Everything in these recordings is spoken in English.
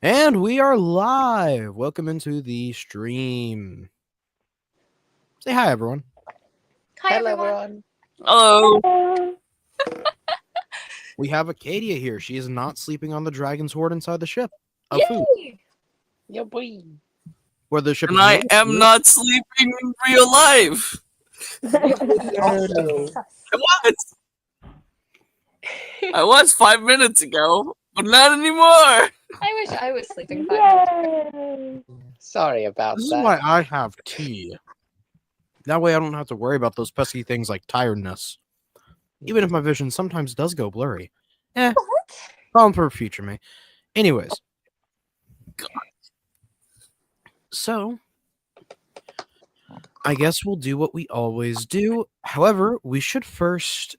And we are live. Welcome into the stream. Say hi, everyone. Hi, Hello, everyone. everyone. Hello. We have Acadia here. She is not sleeping on the dragon's hoard inside the ship of Yay! food. Yo, boy. Where the ship And is I made of am food. not sleeping in real life. Also, What? I was 5 minutes ago, but not anymore. I wish I was sleeping 5 minutes. Oh. Yay. Sorry about This is that. why I have tea. That way I don't have to worry about those pesky things like tiredness. Even if my vision sometimes does go blurry. Problem for future me. Anyways. So, I guess we'll do what we always do. However, we should first...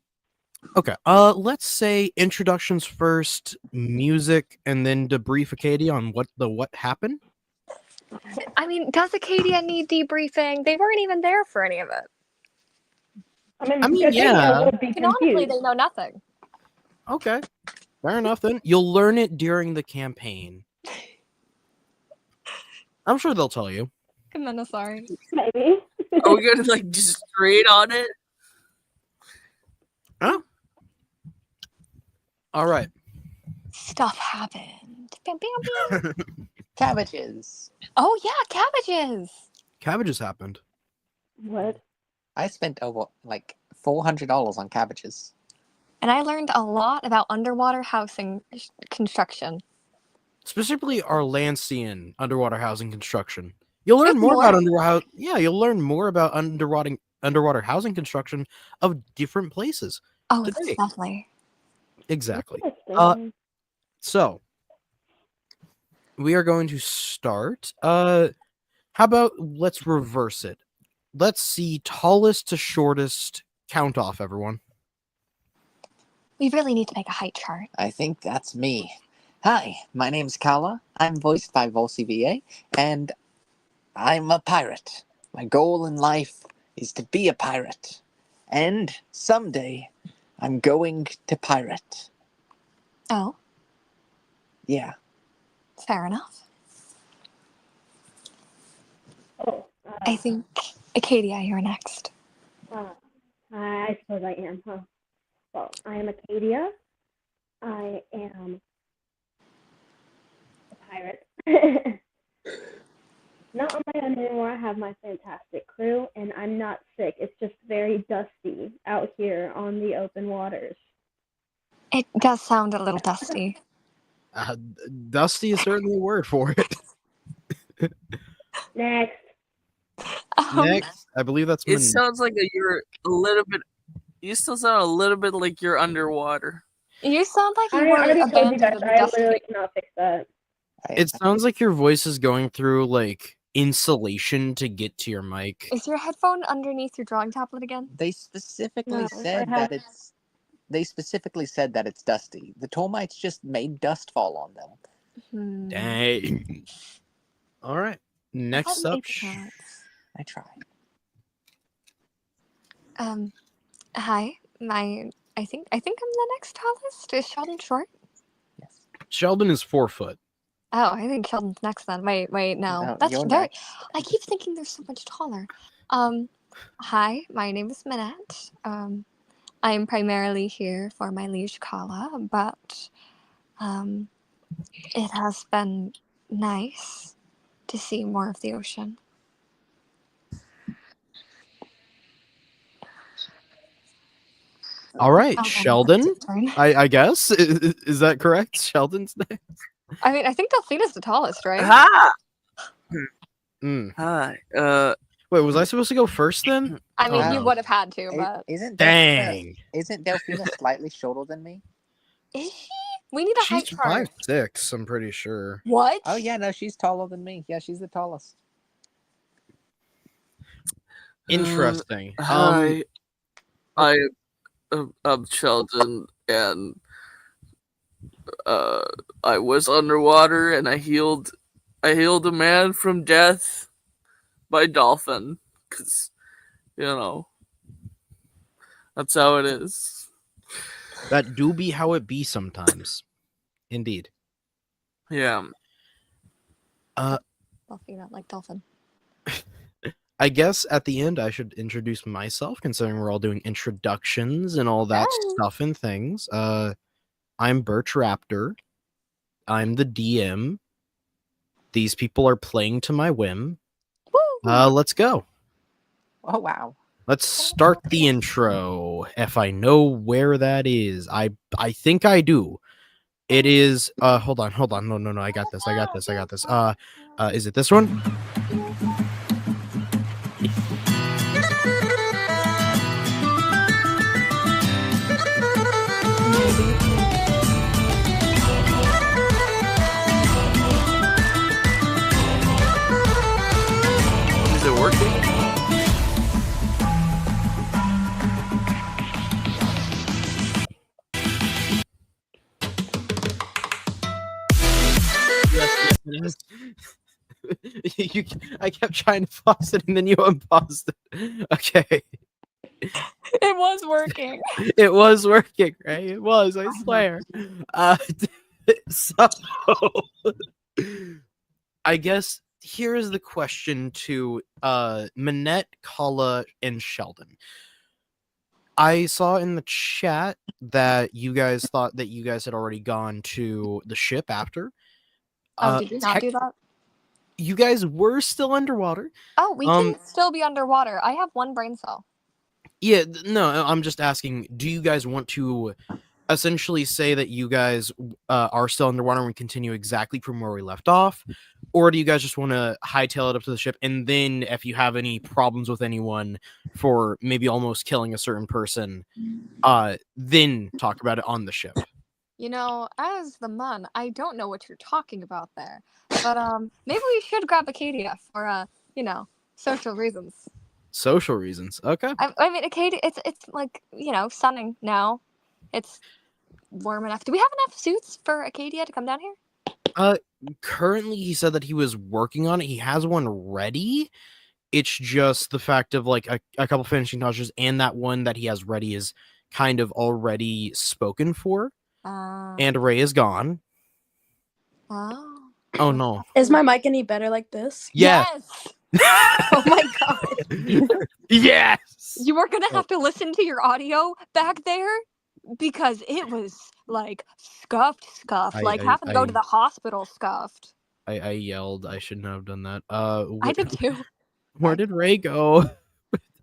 Okay, let's say introductions first, music, and then debrief Acadia on what happened. I mean, does Acadia need debriefing? They weren't even there for any of it. I mean, yeah. would And honestly, they know nothing. Okay, fair enough then. You'll learn it during the campaign. I'm sure they'll tell you. I'm not sorry. Maybe. Are we gonna like just straight on it? Huh? All right. Stuff happened. Bam, bam, bam. Cabbages. Oh yeah, cabbages. Cabbages happened. What? I spent over like $400 on cabbages. And I learned a lot about underwater housing construction. Specifically, Arlancean underwater housing construction. You'll learn There's more more. about underwater. Yeah, you'll learn more about underwater housing construction of different places. Oh, Today. it's lovely. Exactly. Interesting. So we are going to start. How about let's reverse it? Let's see tallest to shortest count off, everyone. We really need to make a height chart. I think that's me. Hi, my name's Kala. I'm voiced by Volsi VA, and I'm a pirate. My goal in life is to be a pirate. And someday, I'm going to pirate. Oh, Yeah. fair enough. Oh, I think Acadia, you're next. I suppose I am, huh? Well, I am Acadia. I am a pirate. Not on my own anymore. I have my fantastic crew, and I'm not sick. It's just very dusty out here on the open waters. It does sound a little dusty. Dusty is certainly a word for it. Next. Next, I believe that's It sounds like you're a little bit. You still sound a little bit like you're underwater. You sound like I you were already told you abandoned guys. in the I dusty. literally cannot fix that. It sounds like your voice is going through like insulation to get to your mic. Is your headphone underneath your drawing tablet again? They specifically No, said I have- that it's. They specifically said that it's dusty. The termites just made dust fall on them. Hmm. Dang. All right. Next up. I tried. Hi. I think I'm the next tallest. Is Sheldon short? Yes. Sheldon is 4 foot. Oh, I think Sheldon's next then. Wait, no. No, That's you're very. next. I keep thinking they're so much taller. Hi. My name is Minette. I'm primarily here for my liege Kala, but it has been nice to see more of the ocean. All right, Sheldon, Sheldon. it's your turn. I guess is that correct? Sheldon's name. I mean, I think Delphina's the tallest, right? Ha! Mm. Hi. Wait, was I supposed to go first then? I mean, Oh, you no. would have had to, but Isn't Dang. Delphina slightly shorter than me? is she? We need a height She's chart. 5'6", I'm pretty sure. What? Oh yeah, no, she's taller than me. Yeah, she's the tallest. Interesting. Hi. I'm Sheldon, and I was underwater, and I healed a man from death by dolphin, because that's how it is. That do be how it be sometimes. Indeed. Yeah. Delphina, like dolphin. I guess at the end I should introduce myself, considering we're all doing introductions and all that Yes. stuff and things. I'm Birch Raptor. I'm the DM. These people are playing to my whim. Woo! Let's go. Oh wow. Let's start the intro. If I know where that is, I think I do. It is. Hold on. No. I got this. Is it this one? Is it working? Yes, it is. I kept trying to pause it and then you unpaused it. Okay. It was working. It was working, right? It was, I swear. So I guess here is the question to Minette, Kala, and Sheldon. I saw in the chat that you guys thought that you guys had already gone to the ship after. Did you not do that? You guys were still underwater. Oh, we can still be underwater. I have one brain cell. Yeah, no, I'm just asking, do you guys want to essentially say that you guys are still underwater and we continue exactly from where we left off? Or do you guys just want to hightail it up to the ship, and then if you have any problems with anyone for maybe almost killing a certain person, then talk about it on the ship? You know, as the Mun, I don't know what you're talking about there. But maybe we should grab Acadia for social reasons. Social reasons. Okay. I mean, Acadia, it's like, sunning now. It's warm enough. Do we have enough suits for Acadia to come down here? Currently he said that he was working on it. He has one ready. It's just the fact of like a couple finishing touches, and that one that he has ready is kind of already spoken for. And Ray is gone. Oh no. Is my mic any better like this? Yeah. Yes! Oh my god. Yes. You were gonna have to listen to your audio back there because it was like scuffed. Having to go to the hospital scuffed. I yelled. I shouldn't have done that. I did too. Where did Ray go?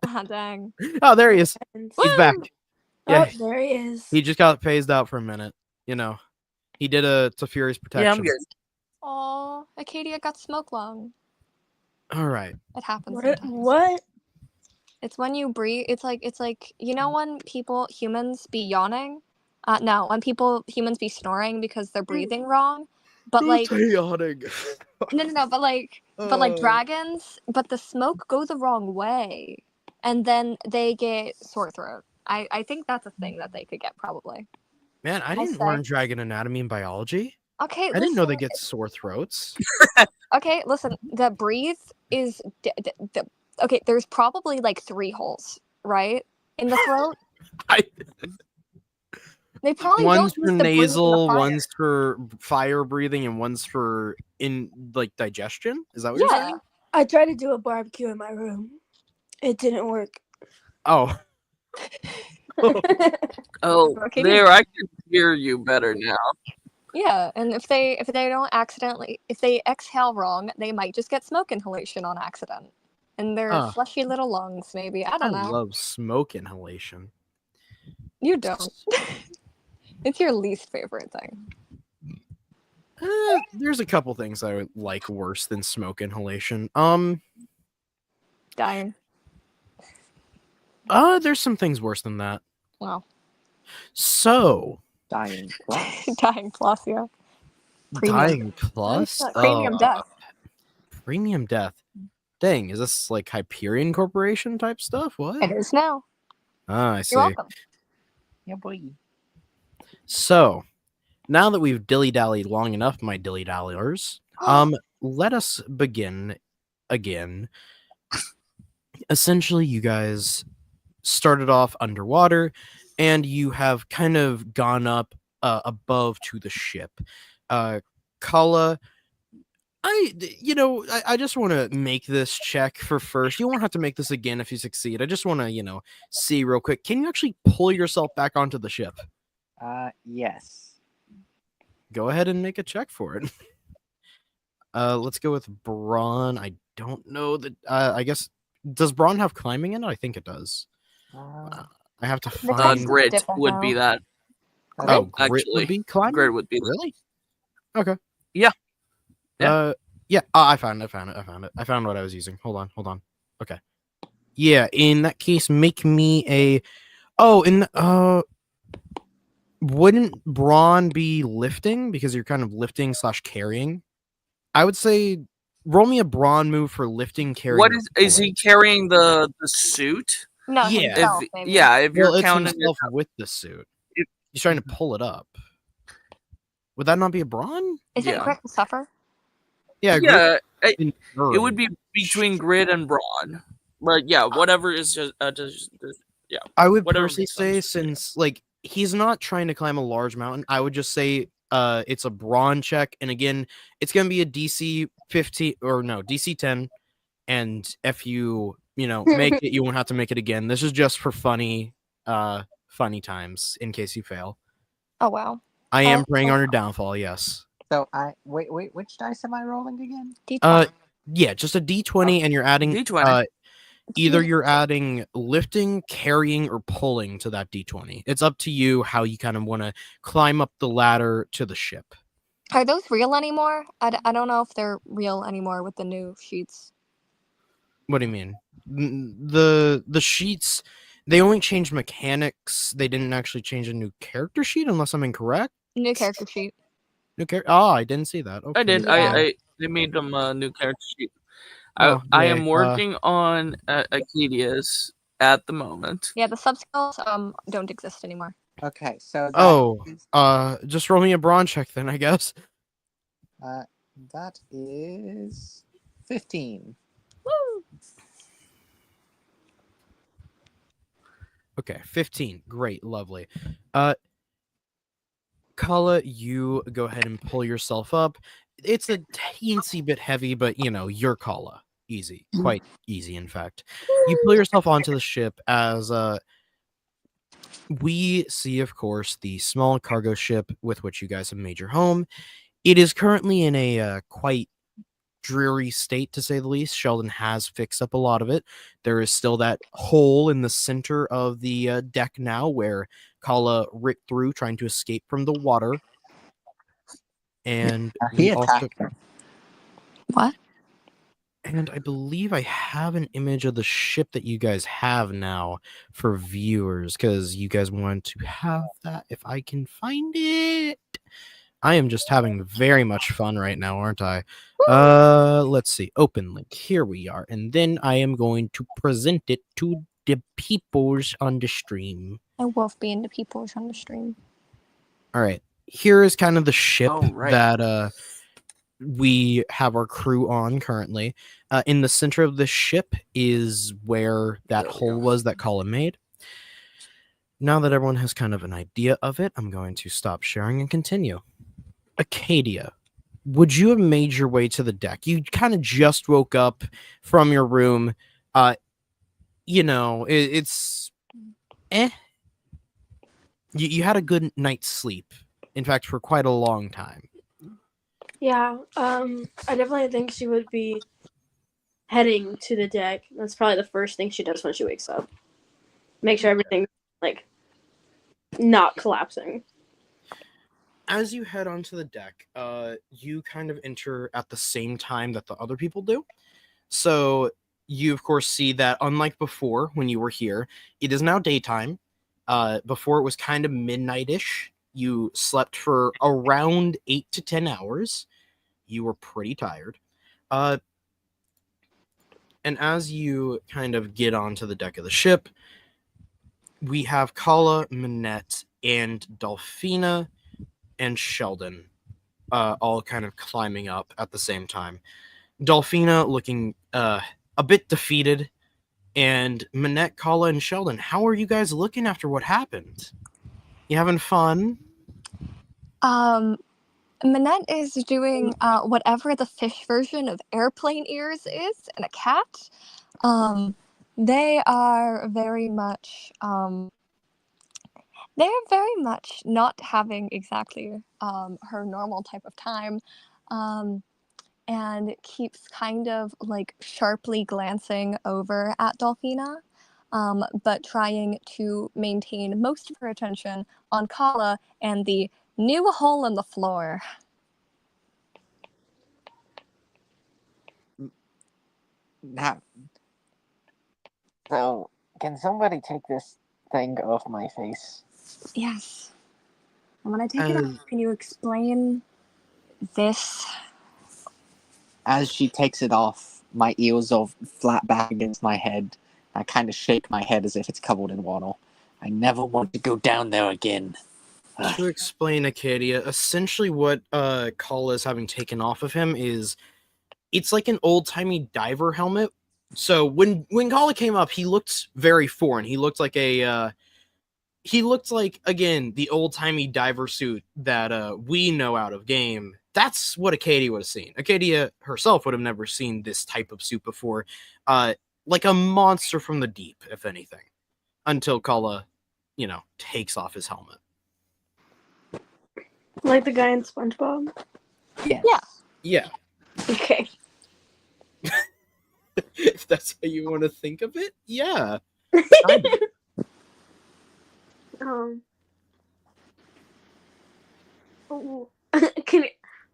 Ah, dang. Oh, there he is. Woo! He's back. Yeah. Oh, there he is. He just got phased out for a minute. You know, he did a Furious protection. Yeah, I'm good. Aw, Acadia got smoke lung. All right. It happens What? sometimes. What? It's when you breathe. It's like when humans be yawning. No, when humans be snoring because they're breathing wrong. But like chaotic. no, but like dragons. But the smoke goes the wrong way, and then they get sore throat. I think that's a thing that they could get probably. Man, I didn't learn dragon anatomy and biology. Okay, I didn't know they get sore throats. Okay, listen. The breathe is okay. There's probably like 3 holes, right, in the throat. They probably One's don't for use the breathe in the nasal, fire. one's for fire breathing, and one's for digestion. Is that what you're saying? I tried to do a barbecue in my room. It didn't work. Oh. Oh, Okay, there, I can hear you better now. Yeah, and if they don't if they exhale wrong, they might just get smoke inhalation on accident. In their fleshy little lungs, maybe. I don't know. I love smoke inhalation. You don't. It's your least favorite thing. There's a couple things I would like worse than smoke inhalation. Dying. There's some things worse than that. Wow. So, Dying plus. Dying plus, yeah. Premium. Dying plus? Premium death. Premium death. Dang, is this like Hyperion Corporation type stuff? What? It is now. Ah, I see. You're welcome. Yeah, boy. So, now that we've dilly-dallied long enough, my dilly-dalliers, let us begin again. Essentially, you guys started off underwater, and you have kind of gone up above to the ship. Kala, I just want to make this check for first. You won't have to make this again if you succeed. I just want to, see real quick. Can you actually pull yourself back onto the ship? Yes. Go ahead and make a check for it. Let's go with Braun. I don't know that. I guess does Braun have climbing in it? I think it does. I have to The find. text is Grit different would now. be that. Oh, grit actually, would be climbing. Grit would be. Really? Okay. Yeah. Yeah. Yeah. I found it. I found what I was using. Hold on. Okay. Yeah. In that case, make me a. Oh, wouldn't Braun be lifting because you're kind of lifting / carrying? I would say roll me a Braun move for lifting, carrying. What or is pulling. he carrying the suit? No, Yeah. himself, maybe. If you're Well, it's counting himself with the suit. If- He's trying to pull it up. Would that not be a Braun? Isn't Yeah. Grit the suffer? Yeah. it would be between Grit and Braun. But yeah, whatever is just I would whatever personally makes say sense. since he's not trying to climb a large mountain, I would just say it's a Braun check, and again, it's gonna be a DC 15 or no DC 10, and if you make it, you won't have to make it again. This is just for funny times in case you fail. Oh wow. I am Oh, preying oh. on your downfall. Yes. So wait, which dice am I rolling again? D20. Yeah, just a D20, and you're adding D20. either you're adding lifting, carrying, or pulling to that D20. It's up to you how you kind of want to climb up the ladder to the ship. Are those real anymore? I don't know if they're real anymore with the new sheets. What do you mean? The sheets, they only changed mechanics. They didn't actually change a new character sheet, unless I'm incorrect. New character sheet. New character. Oh, I didn't see that. Okay. I did. Yeah. They made them a new character sheet. Oh, I yay. am working on Acadia's at the moment. Yeah, the subskills don't exist anymore. Okay, so Just roll me a Braun check then, I guess. that is 15. Woo! Okay, 15. Great, lovely. Kala, you go ahead and pull yourself up. It's a teensy bit heavy, but you're Kala. Easy. Quite easy, in fact. You pull yourself onto the ship as we see, of course, the small cargo ship with which you guys have made your home. It is currently in a quite dreary state, to say the least. Sheldon has fixed up a lot of it. There is still that hole in the center of the deck now where Kala ripped through trying to escape from the water. And He we also, attacked her. What? and I believe I have an image of the ship that you guys have now for viewers, because you guys want to have that if I can find it. I am just having very much fun right now, aren't I? Let's see. Open link. Here we are. And then I am going to present it to the peoples on the stream. I love being the people on the stream. All right. Here is kind of the ship Oh, right. that we have our crew on currently. In the center of the ship is where that There we hole go. was that Colin made. Now that everyone has kind of an idea of it, I'm going to stop sharing and continue. Acadia, would you have made your way to the deck? You kind of just woke up from your room. It's You had a good night's sleep. In fact, for quite a long time. Yeah, I definitely think she would be heading to the deck. That's probably the first thing she does when she wakes up. Make sure everything's not collapsing. As you head onto the deck, you kind of enter at the same time that the other people do. So you, of course, see that unlike before when you were here, it is now daytime. Before it was kind of midnight-ish. You slept for around 8 to 10 hours. You were pretty tired. And as you kind of get onto the deck of the ship, we have Kala, Minette, and Dolphina and Sheldon all kind of climbing up at the same time. Dolphina looking a bit defeated, and Minette, Kala, and Sheldon, how are you guys looking after what happened? You having fun? Manette is doing whatever the fish version of airplane ears is in a cat. They are very much they're very much not having exactly her normal type of time, and keeps kind of like sharply glancing over at Dolphina, but trying to maintain most of her attention on Kala and the new hole in the floor. Now, so can somebody take this thing off my face? Yes. And when I take it Uh, off, can you explain this? As she takes it off, my ears are flat back against my head. I kind of shake my head as if it's covered in water. I never want to go down there again. To explain, Acadia, essentially what Kala is having taken off of him is it's like an old-timey diver helmet. So when Kala came up, he looked very foreign. He looked like again the old-timey diver suit that we know out of game. That's what Acadia would have seen. Acadia herself would have never seen this type of suit before. Like a monster from the deep, if anything. Until Kala, takes off his helmet. Like the guy in SpongeBob. Yes. Yeah. Yeah. Okay. If that's how you want to think of it, yeah.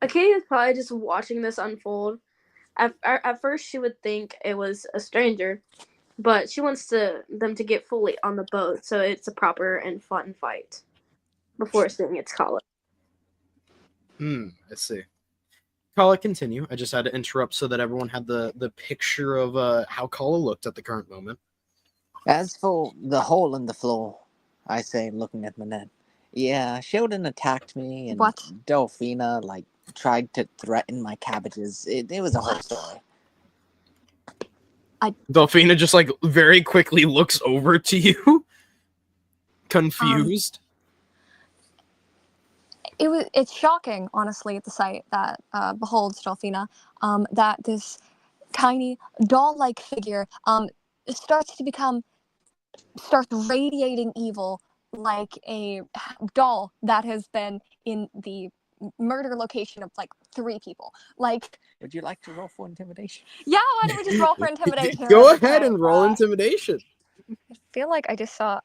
Akadia's probably just watching this unfold. At first, she would think it was a stranger, but she wants them to get fully on the boat, so it's a proper and fun fight before seeing its collar. I see. Kala, continue. I just had to interrupt so that everyone had the picture of how Kala looked at the current moment. As for the hole in the floor, I say, looking at Manette. Yeah, Sheldon attacked me, and What? Delphina, tried to threaten my cabbages. It was a whole story. Delphina just, very quickly looks over to you. Confused. It's shocking, honestly, at the sight that beholds Delphina, that this tiny doll-like figure starts radiating evil like a doll that has been in the murder location of 3 people. Would you like to roll for intimidation? Yeah, why don't we just roll for intimidation? Go ahead and roll intimidation. I feel like I just saw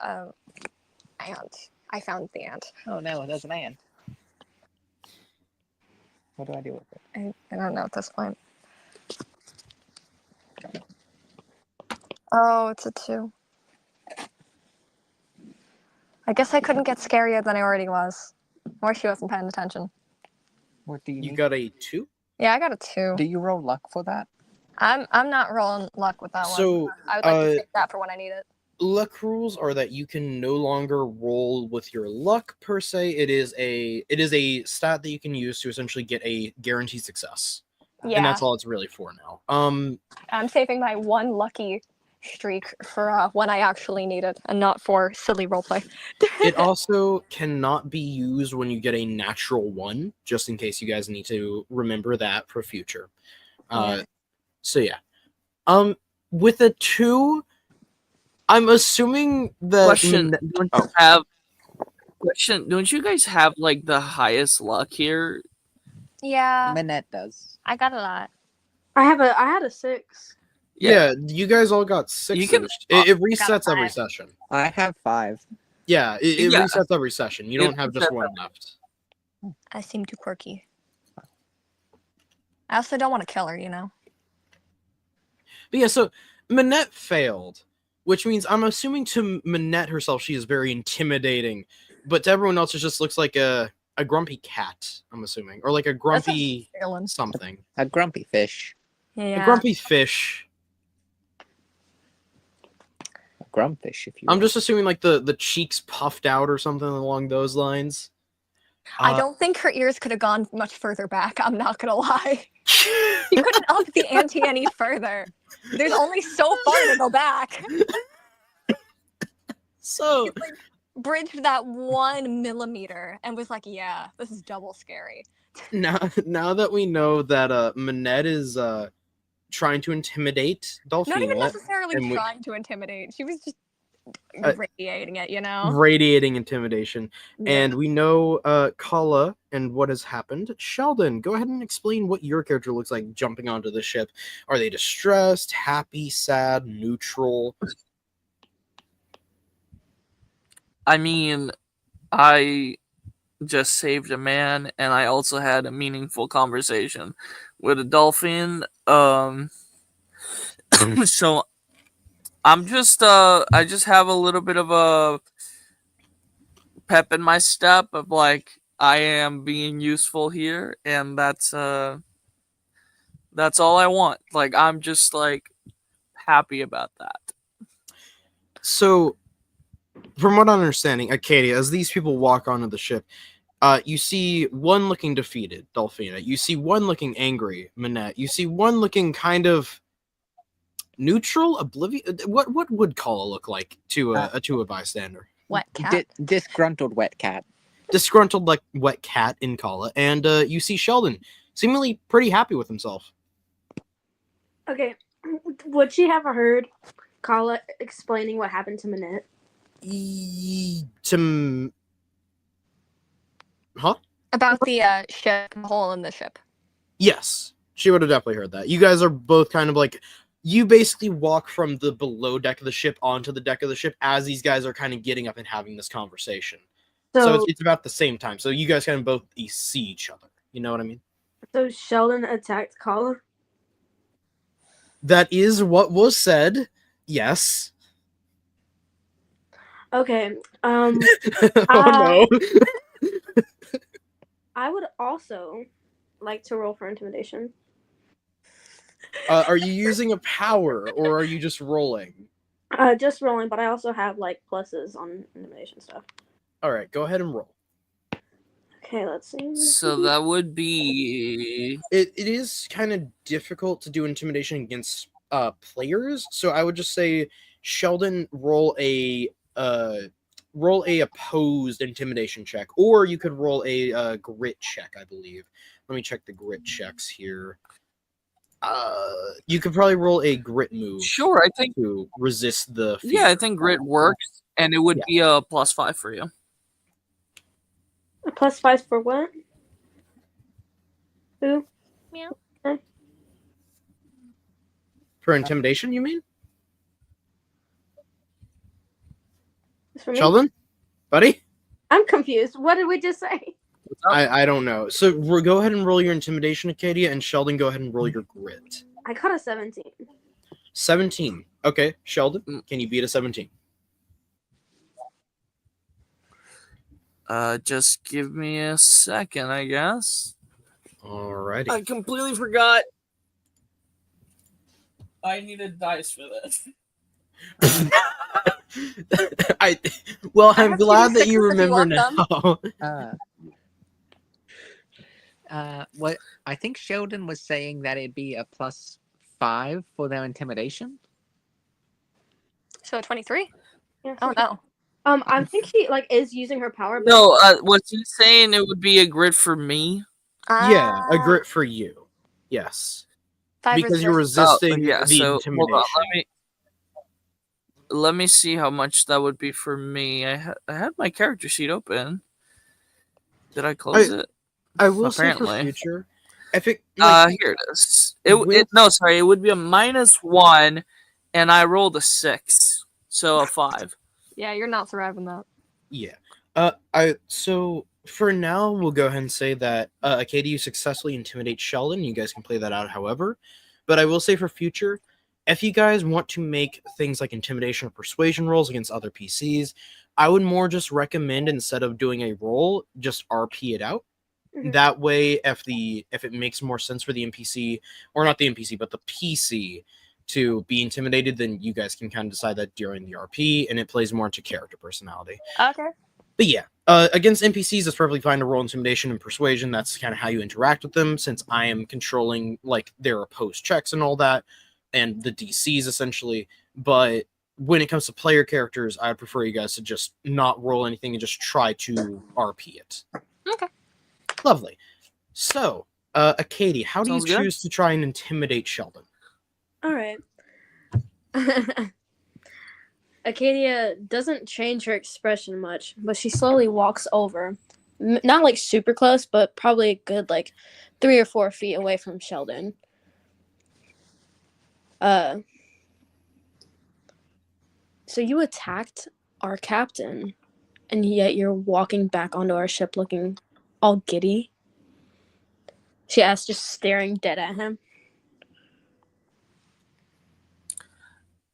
ant. I found the ant. Oh no, there's an ant. What do I do with it? I don't know at this point. Oh, it's a 2. I guess I couldn't get scarier than I already was. Or she wasn't paying attention. What do you You need? got a 2? Yeah, I got a 2. Do you roll luck for that? I'm not rolling luck with that one. So, I would like to save that for when I need it. luck rules are that you can no longer roll with your luck per se. It is a stat that you can use to essentially get a guaranteed success. Yeah. And that's all it's really for now. I'm saving my 1 lucky streak for when I actually need it, and not for silly roleplay. It also cannot be used when you get a natural 1, just in case you guys need to remember that for future. So yeah. With a 2, I'm assuming the Question: Don't you guys have the highest luck here? Yeah, Manette does. I got a lot. I had a 6. Yeah, you guys all got 6. You can- It resets got every 5. session. I have 5. Yeah, it Yeah. resets every session. You don't have just resets 1 left. I seem too quirky. I also don't want to kill her, But yeah, so Manette failed, which means I'm assuming to Manette herself she is very intimidating, but to everyone else it just looks like a grumpy cat, I'm assuming, or like a grumpy Feeling. something. A grumpy fish. Yeah. A grumpy fish. A grumpfish, if you I'm will. just assuming the cheeks puffed out or something along those lines. I don't think her ears could have gone much further back. I'm not gonna lie. You couldn't up the ante any further. There's only so far to go back. So Bridged that 1 millimeter and was like, yeah, this is double scary. now that we know that Manette is trying to intimidate Dolphina, Not even necessarily and trying to intimidate. She was just Uh, radiating it, you know? radiating intimidation, Yeah. and we know Kala and what has happened. Sheldon, go ahead and explain what your character looks like jumping onto the ship. Are they distressed, happy, sad, neutral? I mean, I just saved a man, and I also had a meaningful conversation with a dolphin. So I'm just I just have a little bit of a pep in my step of like I am being useful here, and that's all I want. Like I'm just like happy about that. So, from what I'm understanding, Acadia, as these people walk onto the ship, you see one looking defeated, Dolphina. You see one looking angry, Manette. You see one looking kind of neutral, oblivious. What would Kala look like to a bystander? Wet cat. Disgruntled wet cat. Disgruntled, like wet cat in Kala. And you see Sheldon seemingly pretty happy with himself. Okay, would she have heard Kala explaining what happened to Manette? Huh? About the ship, the hole in the ship. Yes, she would have definitely heard that. You guys are both kind of like, you basically walk from the below deck of the ship onto the deck of the ship as these guys are kind of getting up and having this conversation. So it's about the same time. So you guys kind of both see each other. You know what I mean? So Sheldon attacked Kala? That is what was said. Yes. Okay. Oh no. I would also like to roll for intimidation. Are you using a power or are you just rolling? Just rolling, but I also have like pluses on intimidation stuff. All right, go ahead and roll. Okay, let's see. So that would be It is kind of difficult to do intimidation against players, so I would just say Sheldon roll a opposed intimidation check, or you could roll a grit check, I believe. Let me check the grit checks here. You could probably roll a grit move. sure. I think to resist the fear. yeah, I think grit works, and it would be a +5 for you. A +5 for what? Who? Meow. For intimidation, you mean? It's for me? Sheldon? Buddy? I'm confused. What did we just say? I don't know. So go ahead and roll your intimidation, Acadia, and Sheldon, go ahead and roll your grit. I got a 17. 17. Okay, Sheldon, can you beat a 17? Just give me a second, I guess. Alrighty. I completely forgot. I need a dice for this. I'm glad that you remember now. What I think Sheldon was saying that it'd be a +5 for their intimidation. So 23? Yeah, Oh no. I think she like is using her power. But No, was he saying it would be a grit for me? Yeah, a grit for you. Yes. 5 Because you're resist. resisting yeah. the So intimidation. hold on, let me see how much that would be for me. I had my character sheet open. Did I close it? I will Apparently. say for future, if it Here it is. It would be a -1, and I rolled a 6, so a 5. Yeah, you're not surviving that. Yeah. So for now, we'll go ahead and say that Acadia, you successfully intimidate Sheldon. You guys can play that out however. But I will say for future, if you guys want to make things like intimidation or persuasion rolls against other PCs, I would more just recommend, instead of doing a roll, just RP it out. Mhm. That way, if it makes more sense for the NPC, or not the NPC, but the PC to be intimidated, then you guys can kind of decide that during the RP, and it plays more into character personality. Okay. But yeah, against NPCs, it's perfectly fine to roll intimidation and persuasion. That's kind of how you interact with them, since I am controlling like their opposed checks and all that, and the DCs essentially. But when it comes to player characters, I prefer you guys to just not roll anything and just try to RP it. Okay. Lovely. So, Katie, how do you Sounds good. choose to try and intimidate Sheldon? All right. Acadia doesn't change her expression much, but she slowly walks over. Not like super close, but probably a good like 3 or 4 feet away from Sheldon. So you attacked our captain, and yet you're walking back onto our ship looking all giddy? She asked, just staring dead at him.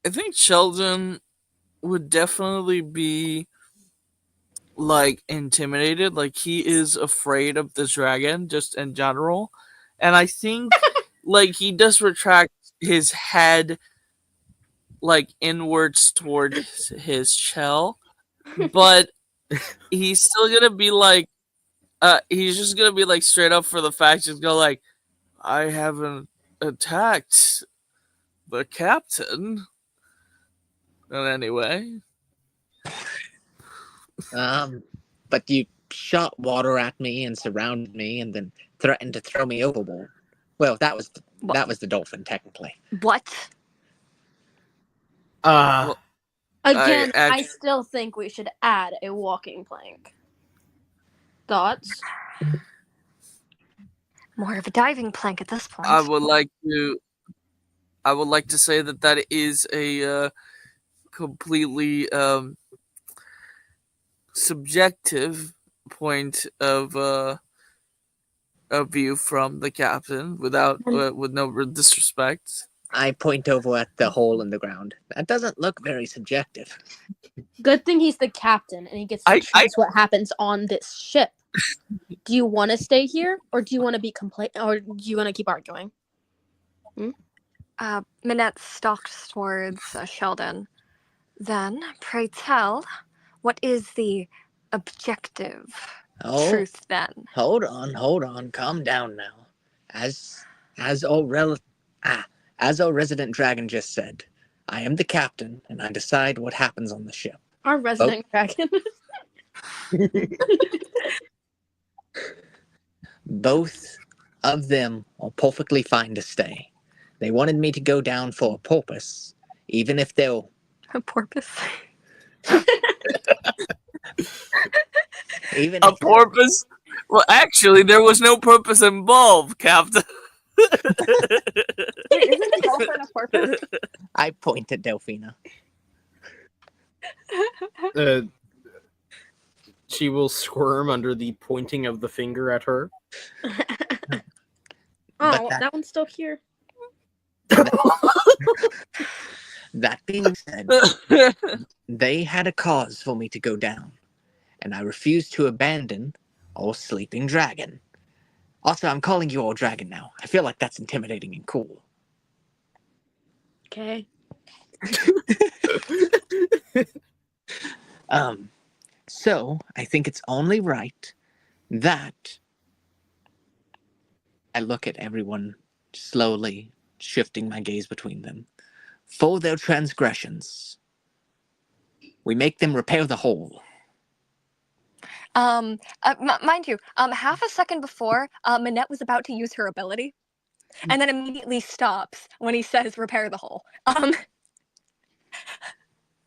I think Sheldon would definitely be like intimidated, like he is afraid of the dragon just in general. And I think like he does retract his head like inwards towards his shell, but he's still gonna be like he's just gonna be like straight up for the fact, just go like, I haven't attacked the captain in any way. But you shot water at me and surrounded me, and then threatened to throw me overboard. Well, that was the dolphin, technically. What? Well, Again, I actually- still think we should add a walking plank. Thoughts? More of a diving plank at this point. I would like to say that that is a completely subjective point of view from the captain, without with no disrespect. I point over at the hole in the ground. That doesn't look very subjective. Good thing he's the captain and he gets to choose what happens on this ship. Do you want to stay here, or do you want to be or do you want to keep arguing? Minette stalked towards Sheldon. Then, pray tell, what is the objective truth then? Hold on, calm down now. As our resident dragon just said, I am the captain, and I decide what happens on the ship. Our resident dragon. Both of them are perfectly fine to stay. They wanted me to go down for a porpoise, even if they'll... A porpoise? Even a porpoise? Well, actually, there was no purpose involved, Captain. Isn't a dolphin a porpoise? I point at Delphina. She will squirm under the pointing of the finger at her. Oh, that one's still here. That being said, they had a cause for me to go down, and I refused to abandon our sleeping dragon. Also, I'm calling you all dragon now. I feel like that's intimidating and cool. Okay. So I think it's only right that I look at everyone slowly, shifting my gaze between them. For their transgressions, we make them repair the hole. Mind you, half a second before, Minette was about to use her ability, and then immediately stops when he says repair the hole.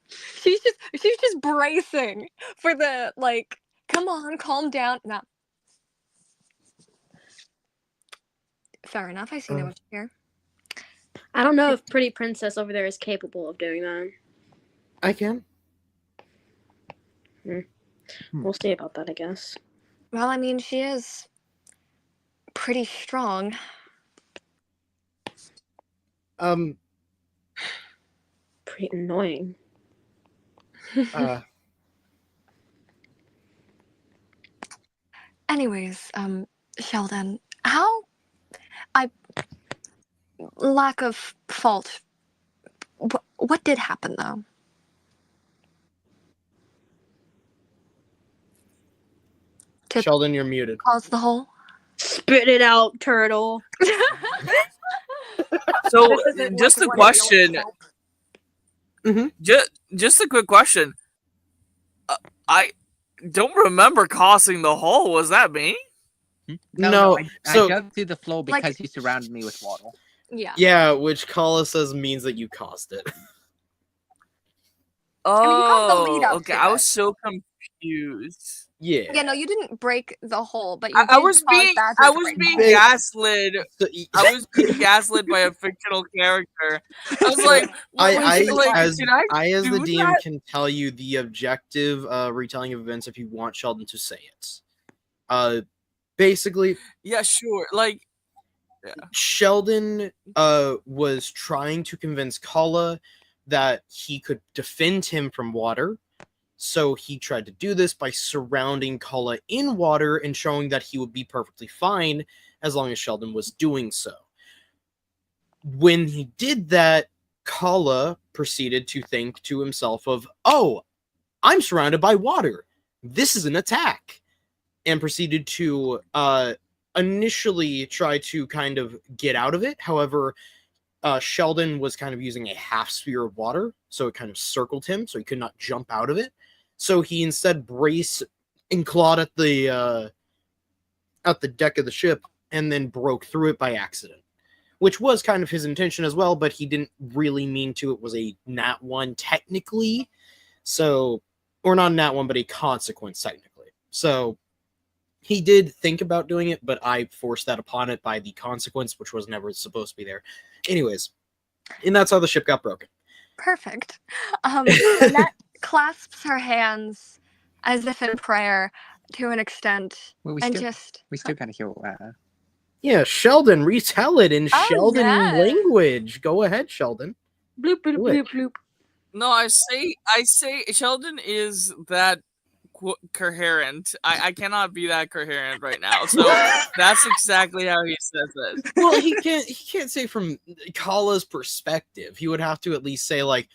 She's just bracing for the, like, come on, calm down. No. Fair enough, I see no issue here. I don't know if Pretty Princess over there is capable of doing that. I can. We'll see about that, I guess. Well, I mean, she is pretty strong. Pretty annoying. Anyways, Sheldon, lack of fault. What did happen, though? Sheldon, you're muted. Cause the hole? Spit it out, turtle. So, just a question. Just a quick question. I don't remember causing the hole. Was that me? No, I so dug through the floor Like- because you surrounded me with water. Yeah. yeah, which Kala says means that you caused it. mean, you have the lead Oh, up okay. to I it. was so confused. Yeah. Yeah, no, you didn't break the hole, but you I did was cause being Badger I to was break the being hole. Big- gaslit. So, I was being gaslit by a fictional character. I was like, as the do DM that? can tell you the objective retelling of events if you want Sheldon to say it. Basically, Yeah, sure. Like, Sheldon was trying to convince Kala that he could defend him from water. So he tried to do this by surrounding Kala in water and showing that he would be perfectly fine as long as Sheldon was doing so. When he did that, Kala proceeded to think to himself of, oh, I'm surrounded by water. This is an attack. And proceeded to initially try to kind of get out of it. However, Sheldon was kind of using a half sphere of water, so it kind of circled him, so he could not jump out of it. So he instead braced and clawed at the deck of the ship and then broke through it by accident, which was kind of his intention as well, but he didn't really mean to. It was a nat 1 technically, so, or not a nat 1, but a consequence technically. So he did think about doing it, but I forced that upon it by the consequence, which was never supposed to be there. Anyways, and that's how the ship got broken. Perfect. Lynette clasps her hands as if in prayer to an extent, Well, and we just still gotta hear. Yeah, Sheldon, retell it in Oh, Sheldon yes. language. Go ahead, Sheldon. Bloop bloop Do it. bloop bloop. no, I say Sheldon is that coherent. I cannot be that coherent right now. So that's exactly how he says it. Well, he can't say from Kala's perspective. He would have to at least say like,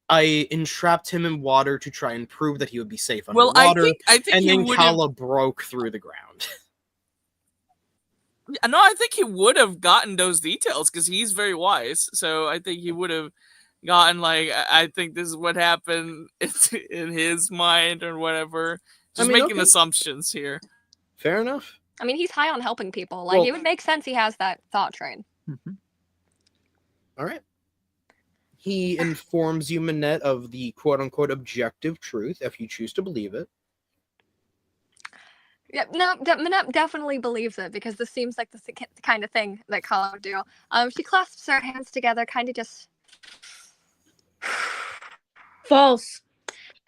I entrapped him in water to try and prove that he would be safe Well, underwater. I think And he then would have. Kala broke through the ground. No, I think he would have gotten those details because he's very wise. So I think he would have gotten like, I think this is what happened in his mind or whatever. Just mean, making okay. assumptions here. Fair enough. I mean, he's high on helping people. Like, Well- it would make sense he has that thought train. All right. He informs you, Manette, of the quote-unquote objective truth, if you choose to believe it. Yeah, no, Minette definitely believes it because this seems like the kind of thing that Kala would do. She clasps her hands together, kind of just, False.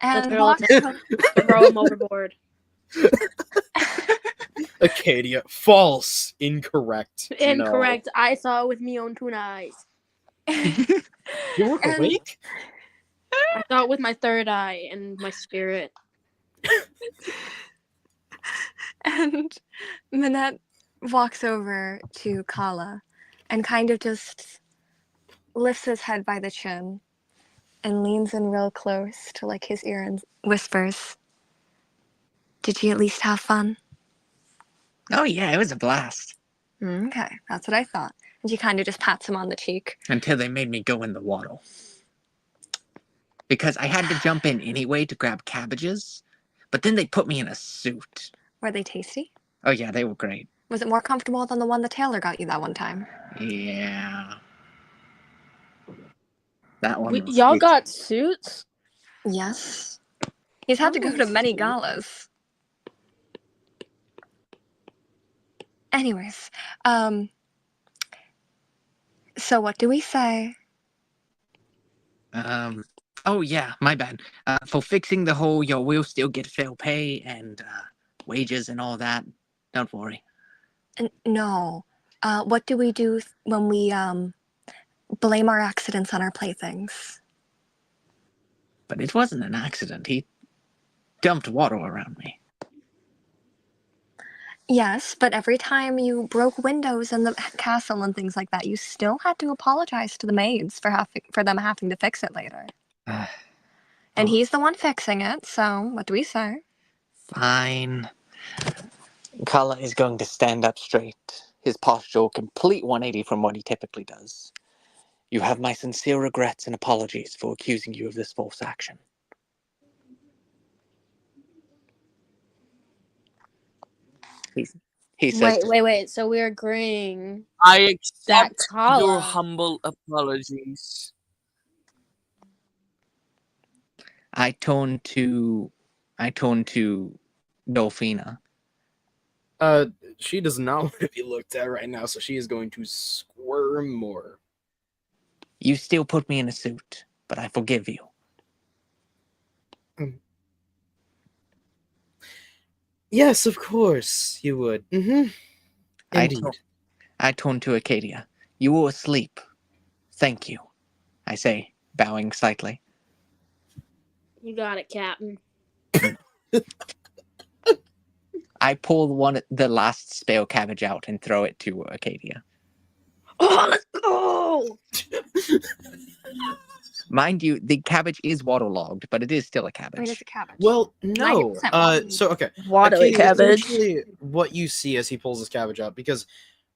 and girl walks. Throw him overboard. Acadia, false, incorrect. no. Incorrect. I saw it with me own 2 eyes. You were And- awake? I saw it with my 3rd eye and my spirit. And Minette walks over to Kala and kind of just lifts his head by the chin and leans in real close to like his ear and whispers, "Did you at least have fun?" Oh yeah, it was a blast. Okay, that's what I thought. And she kind of just pats him on the cheek. Until they made me go in the water. Because I had to jump in anyway to grab cabbages, but then they put me in a suit. Were they tasty? Oh yeah, they were great. Was it more comfortable than the one the tailor got you that one time? Yeah. That one. was Y'all sweet. got suits? Yes. He's had to go to many galas. Anyways, so what do we say? Oh yeah, my bad. For fixing the hole, you will still get fair pay and wages and all that. Don't worry. No. What do we do when we blame our accidents on our playthings? But it wasn't an accident. He dumped water around me. Yes, but every time you broke windows in the castle and things like that, you still had to apologize to the maids for them having to fix it later. And he's the one fixing it, so what do we say? Fine. Kala is going to stand up straight, his posture a complete 180 from what he typically does. You have my sincere regrets and apologies for accusing you of this false action. He He says, Wait. So we're agreeing I that accept your Kala. humble apologies. I turn to Dolphina. She does not want to be looked at right now, so she is going to squirm more. You still put me in a suit, but I forgive you. Yes, of course you would. Mm-hmm. Indeed. I turn to Acadia. You were asleep. Thank you, I say, bowing slightly. You got it, Captain. I pull the last spare cabbage out and throw it to Acadia. Oh, let's go! Mind you, the cabbage is waterlogged, but it is still a I mean, cabbage. it's a cabbage. Well, no. 90% water. So okay. Watery Acadia, cabbage. essentially what you see as he pulls his cabbage out, because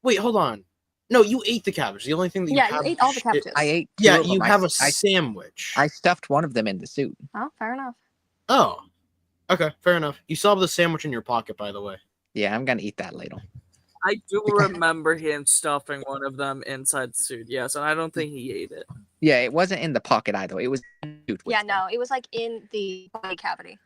wait, hold on. No, you ate the cabbage. The only thing that you Yeah, have you ate all the cabbages. I ate two Yeah, of them. you have a I sandwich. stuffed one of them in the suit. Oh, fair enough. Oh. Okay, fair enough. You still have the sandwich in your pocket, by the way. Yeah, I'm gonna eat that later. I do remember him stuffing one of them inside the suit, yes, and I don't think he ate it. Yeah, it wasn't in the pocket either. It was in the suit with Yeah, them. no, it was like in the body cavity.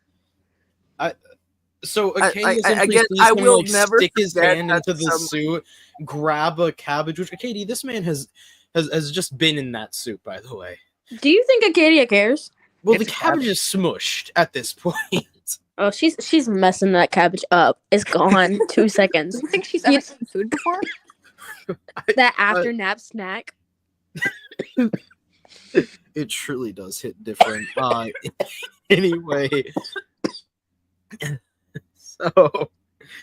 So I Acadia guess seems I to will like never stick his forget hand that into the some- suit, grab a cabbage. Which Acadia, this man has just been in that suit, by the way. Do you think Acadia cares? Well, It's the a cabbage cabbage. is smushed at this point. Oh, she's messing that cabbage up. It's gone. 2 seconds. Do you think she's You- ever seen food before? That after nap snack. It truly does hit different. Anyway, so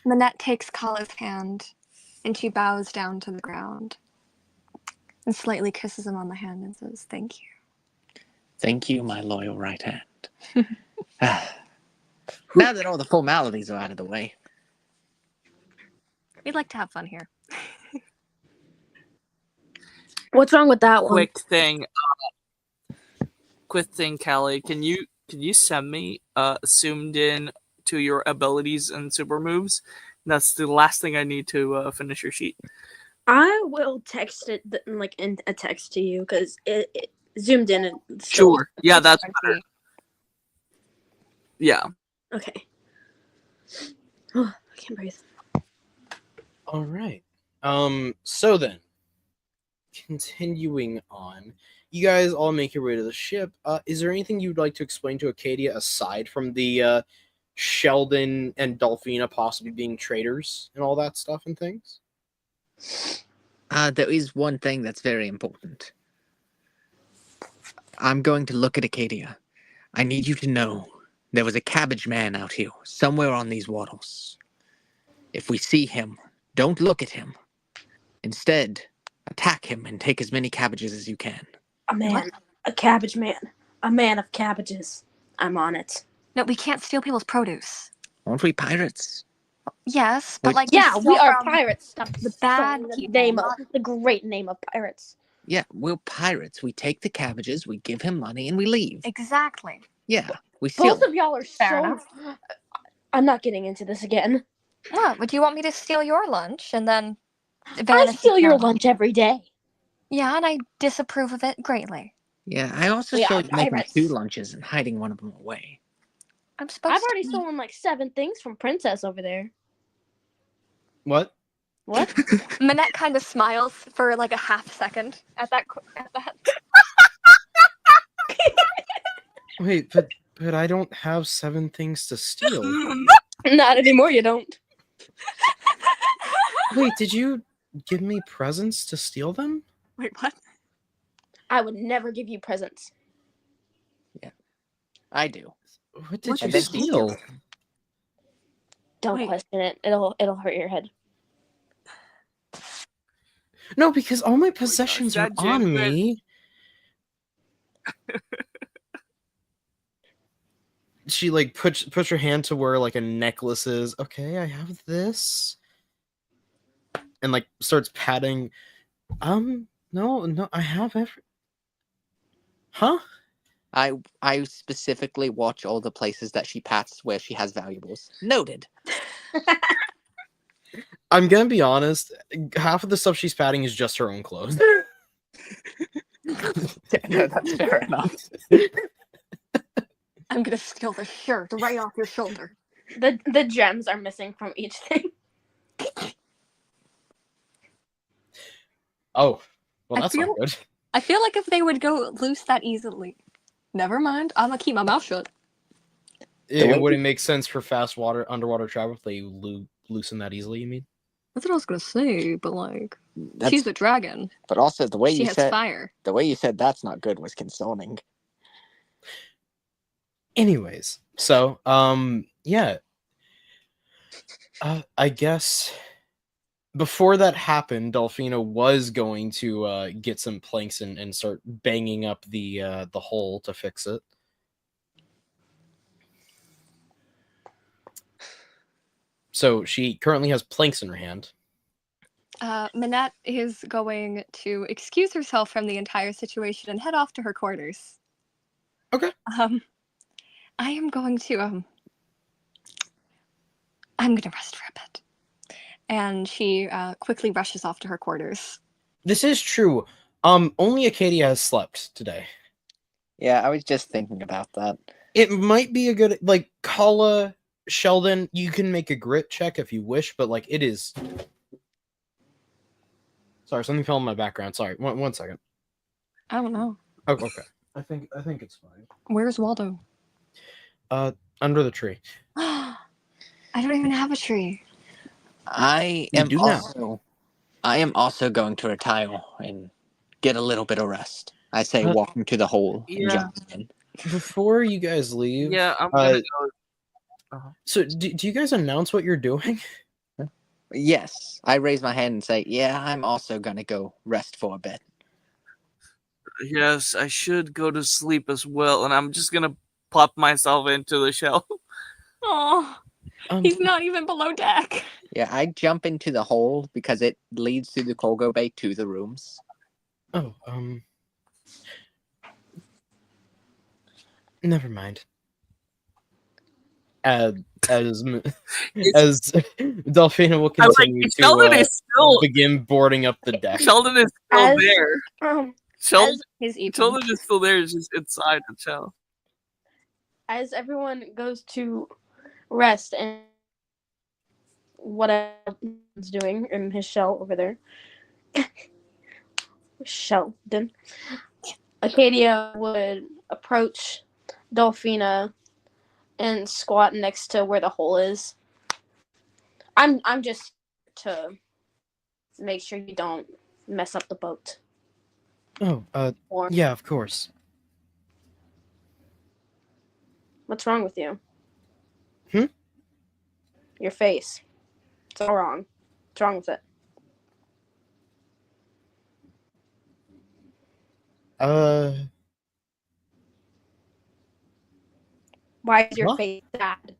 Manette takes Kala's hand and she bows down to the ground and slightly kisses him on the hand and says, "Thank you." Thank you, my loyal right hand. Now that all the formalities are out of the way, We'd like to have fun here. What's wrong with that one? Quick thing, Callie. Can you send me zoomed in to your abilities and super moves? That's the last thing I need to finish your sheet. I will text it like in a text to you because it zoomed in and Sure. Yeah, that's better. Yeah. Okay. Oh, I can't breathe. all right. So then, continuing on, you guys all make your way to the ship. Is there anything you'd like to explain to Acadia aside from the Sheldon and Dolphina possibly being traitors and all that stuff and things? there is one thing that's very important. I'm going to look at Acadia. I need you to know there was a cabbage man out here, somewhere on these waters. If we see him, don't look at him. Instead, attack him and take as many cabbages as you can. A man. A cabbage man. A man of cabbages. I'm on it. No, we can't steal people's produce. Aren't we pirates? Yes, but Wait, like Yeah, we steal are from pirates. Stop the bad saying people, the name not- of the great name of pirates. Yeah, we're pirates. We take the cabbages, we give him money, and we leave. Exactly. Yeah, we steal. Both of y'all are Fair so. enough. I'm not getting into this again. What? Would you want me to steal your lunch and then I vanish steal with your your lunch every day. Yeah, and I disapprove of it greatly. Yeah, I also We saw are you making pirates. 2 lunches and hiding one of them away. I'm supposed I've already to. stolen like 7 things from Princess over there. What? What? Manette kind of smiles for like a half second at that. Wait, but I don't have 7 things to steal. Not anymore. You don't. Wait, did you give me presents to steal them? Wait, what? I would never give you presents. I do. What did What you did you steal? Don't Wait. question it. It'll hurt your head. No, because all my possessions are that on genuine? me. She like puts her hand to where like a necklace is. Okay, I have this, and like starts patting. No, I have every. Huh? I specifically watch all the places that she pats where she has valuables. Noted. I'm gonna be honest. Half of the stuff she's patting is just her own clothes. No, that's fair enough. I'm gonna steal the shirt right off your shoulder. The gems are missing from each thing. Oh, well, I that's feel- not good. I feel like if they would go loose that easily. Never mind. I'm gonna keep my mouth shut. It way- wouldn't make sense for fast underwater travel if they loosen that easily. You mean? That's what I was gonna say, but like, That's, she's a dragon. but also the way She you has said fire. the way you said that's not good was consoling. Anyways, so yeah. I guess before that happened, Delphina was going to get some planks and start banging up the hole to fix it. So she currently has planks in her hand. Minette is going to excuse herself from the entire situation and head off to her quarters. Okay. I am going to I'm gonna rest for a bit. And she quickly rushes off to her quarters. This is true. Only Acadia has slept today. Yeah, I was just thinking about that. It might be a good, like, Kala, Sheldon, you can make a grit check if you wish, but like it is. Sorry, something fell in my background. Sorry, one second. I don't know. Oh, okay. I think it's fine. Where's Waldo? Under the tree. I don't even have a tree. I You am do now. also going to retire and get a little bit of rest. I say, walking to the hole and Yeah. jumping in. Before you guys leave, Yeah, I'm gonna go. so do you guys announce what you're doing? Yes, I raise my hand and say, "Yeah, I'm also gonna go rest for a bit." Yes, I should go to sleep as well, and I'm just gonna pop myself into the shell. Oh, he's not even below deck. Yeah, I jump into the hole because it leads through the cargo bay to the rooms. Oh, never mind. As Delphina will continue Sheldon to is still begin boarding up the deck. Sheldon is still As- there. Sheldon, He's even. Sheldon is still there. It's just inside the shell. As everyone goes to rest and whatever's doing in his shell over there, Sheldon, Acadia would approach Dolphina and squat next to where the hole is. I'm just to make sure you don't mess up the boat. Oh, Or yeah, of course. what's wrong with you? Hmm? Your face. It's all wrong. What's wrong with it? Why is your Huh? face sad?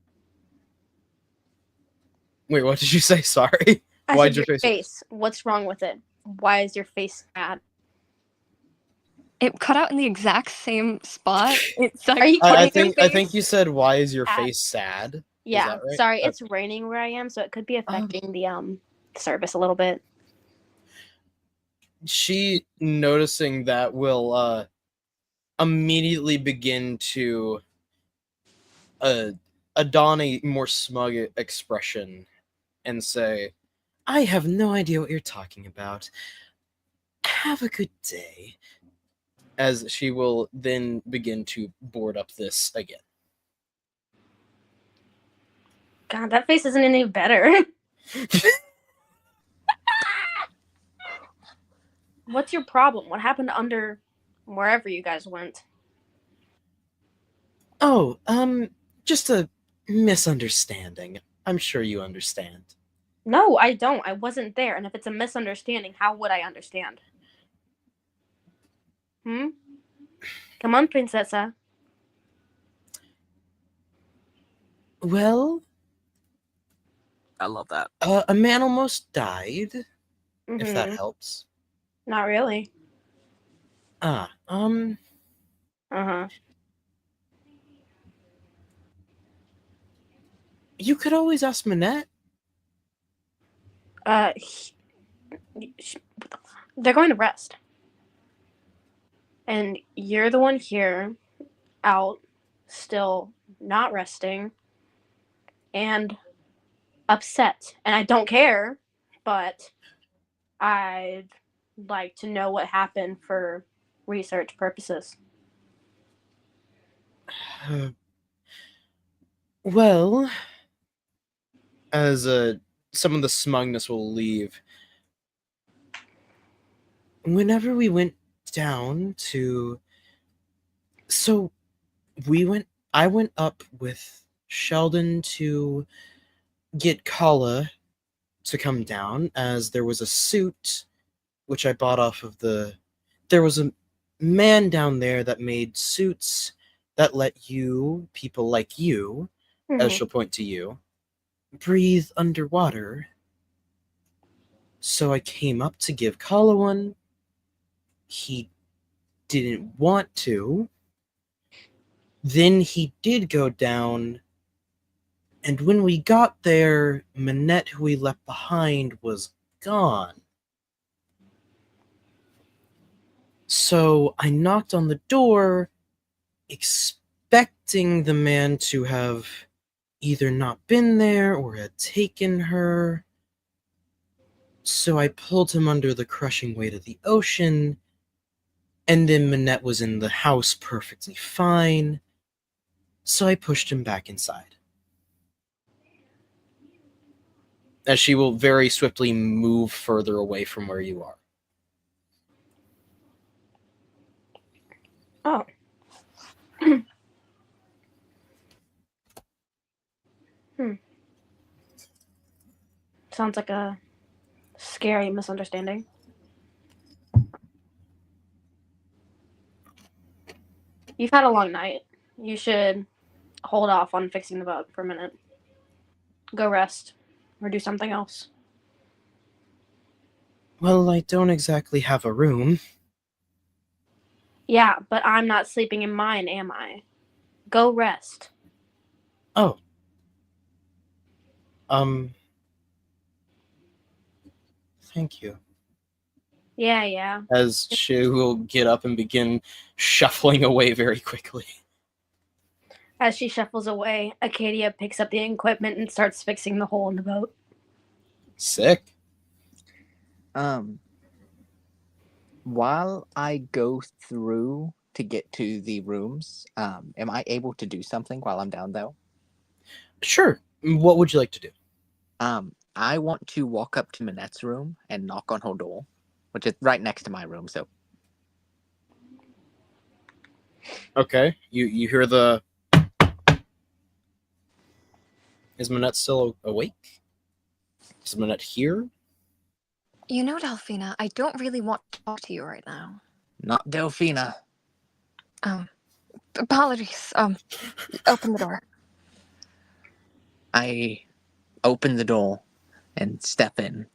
Wait, what did you say? Sorry. I Why'd said your your face- face. What's wrong with it? Why is your face sad? It cut out in the exact same spot. It's like, Are you I kidding? think I think you said, "Why is your Sad. face sad?" Yeah. that right? Sorry, Okay. it's raining where I am, so it could be affecting the service a little bit. She, noticing that, will immediately begin to adorn a more smug expression and say, "I have no idea what you're talking about. Have a good day." As she will then begin to board up this again. God, that face isn't any better. What's your problem? What happened under wherever you guys went? Oh, just a misunderstanding. I'm sure you understand. No, I don't. I wasn't there. And if it's a misunderstanding, how would I understand? Come on, Princessa. Well, I love that. a man almost died, if that Mhm. helps. Not really. Uh-huh. You could always ask Manette. He- they're going to rest, and you're the one here, out, still not resting, and upset. And I don't care, but I'd like to know what happened for research purposes. Well, as some of the smugness will leave. Whenever we went down to, so I went up with Sheldon to get Kala to come down, as there was a suit which I bought off of there was a man down there that made suits that let you, people like you, as she'll point to you, breathe underwater. So I came up to give Kala one. He didn't want to. Then he did go down, and when we got there, Manette, who we left behind, was gone. So I knocked on the door, expecting the man to have either not been there or had taken her. So I pulled him under the crushing weight of the ocean, and then Manette was in the house perfectly fine. So I pushed him back inside. As she will very swiftly move further away from where you are. Oh. Sounds like a scary misunderstanding. You've had a long night. You should hold off on fixing the boat for a minute. Go rest or do something else. Well, I don't exactly have a room. Yeah, but I'm not sleeping in mine, am I? Go rest. Oh. Thank you. Yeah. As she will get up and begin shuffling away very quickly. As she shuffles away, Acadia picks up the equipment and starts fixing the hole in the boat. Sick. While I go through to get to the rooms, am I able to do something while I'm down though? Sure. What would you like to do? I want to walk up to Manette's room and knock on her door, which is right next to my room, so. Okay. You hear the... Is Manette still awake? Is Manette here? You know, Delphina, I don't really want to talk to you right now. Not Delphina. Apologies. Open the door. I open the door and step in.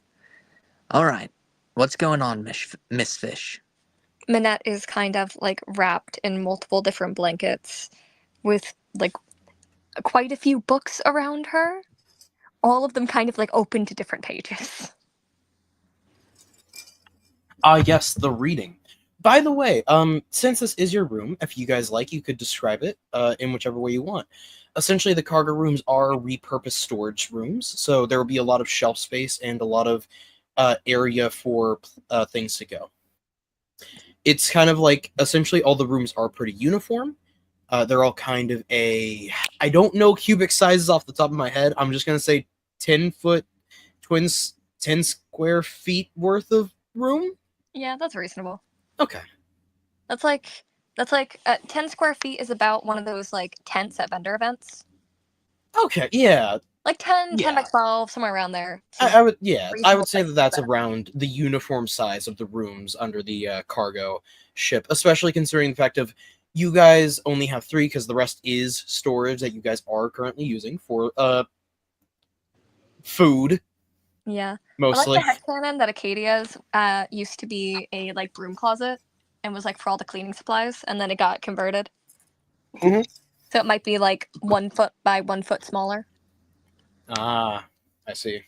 All right, what's going on, Miss Fish? Manette is kind of like wrapped in multiple different blankets with like quite a few books around her. All of them kind of like open to different pages. Yes, the reading. By the way, since this is your room, if you guys like, you could describe it in whichever way you want. Essentially, the cargo rooms are repurposed storage rooms, so there will be a lot of shelf space and a lot of area for things to go. It's kind of like, essentially, all the rooms are pretty uniform. They're all kind of I don't know cubic sizes off the top of my head. I'm just going to say 10 square feet worth of room. Yeah, that's reasonable. Okay. That's like 10 square feet is about one of those like tents at vendor events. Okay, yeah. Like 10 Yeah. by 12, somewhere around there. I would reasonable say that that's around the uniform size of the rooms under the cargo ship, especially considering the fact of you guys only have 3 because the rest is storage that you guys are currently using for food. Yeah. Mostly. I like the headcanon that Acadia's used to be a like broom closet and was like for all the cleaning supplies, and then it got converted. Mhm. So it might be like 1 foot by 1 foot smaller. Ah, I see.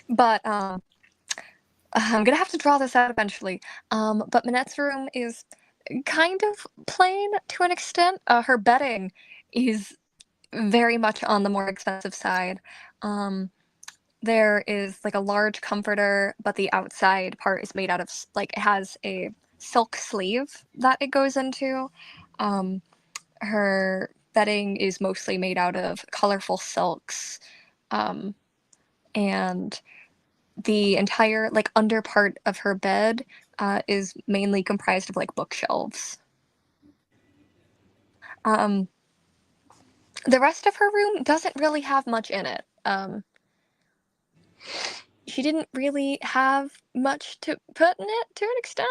But I'm gonna have to draw this out eventually. But Minette's room is kind of plain to an extent. Her bedding is very much on the more expensive side. There is like a large comforter, but the outside part is made out of like it has a silk sleeve that it goes into. Her bedding is mostly made out of colorful silks, and the entire like under part of her bed is mainly comprised of like bookshelves. The rest of her room doesn't really have much in it. She didn't really have much to put in it to an extent.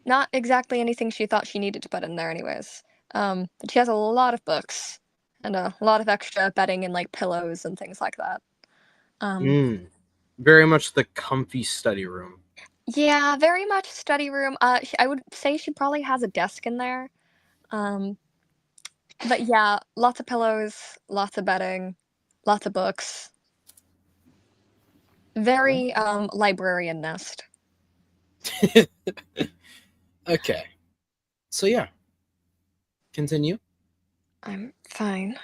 Not exactly anything she thought she needed to put in there, anyways. But she has a lot of books and a lot of extra bedding and like pillows and things like that. Very much the comfy study room. Yeah, very much study room. I would say she probably has a desk in there. But yeah, lots of pillows, lots of bedding, lots of books. Very librarian nest. Okay. So yeah. Continue. I'm fine.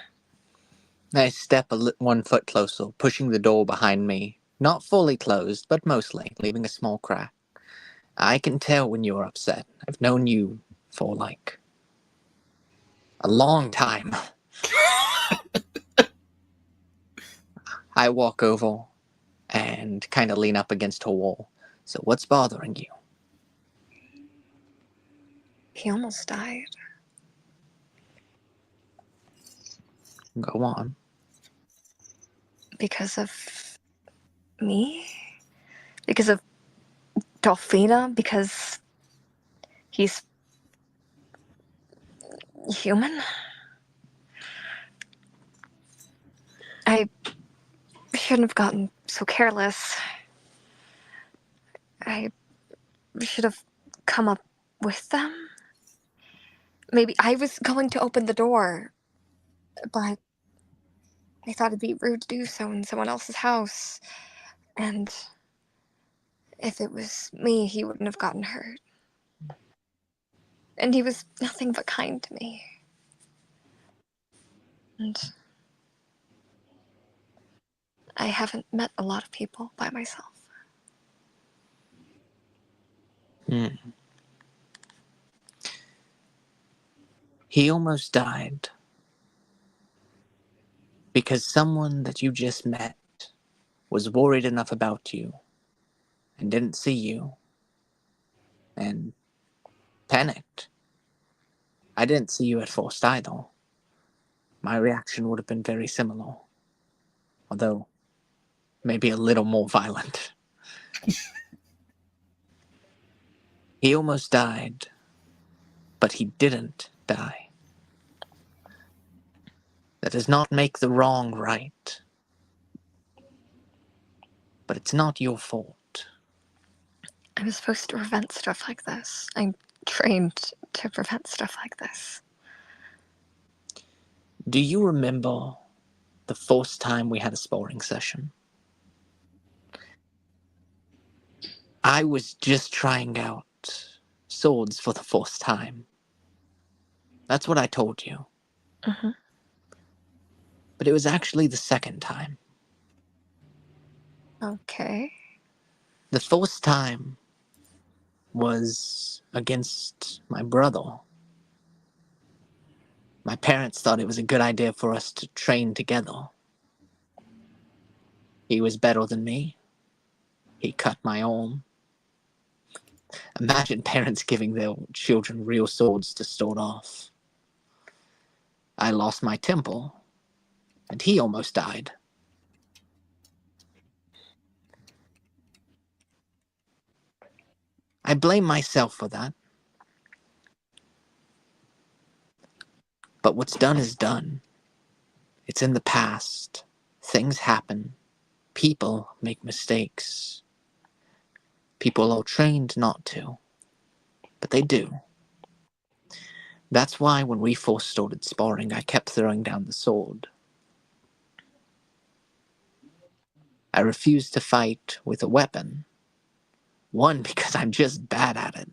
I step 1 foot closer, pushing the door behind me. Not fully closed, but mostly, leaving a small crack. I can tell when you're upset. I've known you for, like, a long time. I walk over and kind of lean up against her wall. So what's bothering you? He almost died. Go on. Because of me? Because of Dolphina? Because he's human? I shouldn't have gotten so careless. I should have come up with them. Maybe I was going to open the door, but I thought it'd be rude to do so in someone else's house. And if it was me, he wouldn't have gotten hurt. And he was nothing but kind to me. And I haven't met a lot of people by myself. He almost died because someone that you just met was worried enough about you and didn't see you and panicked. I didn't see you at first either. My reaction would have been very similar, although maybe a little more violent. He almost died, but he didn't die. That does not make the wrong right. But it's not your fault. I was supposed to prevent stuff like this. I'm trained to prevent stuff like this. Do you remember the first time we had a sparring session? I was just trying out swords for the first time. That's what I told you. Mm-hmm. But it was actually the second time. Okay. The first time was against my brother. My parents thought it was a good idea for us to train together. He was better than me. He cut my arm. Imagine parents giving their children real swords to start off. I lost my temper, and he almost died. I blame myself for that. But what's done is done. It's in the past. Things happen. People make mistakes. People are trained not to, but they do. That's why when we first started sparring, I kept throwing down the sword. I refuse to fight with a weapon. One, because I'm just bad at it.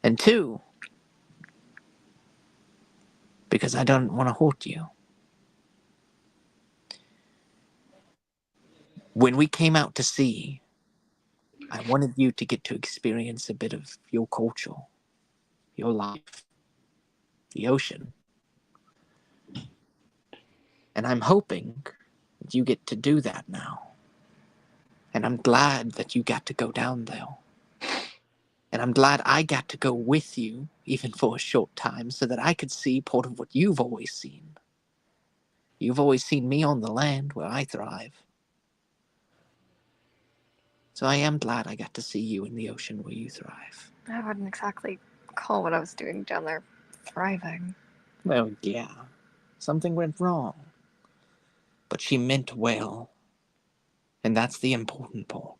And two, because I don't want to hurt you. When we came out to sea, I wanted you to get to experience a bit of your culture, your life, the ocean. And I'm hoping that you get to do that now. And I'm glad that you got to go down there. And I'm glad I got to go with you, even for a short time, so that I could see part of what you've always seen. You've always seen me on the land where I thrive. So I am glad I got to see you in the ocean where you thrive. I wouldn't exactly call what I was doing down there thriving. Well, yeah. Something went wrong. But she meant well. And that's the important part.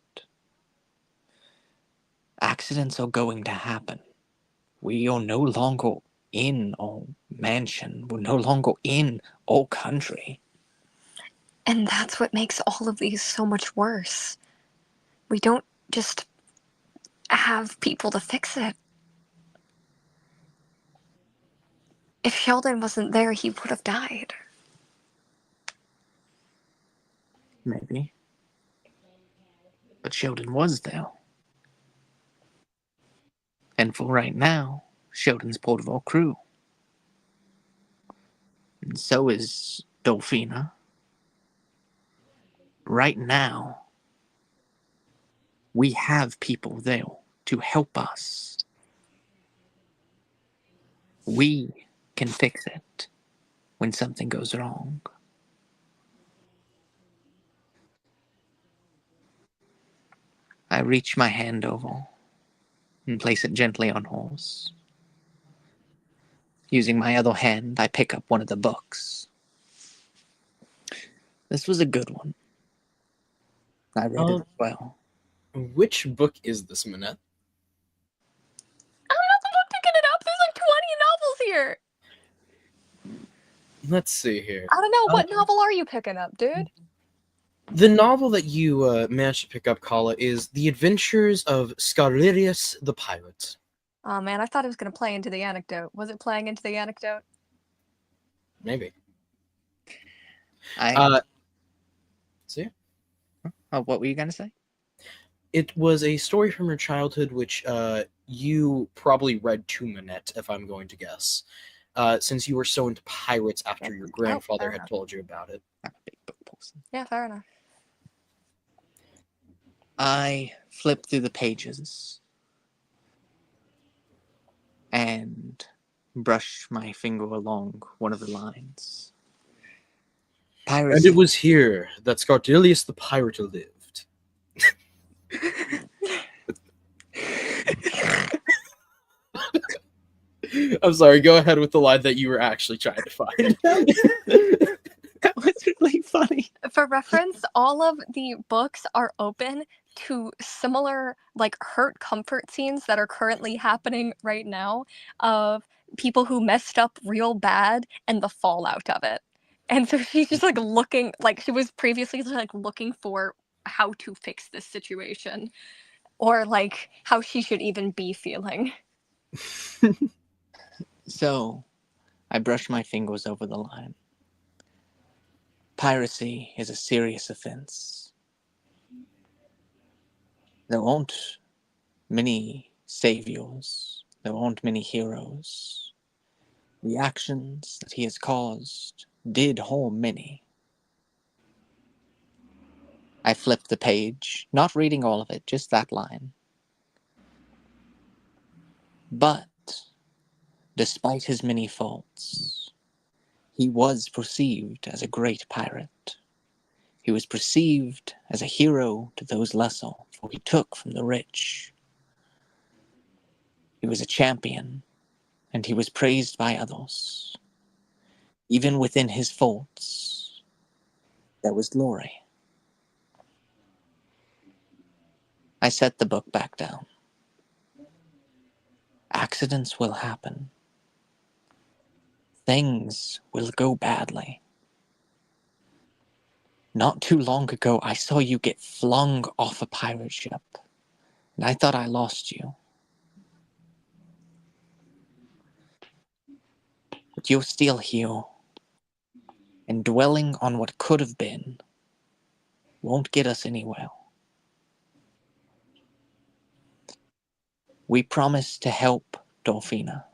Accidents are going to happen. We are no longer in our mansion. We're no longer in our country. And that's what makes all of these so much worse. We don't just have people to fix it. If Sheldon wasn't there, he would have died. Maybe. But Sheldon was there. And for right now, Sheldon's part of our crew. And so is Dolphina. Right now, we have people there to help us. We can fix it when something goes wrong. I reach my hand over and place it gently on hers. Using my other hand, I pick up one of the books. This was a good one. I read it as well. Which book is this, Minette? I'm not the one picking it up. There's like 20 novels here. Let's see here. I don't know. What novel are you picking up, dude? The novel that you managed to pick up, Kala, is The Adventures of Scarlerius the Pirate. Oh man, I thought it was going to play into the anecdote. Was it playing into the anecdote? Maybe. See? What were you going to say? It was a story from your childhood, which you probably read to Minette, if I'm going to guess, since you were so into pirates after your grandfather fair had enough. told you about it. I'm a big book person. Yeah, fair enough. I flip through the pages and brush my finger along one of the lines. And Piracy. it was here that Scarlerius the Pirate lived. I'm sorry, go ahead with the line that you were actually trying to find. That was really funny. For reference, all of the books are open to similar, like, hurt comfort scenes that are currently happening right now of people who messed up real bad and the fallout of it. And so she's just like looking, like she was previously like looking for how to fix this situation or like how she should even be feeling. So, I brush my fingers over the line. Piracy is a serious offense. There aren't many saviors. There aren't many heroes. The actions that he has caused did harm many. I flipped the page, not reading all of it, just that line. But, despite his many faults, he was perceived as a great pirate. He was perceived as a hero to those lesser, for he took from the rich. He was a champion, and he was praised by others. Even within his faults, there was glory. I set the book back down. Accidents will happen. Things will go badly. Not too long ago, I saw you get flung off a pirate ship, and I thought I lost you. But you're still here, and dwelling on what could have been won't get us anywhere. We promised to help Dolphina.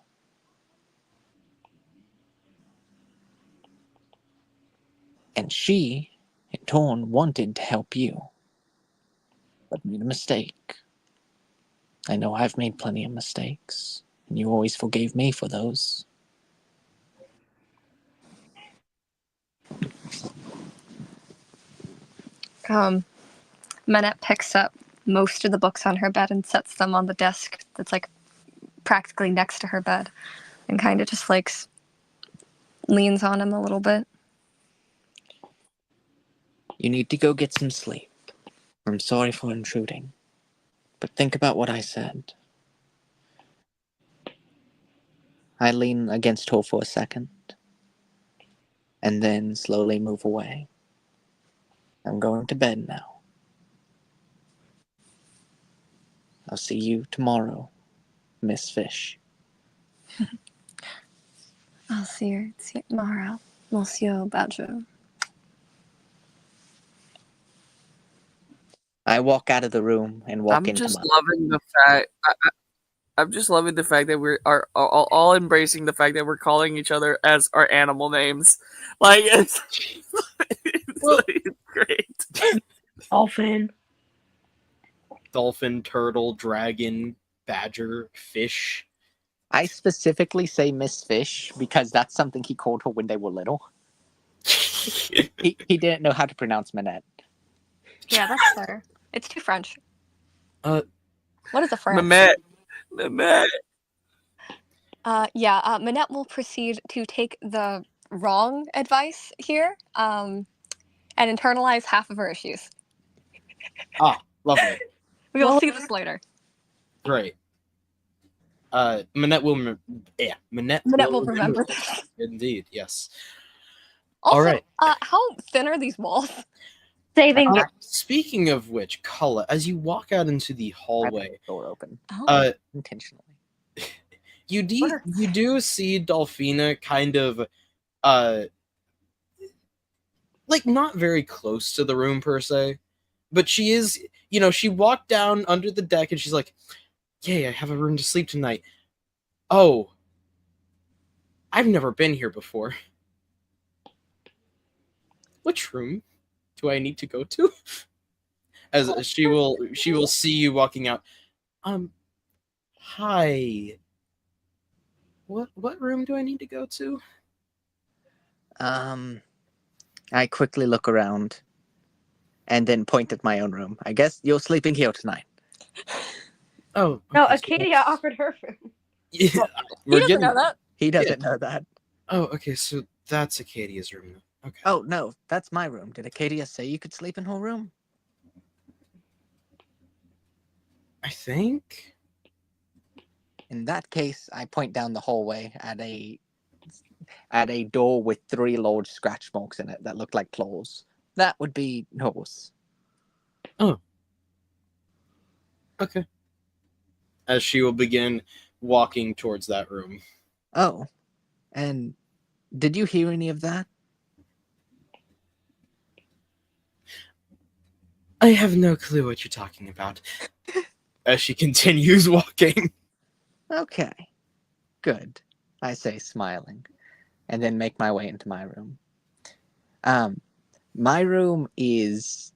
And she, in turn, wanted to help you, but made a mistake. I know I've made plenty of mistakes, and you always forgave me for those. Manette picks up most of the books on her bed and sets them on the desk that's like practically next to her bed, and kind of just like leans on him a little bit. You need to go get some sleep. I'm sorry for intruding, but think about what I said. I lean against her for a second, and then slowly move away. I'm going to bed now. I'll see you tomorrow, Miss Fish. I'll see you tomorrow, Monsieur Badger. I walk out of the room and walk into my... loving the fact. I'm just loving the fact that we are all embracing the fact that we're calling each other as our animal names. Like it's, it's great. Dolphin. Dolphin, turtle, dragon, badger, fish. I specifically say Miss Fish because that's something he called her when they were little. He didn't know how to pronounce Manette. Yeah, that's fair. It's too French. What is a French? Manette. Manette will proceed to take the wrong advice here, and internalize half of her issues. Lovely. We'll see this later. Great. Manette will remember this. Indeed, yes. Also, all right. How thin are these walls? Saving. Speaking of which, Kala, as you walk out into the hallway, door open. Intentionally. You do see Dolphina kind of like not very close to the room per se, but she is, she walked down under the deck and she's like, "Yay, I have a room to sleep tonight. Oh, I've never been here before. Which room do I need to go to?" As she will see you walking out. Hi. What room do I need to go to? I quickly look around and then point at my own room. I guess you're sleeping here tonight. Oh. No, okay, Acadia offered her room. Yeah, He doesn't know that. He doesn't know that. Oh, okay, so that's Acadia's room. Okay. Oh, no, that's my room. Did Acadia say you could sleep in her room? I think. In that case, I point down the hallway at a door with 3 large scratch marks in it that look like claws. That would be hers. Oh. Okay. As she will begin walking towards that room. Oh. And did you hear any of that? I have no clue what you're talking about. As she continues walking. Okay. Good, I say, smiling, and then make my way into my room. My room is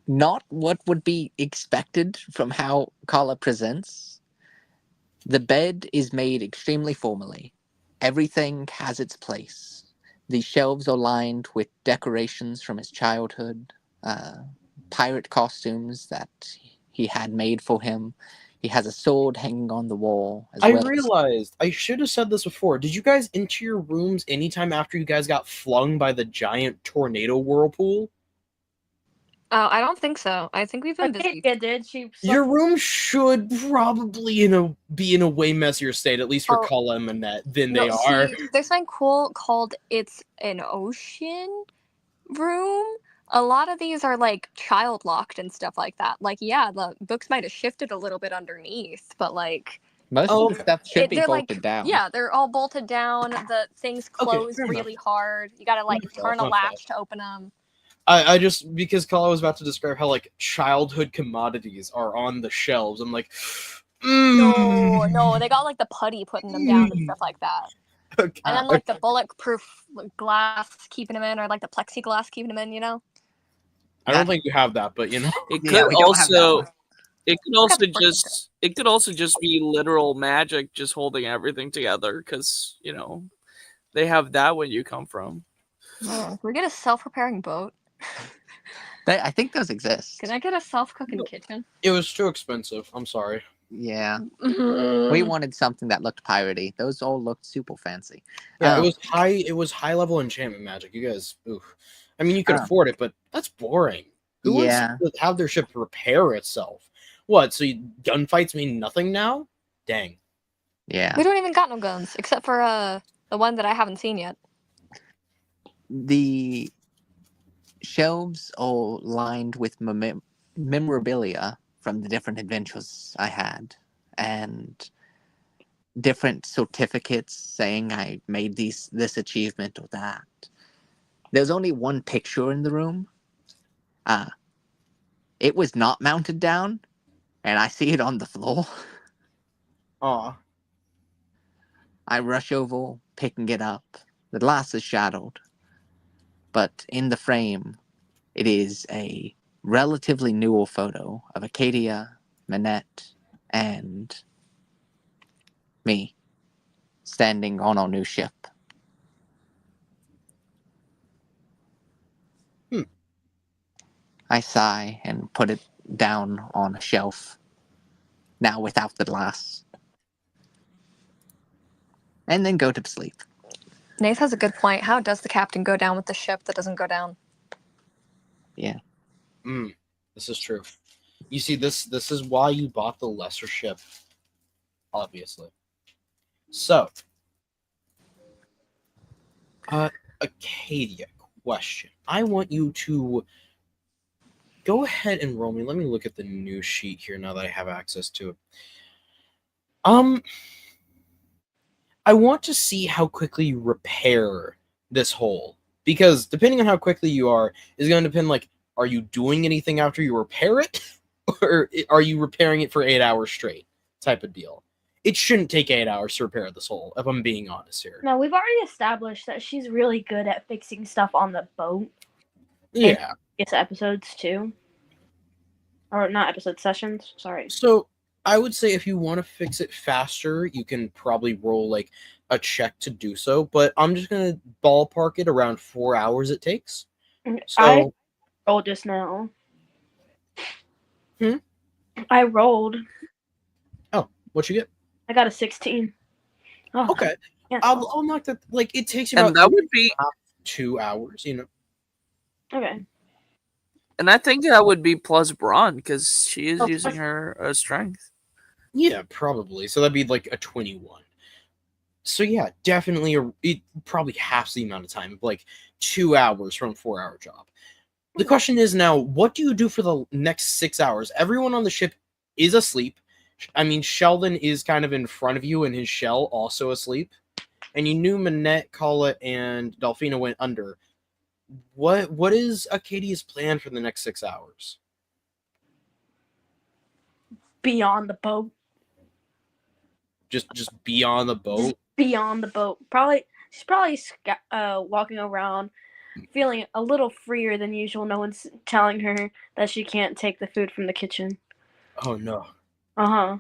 not what would be expected from how Kala presents. The bed is made extremely formally. Everything has its place. The shelves are lined with decorations from his childhood, pirate costumes that he had made for him. He has a sword hanging on the wall. I realized I should have said this before. Did you guys enter your rooms anytime after you guys got flung by the giant tornado whirlpool? Oh, I don't think so. I think we've been busy. Acadia did. She Your slept. room should probably be in a way messier state, at least for Oh, Kala and Manette, than No, they are. see, there's something cool called It's an Ocean room. A lot of these are like child locked and stuff like that. Like, yeah, the books might have shifted a little bit underneath, but like Most Oh, of the stuff should be they're bolted like, down. yeah, they're all bolted down. The things Okay, close fair enough. really hard. You gotta like Not fair, turn a not fair. latch to open them. I just because Kala was about to describe how like childhood commodities are on the shelves. I'm like, No, they got like the putty putting them down and stuff like that. Okay. And then like the bulletproof glass keeping them in, or like the plexiglass keeping them in. You know. I don't think you have that, but you know. It Yeah, could we don't have that also one. it could Look also at the freaking just it could also just be literal magic just holding everything together because they have that when you come from. Can we get a self-repairing boat? I think those exist. Can I get a self-cooking kitchen? It was too expensive. I'm sorry. Yeah. We We wanted something that looked piratey. Those all looked super fancy. Yeah, Oh. it was high level enchantment magic. You guys, oof. I mean, you could Oh. afford it, but that's boring. Who Yeah. wants to have their ship repair itself? What? So gunfights mean nothing now? Dang. Yeah. don't even got no guns except for the one that I haven't seen yet. The shelves are lined with memorabilia from the different adventures I had, and different certificates saying I made this achievement or that. There's only one picture in the room. It was not mounted down, and I see it on the floor. Aw. I rush over, picking it up. The glass is shattered, but in the frame, it is a relatively newer photo of Acadia, Manette, and me standing on our new ship. I sigh and put it down on a shelf, now without the glass, and then go to sleep. Nath has a good point. How does the captain go down with the ship that doesn't go down? This is true. You see, this is why you bought the lesser ship. Obviously. So, Acadia, question. I want you to go ahead and roll me. Let me look at the new sheet here now that I have access to it. I want to see how quickly you repair this hole. Because depending on how quickly you are, is going to depend, like, are you doing anything after you repair it? Or are you repairing it for 8 hours straight? Type of deal. It shouldn't take 8 hours to repair this hole, if I'm being honest here. No, we've already established that she's really good at fixing stuff on the boat. Yeah. It's episodes too. Or not episode sessions, sorry. So I would say if you want to fix it faster, you can probably roll like a check to do so. But I'm just gonna ballpark it around 4 hours it takes. So I rolled just now. I rolled. what you get? I got a 16. Oh, Okay. yeah. I'll knock that. Like it takes you And about that would be 2 hours. Okay. and I think that would be plus brawn because she is Oh, using plus- her strength. Yeah, probably. So that'd be like a 21. So yeah, definitely it probably half the amount of time, like 2 hours from a 4-hour job. The question is now, what do you do for the next 6 hours? Everyone on the ship is asleep. I mean, Sheldon is kind of in front of you in his shell, also asleep. And you knew Manette, Kala, and Delphina went under. What is Acadia's plan for the next 6 hours? Beyond the boat. Just be on the boat? Beyond the boat. She's probably walking around feeling a little freer than usual. No one's telling her that she can't take the food from the kitchen. Oh no. Uh-huh.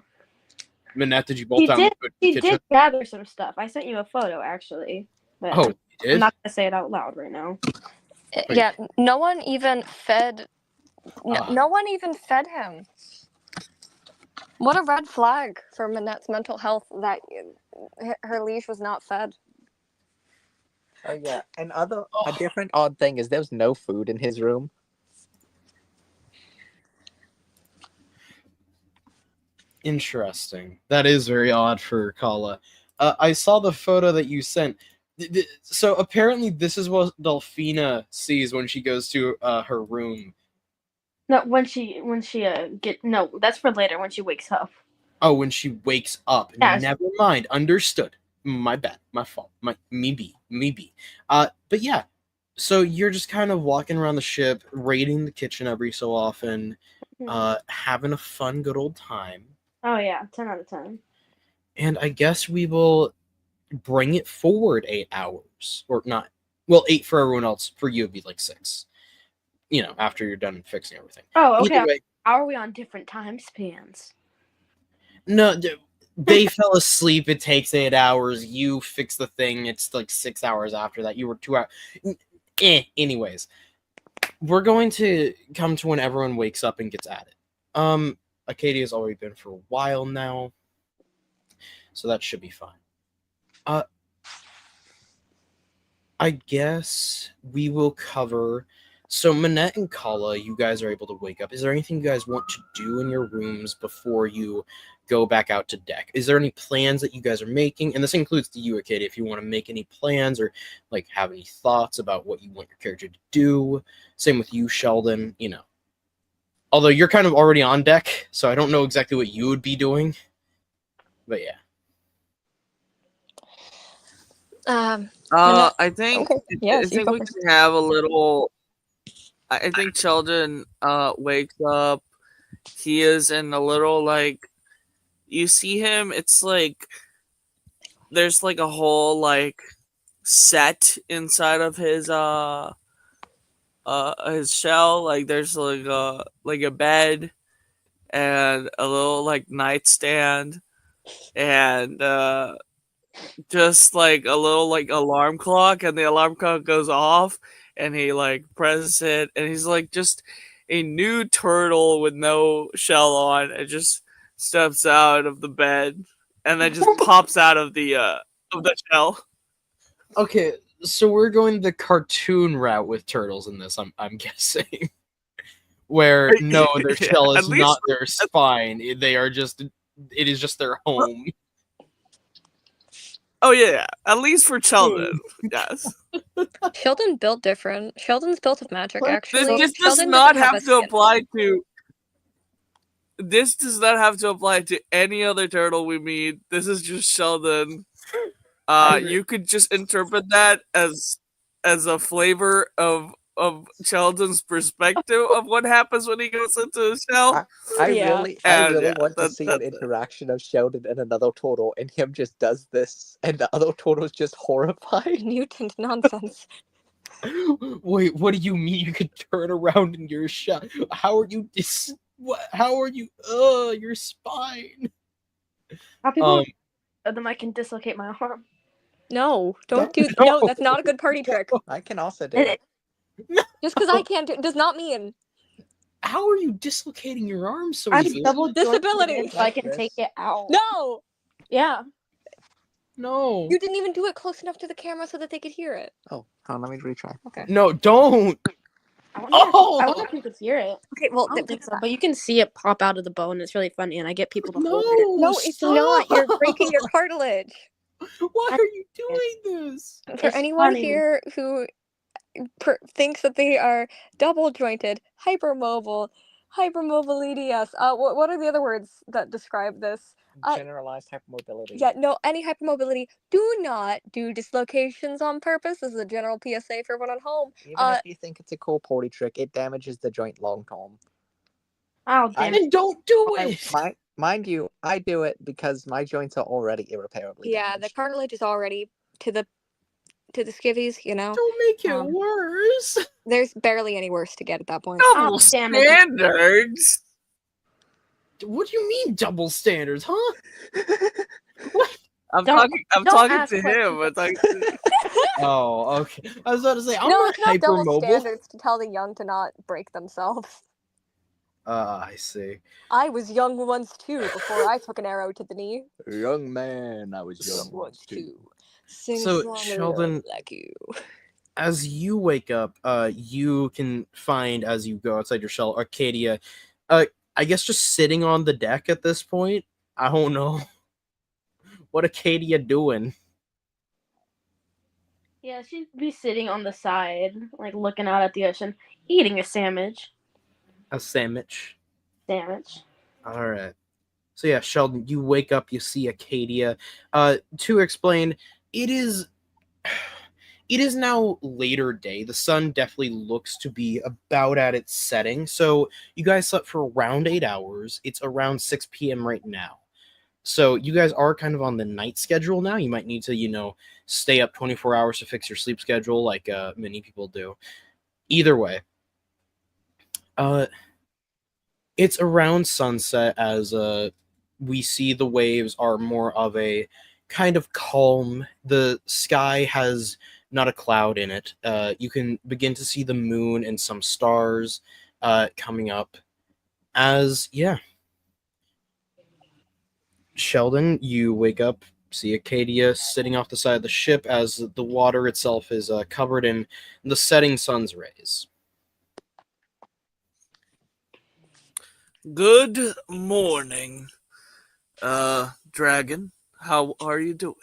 Manette, did you bolt She down did, the she kitchen? did gather some stuff. I sent you a photo, actually. But Oh, you I'm did? not going to say it out loud right now. Wait. Yeah, no one even fed. Ah. No one even fed him. What a red flag for Manette's mental health that her leash was not fed. Oh yeah, and a different odd thing is there was no food in his room. Interesting. That is very odd for Kala. I saw the photo that you sent. So apparently, this is what Delphina sees when she goes to her room. No, when she get no, that's for later when she wakes up. Oh, when she wakes up. Yes. Never mind. Understood. My bad. My fault. Me be. But yeah. So you're just kind of walking around the ship, raiding the kitchen every so often, having a fun, good old time. Oh yeah, 10 out of 10. And I guess we will bring it forward 8 hours. Or not. Well, 8 for everyone else. For you, it'd be like 6. You know, after you're done fixing everything. Oh, okay. Either way, How are we on different time spans? no, they fell asleep. It takes 8 hours. You fix the thing. It's like 6 hours after that. You were 2 hours. Anyways, we're going to come to when everyone wakes up and gets at it. Acadia's already been for a while now, so that should be fine. I guess we will cover. So Manette and Kala, you guys are able to wake up. Is there anything you guys want to do in your rooms before you go back out to deck? Is there any plans that you guys are making? And this includes to you, Acadia, if you want to make any plans or like have any thoughts about what you want your character to do. Same with you, Sheldon, you know. Although you're kind of already on deck, so I don't know exactly what you would be doing. But yeah. I think Okay. Yes, I you think go we first. can have a little. I think Sheldon wakes up. He is in a little like. You see him. It's like there's like a whole like set inside of his shell. Like there's like a bed and a little like nightstand and just like a little like alarm clock, and the alarm clock goes off and he like presses it, and he's like just a new turtle with no shell on, and just steps out of the bed and then just pops out of the shell. Okay, so we're going the cartoon route with turtles in this, I'm guessing. Where no, their shell At is least not their spine. They are just it is just their home. Oh yeah, at least for Sheldon. Yes. Sheldon built different. Sheldon's built of magic, actually. This does Sheldon not doesn't have a to skin. apply to. This does not have to apply to any other turtle we meet. This is just Sheldon. You could just interpret that as a flavor of Sheldon's perspective of what happens when he goes into his shell. I Yeah. really want to see an interaction of Sheldon and another turtle, and him just does this, and the other turtle's just horrified. Mutant nonsense. Wait, what do you mean you could turn around in your shell? How are you how are you your spine? How people then I can dislocate my arm. No, don't do. No, that's not a good party trick. I can also do it. Just because I can't do it does not mean How are you dislocating your arm so I'm easily? double disability. jointed so I can take it out. No. Yeah. No. You didn't even do it close enough to the camera so that they could hear it. Oh, hold on, let me retry. Okay. No, don't. I Oh! wonder if you could hear it. Okay. Well, I don't think so, but you can see it pop out of the bone. It's really funny, and I get people to No, hold it. no, it's not. stop. You're breaking your cartilage. Why are you doing this? For It's anyone funny. here who thinks that they are double jointed, hypermobile EDS. What are the other words that describe this? Generalized hypermobility. Yeah, no, any hypermobility. Do not do dislocations on purpose. This is a general PSA for everyone at home. Even if you think it's a cool party trick, it damages the joint long term. Oh, damn it. And don't do it. Mind you, I do it because my joints are already irreparably Yeah, the damaged. cartilage is already to the skivvies. You know, Don't make it Um, worse. there's barely any worse to get at that point. Double Oh, damn it. standards. What do you mean double standards, huh? What? I'm Don't- talking don't to ask him. I'm talking to Oh, okay. I was about to say I'm No, not it's not double hypermobile. standards to tell the young to not break themselves. I see. I was young once too before I took an arrow to the knee. Young man, I was young Once too. Sing So, song Sheldon- love like you. As you wake up, you can find as you go outside your shell, Arcadia. I guess just sitting on the deck at this point, I don't know. What Acadia doing? Yeah, she'd be sitting on the side, like looking out at the ocean, eating a sandwich. A sandwich. Sandwich. All right. So yeah, Sheldon, you wake up, you see Acadia. To explain, it is now later day. The sun definitely looks to be about at its setting. So you guys slept for around 8 hours. It's around 6 p.m. right now. So you guys are kind of on the night schedule now. You might need to, stay up 24 hours to fix your sleep schedule like many people do. Either way, it's around sunset as we see the waves are more of a kind of calm. The sky has not a cloud in it. You can begin to see the moon and some stars coming up as, yeah. Sheldon, you wake up, see Acadia sitting off the side of the ship as the water itself is covered in the setting sun's rays. Good morning, Dragon. How are you doing?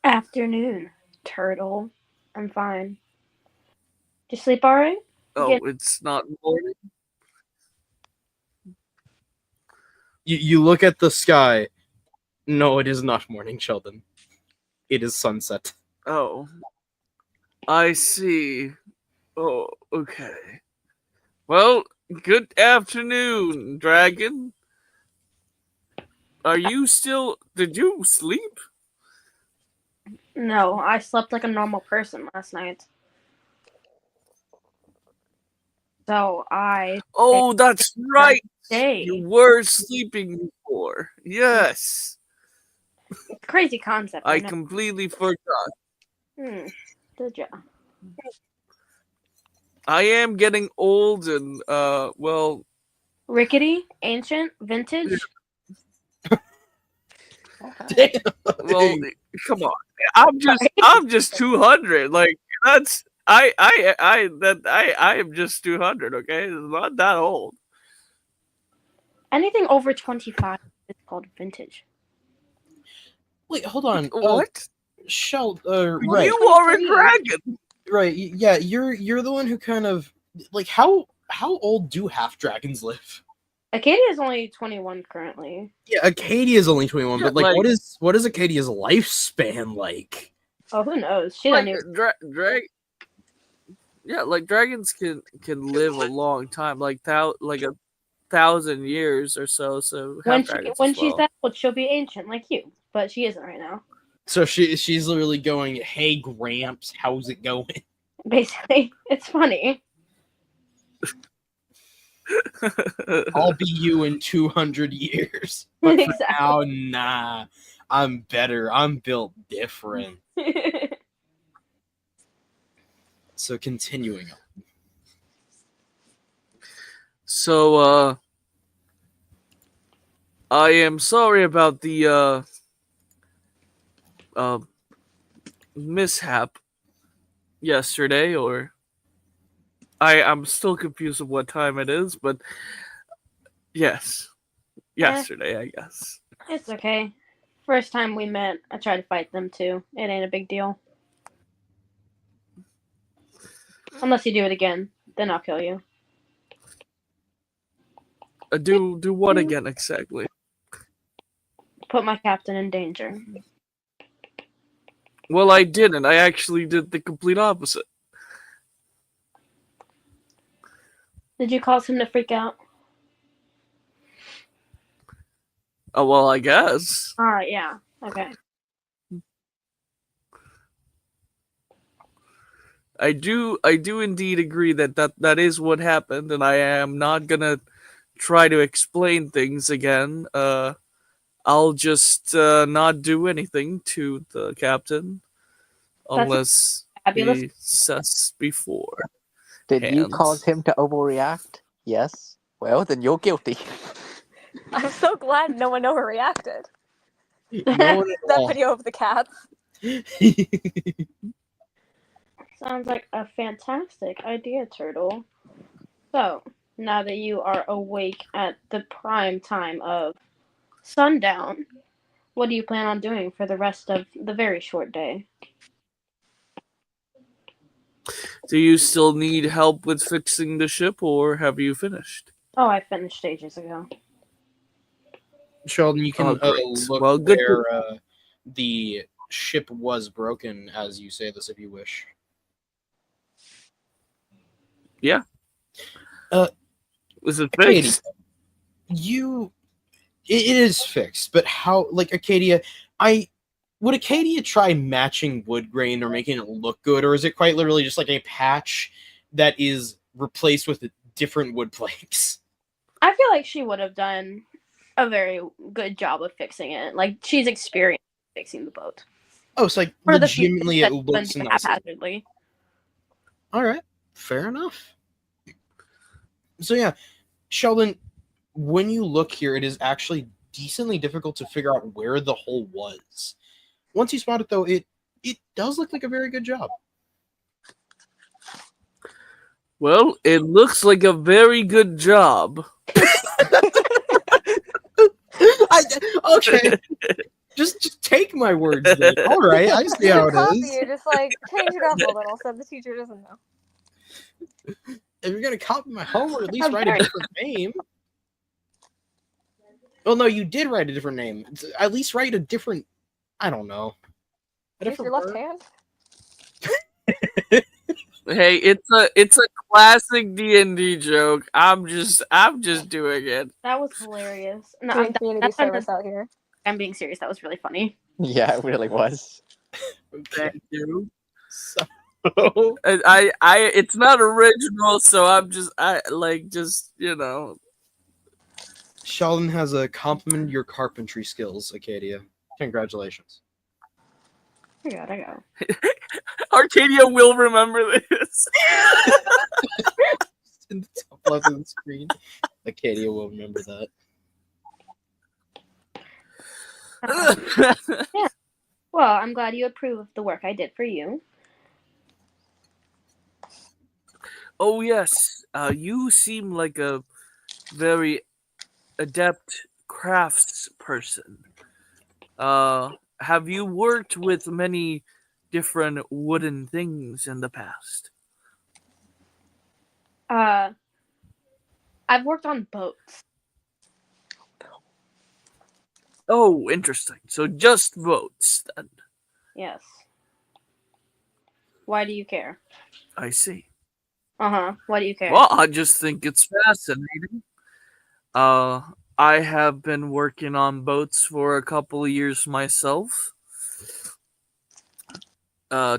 Afternoon, turtle. I'm fine. Did you sleep alright? Oh, it's not morning? You look at the sky. No, it is not morning, Sheldon. It is sunset. Oh, I see. Oh, okay. Well, good afternoon, Dragon. Are you still... Did you sleep? No, I slept like a normal person last night. So I... Oh, that's right! Hey. You were sleeping before. Yes. It's a crazy concept. I know. completely forgot. Good job. I am getting old and, well... Rickety, ancient, vintage. Damn. Well, come on. I'm just 200. Like, that's... I am just 200, okay? It's not that old. Anything over 25 is called vintage. Wait, hold on. What? Right. You are a dragon! Right, yeah, you're the one who kind of... Like, how old do half dragons live? Acadia is only 21 currently. Yeah, Acadia is only 21, Yeah, but, like, like- what is Acadia's lifespan like? Oh, who knows? She Like, doesn't even... yeah, like, dragons can live a long time. Like, 1,000 years or so, When dragons she's as well. that old, she'll be ancient like you. But she isn't right now. So she's literally going, "Hey Gramps, how's it going?" Basically, it's funny. I'll be you in 200 years. But for Exactly. now, nah. I'm better. I'm built different. So continuing on. So, I am sorry about the, mishap yesterday, or... I'm still confused of what time it is, but... Yes. Yesterday, I guess. It's okay. First time we met, I tried to fight them too. It ain't a big deal. Unless you do it again, then I'll kill you. Do what again, exactly? Put my captain in danger. Well, I didn't. I actually did the complete opposite. Did you cause him to freak out? Oh, well, I guess. Alright, yeah. Okay. I do indeed agree that is what happened, and I am not gonna try to explain things again. I'll just not do anything to the captain unless fabulous. he says before. Did you Hands. cause him to overreact? Yes. Well, then you're guilty. I'm so glad no one overreacted. No one at That all. video of the cats. Sounds like a fantastic idea, Turtle. So, now that you are awake at the prime time of sundown. What do you plan on doing for the rest of the very short day? Do you still need help with fixing the ship, or have you finished? Oh, I finished ages ago. Sheldon, you can Great. look Well, good. where the ship was broken as you say this if you wish. Yeah. Was it Katie, fixed? it is fixed, but how, like, Acadia, would Acadia try matching wood grain or making it look good, or is it quite literally just like a patch that is replaced with different wood planks? I feel like she would have done a very good job of fixing it. Like, she's experienced fixing the boat. Oh, it's like For the future, legitimately it that she wouldn't looks do nice. haphazardly. All right, fair enough. So yeah, Sheldon, when you look here, it is actually decently difficult to figure out where the hole was. Once you spot it, though, it does look like a very good job. Well, it looks like a very good job. Okay, just take my words. Then. All right, I see how it Copy is. it, just like change it up a little so the teacher doesn't know. If you're gonna copy my homework, at least I'm write a very- different name. Well, no, you did write a different name. At least write a different. I don't know. A Use your different left word. hand. Hey, it's a classic D&D joke. I'm just doing it. That was hilarious. No, Doing community that's not service out here. I'm being serious. That was really funny. Yeah, it really was. Thank you. So, I it's not original, so I Sheldon has complimented your carpentry skills, Acadia. Congratulations. I got it. Arcadia will remember this. In the top left of the screen, Acadia will remember that. Well, I'm glad you approve of the work I did for you. Oh yes, you seem like a very adept crafts person. Have you worked with many different wooden things in the past? I've worked on boats. Oh, interesting. So just boats then. Yes. Why do you care? I see. Why do you care? Well, I just think it's fascinating. I have been working on boats for a couple of years myself.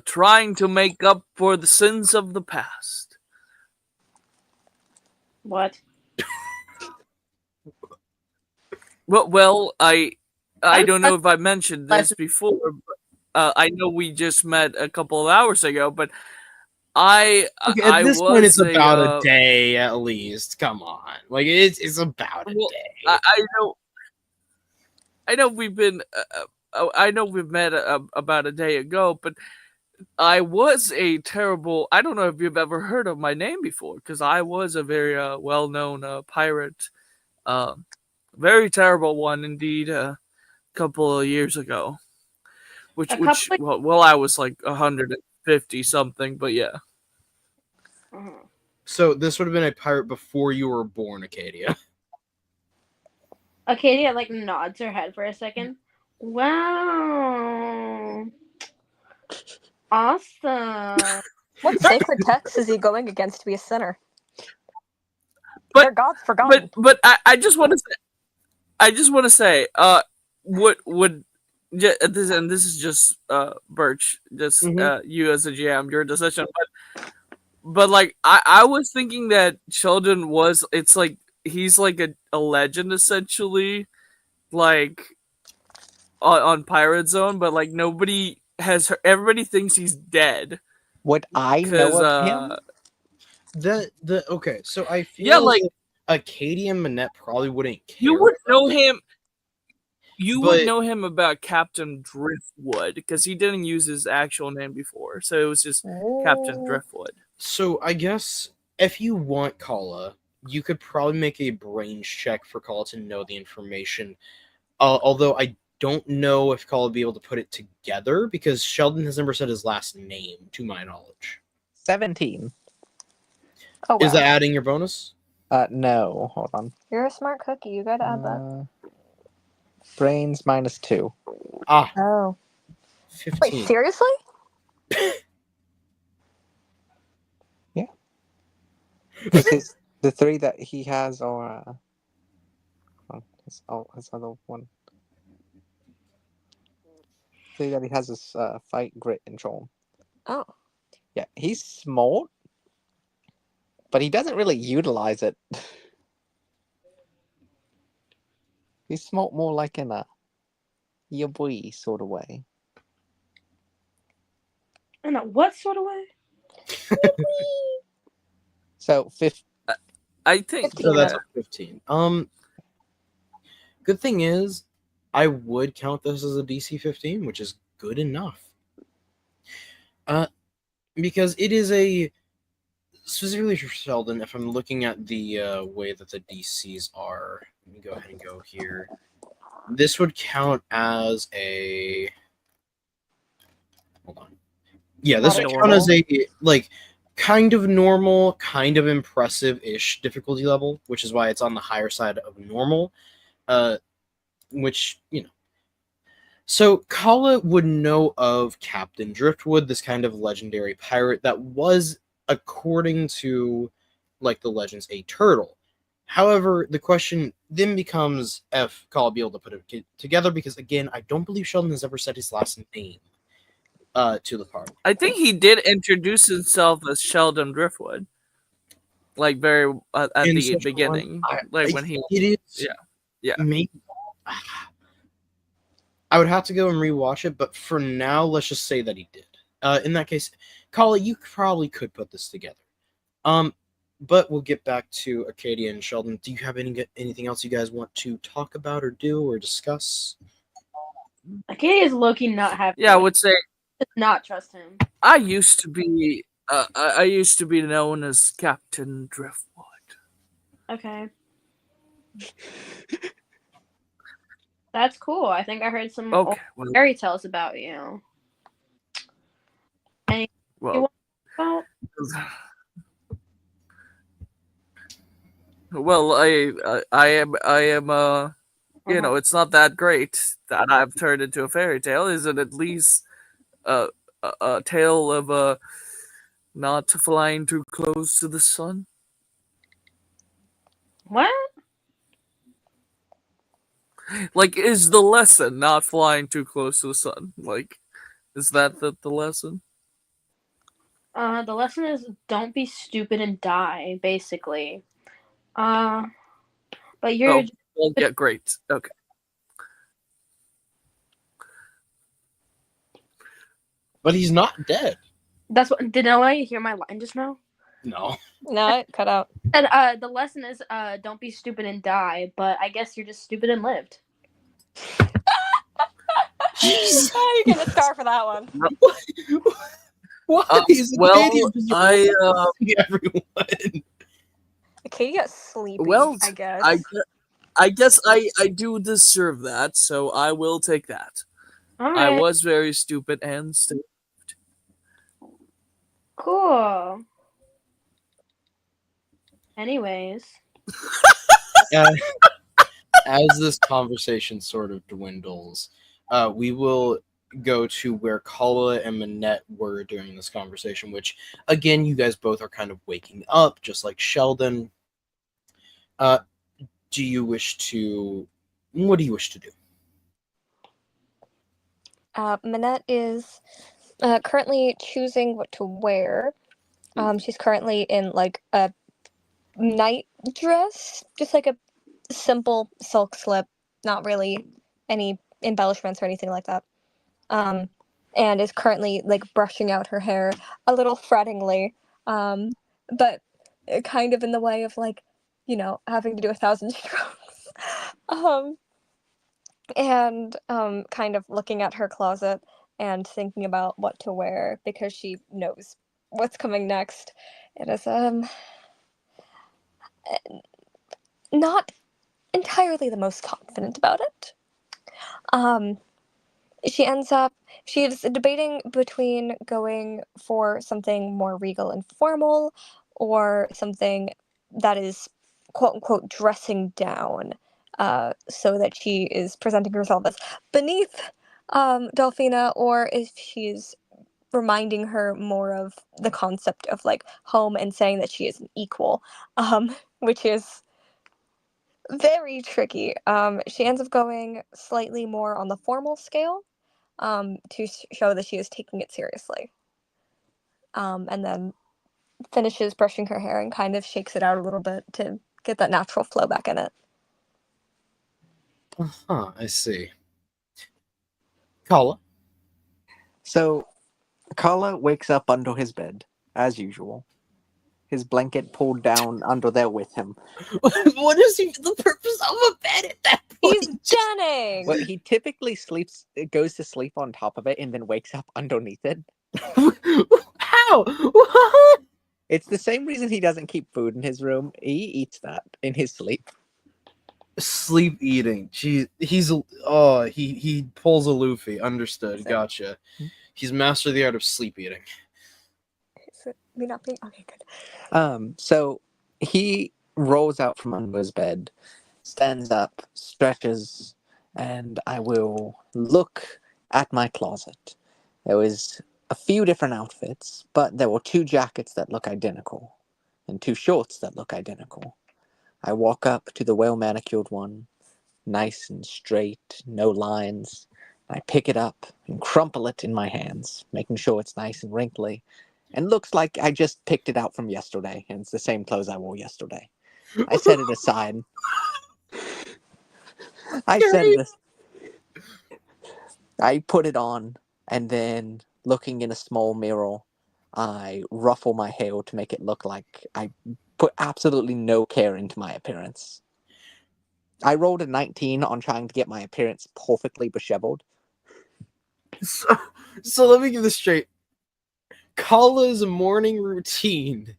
Trying to make up for the sins of the past. What? Well, I don't know if I mentioned Let's- this before. But, I know we just met a couple of hours ago, but I At this point, it's was about a a day at least. Come on, like it's about a Well, day. I know we've been. I know we've met about a day ago, but I was a terrible. I don't know if you've ever heard of my name before, because I was a very well-known pirate. Very terrible one indeed. A couple of years ago, which well, I was like 150 something, but yeah. So this would have been a pirate before you were born, Acadia. Acadia like nods her head for a second. Wow. Awesome. What sacred text is he going against to be a sinner? But- They're God's forgotten. But I just want to say, this is just Birch, just you as a GM, your decision, but like I was thinking that Sheldon was, it's like he's like a legend essentially, like on Pirate Zone, but like nobody has everybody thinks he's dead. What I know of him? Okay, so I feel Yeah, like- that Acadia and Manette probably wouldn't care. You would know him. You would But- know him about Captain Driftwood because he didn't use his actual name before, so it was just Captain Driftwood. So I guess if you want Kala, you could probably make a brains check for Kala to know the information Although I don't know if Call will be able to put it together because Sheldon has never said his last name, to my knowledge. 17. Oh, wow. Is that adding your bonus? No, hold on. You're a smart cookie. You gotta add that. Brains -2. Ah, Oh. 15. Wait, seriously? Because the 3 that he has are his other one. 3 that he has is fight, grit, and charm. Oh. Yeah, he's smart, but he doesn't really utilize it. He's smart more like in a your boy sort of way. In a what sort of way? So, I think 15. So that's yeah. a 15. Good thing is, I would count this as a DC 15, which is good enough. Because it is a specifically for Sheldon. If I'm looking at the way that the DCs are, let me go ahead and go here. This would count as a. Hold on. Yeah, this would count as a kind of normal, kind of impressive-ish difficulty level, which is why it's on the higher side of normal. Which, So Kala would know of Captain Driftwood, this kind of legendary pirate that was, according to the legends, a turtle. However, the question then becomes if Kala will be able to put it together, because again, I don't believe Sheldon has ever said his last name to the party. I think he did introduce himself as Sheldon Driftwood, very at In the Session beginning, one, when he. It is. Yeah. Maybe. I would have to go and rewatch it, but for now, let's just say that he did. In that case, Kala, you probably could put this together. But we'll get back to Arcadia and Sheldon. Do you have anything else you guys want to talk about or do or discuss? Arcadia is low-key not happy. Yeah, I would say Does not trust him. I used to be known as Captain Driftwood. Okay. That's cool. I think I heard some old fairy tales about you. Any Well, about? Well, I am it's not that great that I've turned into a fairy tale. Is it at least a tale of not flying too close to the sun? What? Is the lesson not flying too close to the sun? Is that the lesson? The lesson is don't be stupid and die, basically. But you're. Oh, well, yeah, great. Okay. But he's not dead. That's what. Did nobody hear my line just now? No. No, it cut out. And the lesson is don't be stupid and die. But I guess you're just stupid and lived. Oh, you're gonna star for that one. What? Everyone. Arcadia sleepy. Well, I guess. I guess I do deserve that, so I will take that. All right. I was very stupid and still. Cool. Anyways. As this conversation sort of dwindles, we will go to where Kala and Minette were during this conversation, which, again, you guys both are kind of waking up, just like Sheldon. What do you wish to do? Minette is currently choosing what to wear. She's currently in a night dress, just like a simple silk slip, not really any embellishments or anything like that. And is currently brushing out her hair a little frettingly, but kind of in the way of having to do 1,000 strokes. And kind of looking at her closet and thinking about what to wear because she knows what's coming next. It is not entirely the most confident about it. She ends up she's debating between going for something more regal and formal or something that is quote unquote dressing down, so that she is presenting herself as beneath Delphina, or if she's reminding her more of the concept of like home and saying that she is an equal, which is very tricky. She ends up going slightly more on the formal scale, to show that she is taking it seriously. And then finishes brushing her hair and kind of shakes it out a little bit to get that natural flow back in it. Uh-huh, I see. Kala. So, Kala wakes up under his bed, as usual. His blanket pulled down under there with him. What is the purpose of a bed at that point? He's Denning! Well, he typically goes to sleep on top of it and then wakes up underneath it. How? What? It's the same reason he doesn't keep food in his room. He eats that in his sleep. Sleep eating. He pulls a Luffy. Understood. Gotcha. He's master of the art of sleep eating. Is it me not being okay? Good. So he rolls out from under his bed, stands up, stretches, and I will look at my closet. There was a few different outfits, but there were 2 jackets that look identical, and 2 shorts that look identical. I walk up to the well-manicured one, nice and straight, no lines. I pick it up and crumple it in my hands, making sure it's nice and wrinkly, and looks like I just picked it out from yesterday, and it's the same clothes I wore yesterday. I set it aside. I put it on, and then, looking in a small mirror, I ruffle my hair to make it look like I put absolutely no care into my appearance. I rolled a 19 on trying to get my appearance perfectly disheveled. So let me get this straight. Kala's morning routine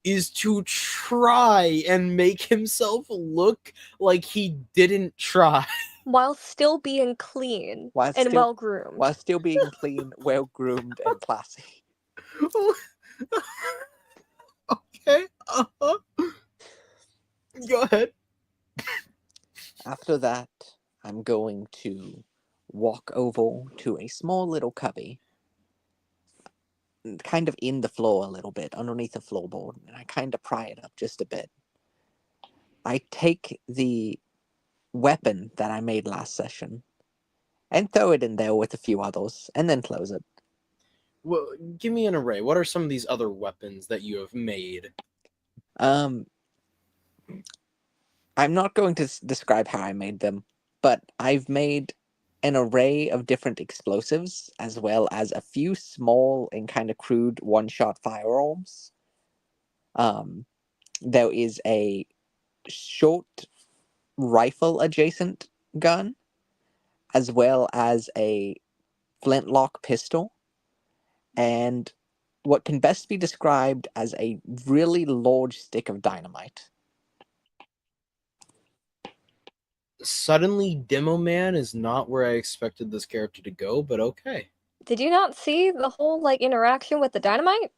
is to try and make himself look like he didn't try. While still being clean and well groomed. While still being clean, well groomed, and classy. Okay. Go ahead. After that, I'm going to walk over to a small little cubby, kind of in the floor a little bit, underneath the floorboard, and I kind of pry it up just a bit. I take the weapon that I made last session and throw it in there with a few others, and then close it. Well, give me an array. What are some of these other weapons that you have made? I'm not going to describe how I made them, but I've made an array of different explosives, as well as a few small and kind of crude one-shot firearms. There is a short rifle adjacent gun, as well as a flintlock pistol, and what can best be described as a really large stick of dynamite. Suddenly, Demo Man is not where I expected this character to go, but okay. Did you not see the whole like interaction with the dynamite?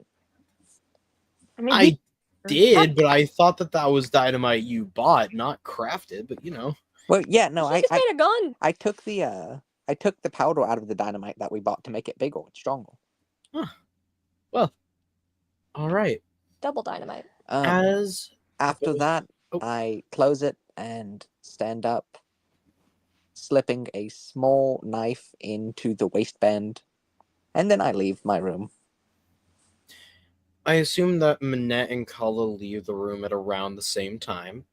I did, but I thought that was dynamite you bought, not crafted. But you know. Well, yeah, no, He just made a gun. I took the powder out of the dynamite that we bought to make it bigger and stronger. Huh. Well, all right. Double dynamite. After that, I close it and stand up, slipping a small knife into the waistband, and then I leave my room. I assume that Minette and Kala leave the room at around the same time.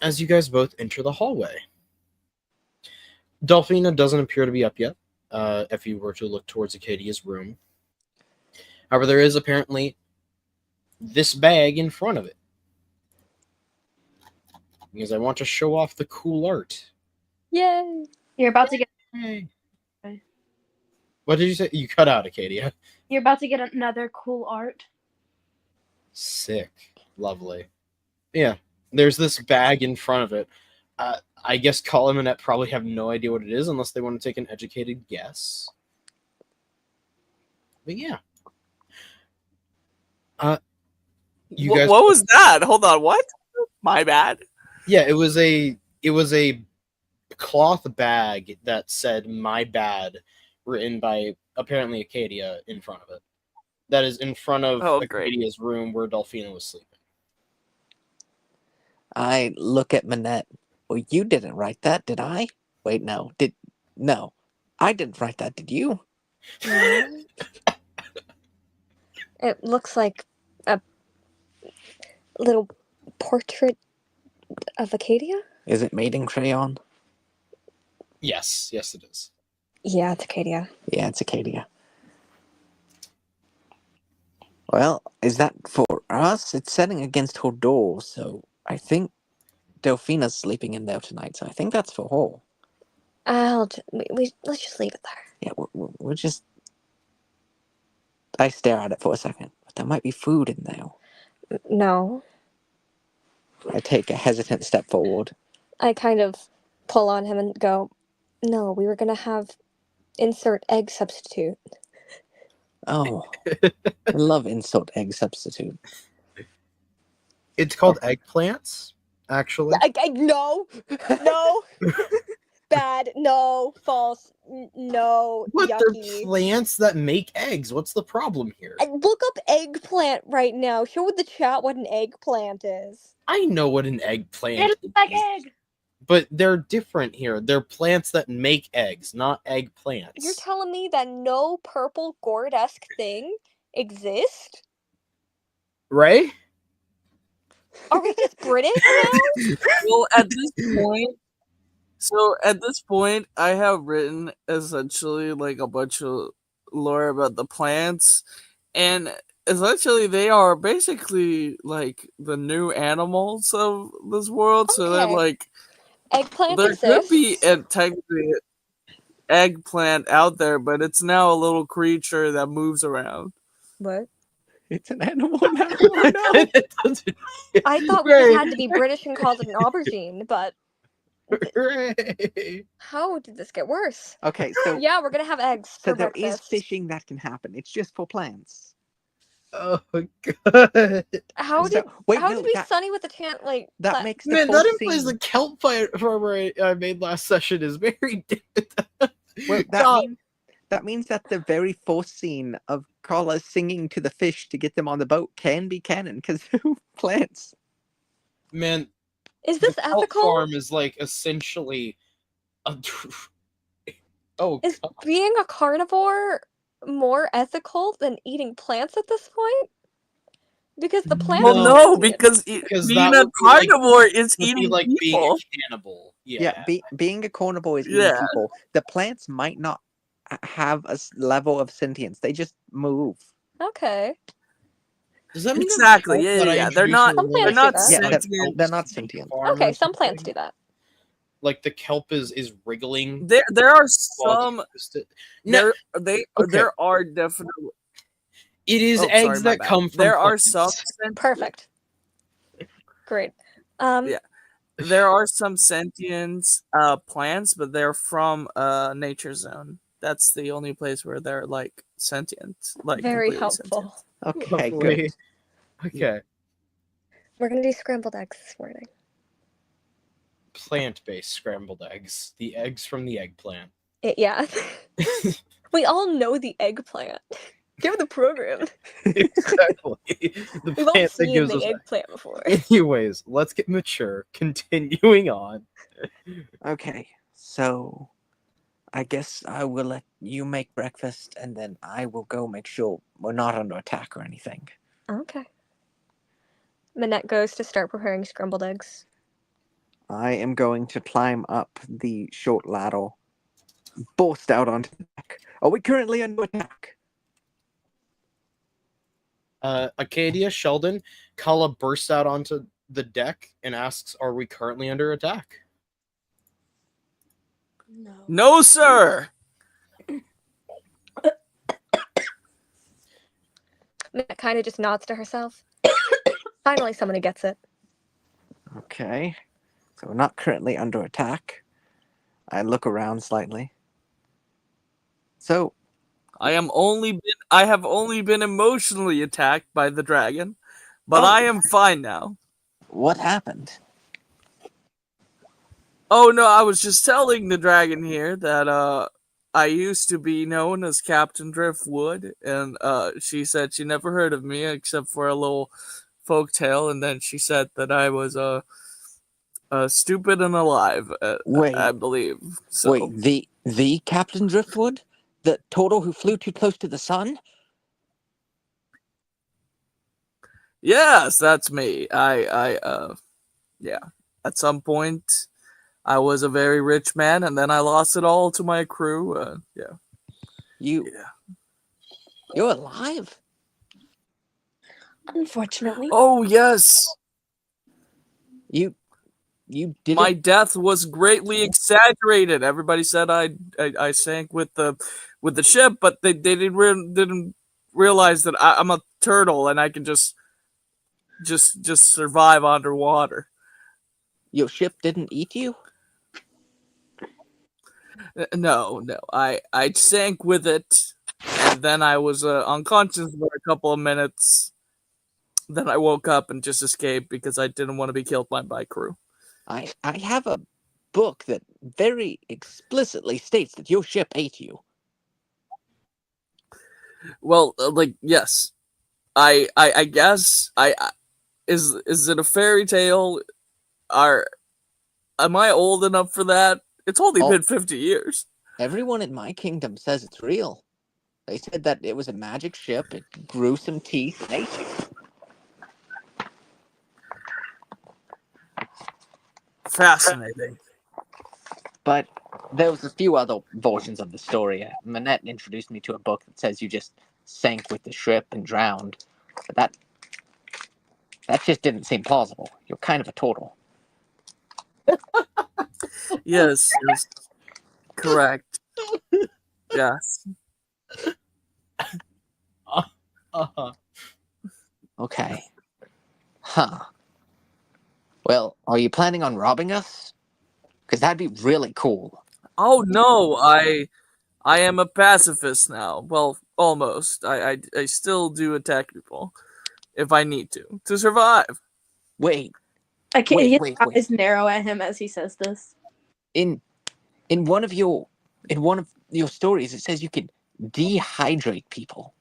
As you guys both enter the hallway. Delphina doesn't appear to be up yet, if you were to look towards Acadia's room. However, there is apparently this bag in front of it. Because I want to show off the cool art. Yay! You're about to get. Hey. What did you say? You cut out, Acadia. You're about to get another cool art. Sick. Lovely. Yeah. There's this bag in front of it. I guess Colin and Annette probably have no idea what it is unless they want to take an educated guess. But yeah. You guys. What was that? Hold on, what? My bad. Yeah, it was a cloth bag that said "My bad," written by apparently Acadia in front of it. That is in front of Great. Acadia's room where Delphina was sleeping. I look at Manette. Well, you didn't write that, did I? Wait, no. No. I didn't write that, did you? It looks like a little portrait of Acadia? Is it made in crayon? Yes, it is. Yeah, it's Acadia. Yeah, it's Acadia. Well, is that for us? It's setting against her door, so I think Delphina's sleeping in there tonight, so I think that's for her. Let's just leave it there. Yeah, we'll just... I stare at it for a second, but there might be food in there. No. I take a hesitant step forward. I kind of pull on him and go, no, we were going to have insert egg substitute. Oh, I love insult egg substitute. It's called eggplants, actually. No. Bad. No. False. No. What? Yucky. They're plants that make eggs. What's the problem here? Look up eggplant right now. Show the chat what an eggplant is. I know what an eggplant It is. looks like egg. But they're different here. They're plants that make eggs, not eggplants. You're telling me that no purple gourd-esque thing exists? Right? Are we just British now? Well, at this point, I have written essentially like a bunch of lore about the plants, and essentially they are basically like the new animals of this world. So they're Okay. like, Eggplant there exists. could be technically an eggplant out there, but it's now a little creature that moves around. What? It's an animal now. Oh, no. It doesn't- I thought we just had to be British and called it an aubergine, but Hooray. how did this get worse? Okay, so Yeah, we're gonna have eggs so for there is breakfast. fishing that can happen. It's just for plants. Oh god. How So- did wait, how no, did we that, sunny with the chant like that pla- makes the Man, fourth that implies scene. the kelp farmer I made last session is very different. Well, God. that means that the very fourth scene of Carla singing to the fish to get them on the boat can be canon because plants. Man, is this the kelp ethical? farm is like essentially a oh Is God. being a carnivore more ethical than eating plants at this point? Because the plants Well, No. no, because Because being that a would be like- carnivore is It would be eating like being people. a cannibal. Yeah, being a carnivore is eating Yeah. people. The plants might not have a level of sentience. They just move. Okay. Does that mean Exactly, that yeah, that I yeah. They're introduced not- in the Some world plants not do that. Yeah, like sentient. kelps they're not to sentient. farm Okay, or some plants something? do that. Like the kelp is wriggling. There are while some. they twist it. No, okay. There are definitely. It is Oh, sorry, eggs my that bad. come from There are plants. some. Perfect. Great. Yeah. There are some sentient plants, but they're from nature zone. That's the only place where they're like sentient, like Very completely helpful. sentient. Okay, good. Lovely. Okay. We're gonna do scrambled eggs this morning. Plant-based scrambled eggs. The eggs from the eggplant. Yeah. We all know the eggplant. Give the program. Exactly. The We've all plant that seen gives the us eggplant before. Anyways, let's get mature. Continuing on. Okay, so I guess I will let you make breakfast and then I will go make sure we're not under attack or anything. Okay. Manette goes to start preparing scrambled eggs. I am going to climb up the short ladder, burst out onto the deck. Are we currently under attack? Acadia, Sheldon, Kala bursts out onto the deck and asks, "Are we currently under attack?" No. No, sir. Manette kind of just nods to herself. Finally, someone who gets it. Okay. So we're not currently under attack. I look around slightly. So, I have only been emotionally attacked by the dragon, but Oh. I am fine now. what happened? Oh no, I was just telling the dragon here that I used to be known as Captain Driftwood, and she said she never heard of me except for a little folk tale, and then she said that I was stupid and alive, Wait, I believe. So wait, the Captain Driftwood? The turtle who flew too close to the sun? yes, that's me. Yeah. At some point, I was a very rich man, and then I lost it all to my crew. Yeah. You're alive? Unfortunately. Oh yes, You didn't. my death was greatly exaggerated. Everybody said I sank with the ship, but they didn't realize that I'm a turtle and I can just survive underwater. Your ship didn't eat you? No, I sank with it, and then I was unconscious for a couple of minutes. Then I woke up and just escaped because I didn't want to be killed by my crew. I have a book that very explicitly states that your ship ate you. Well, yes, I guess is it a fairy tale? Am I old enough for that? It's only Oh. been 50 years. Everyone in my kingdom says it's real. They said that it was a magic ship, it grew some teeth and ate you. Fascinating. But there was a few other versions of the story. Manette introduced me to a book that says you just sank with the ship and drowned. But that just didn't seem plausible. You're kind of a turtle. Yes, correct. Yes. Uh-huh. Okay. Huh. Well, are you planning on robbing us? Because that'd be really cool. Oh no, I am a pacifist now. Well, almost. I still do attack people if I need to survive. Wait, I can't. Wait, His wait. eyes narrow at him as he says this. in one of your stories, it says you can dehydrate people.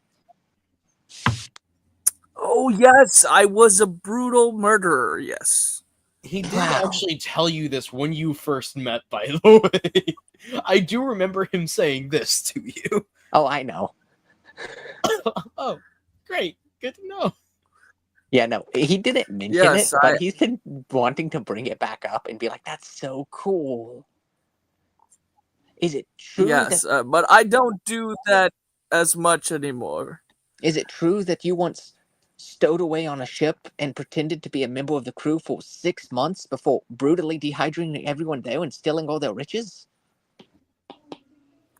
Oh yes, I was a brutal murderer. Yes. He did Wow. actually tell you this when you first met, by the way. I do remember him saying this to you. Oh, I know. Oh, great. Good to know. Yeah, no, he didn't mention Yes, it, but he's been wanting to bring it back up and be like, "That's so cool." Is it true? Yes, that, but I don't do that as much anymore. is it true that you once stowed away on a ship and pretended to be a member of the crew for 6 months before brutally dehydrating everyone there and stealing all their riches?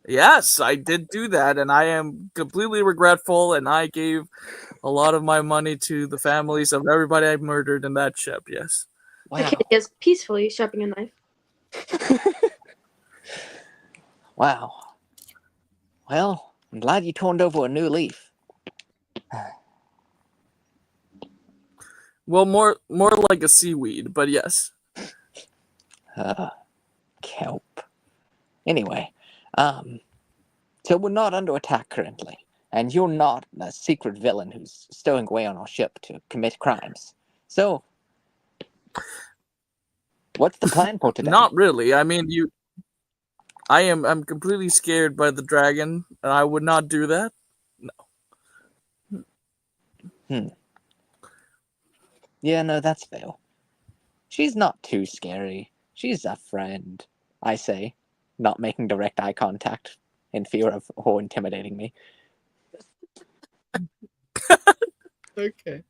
Yes, I did do that, and I am completely regretful, and I gave a lot of my money to the families of everybody I murdered in that ship, yes. Wow. Arcadia is peacefully sharpening a knife. Wow. Well, I'm glad you turned over a new leaf. Well, more like a seaweed, but yes. Kelp. Anyway, so we're not under attack currently, and you're not a secret villain who's stowing away on our ship to commit crimes. So, what's the plan for today? Not really. I mean, I'm completely scared by the dragon, and I would not do that. Yeah, no, that's fair. She's not too scary. She's a friend, I say, not making direct eye contact in fear of her intimidating me. Okay.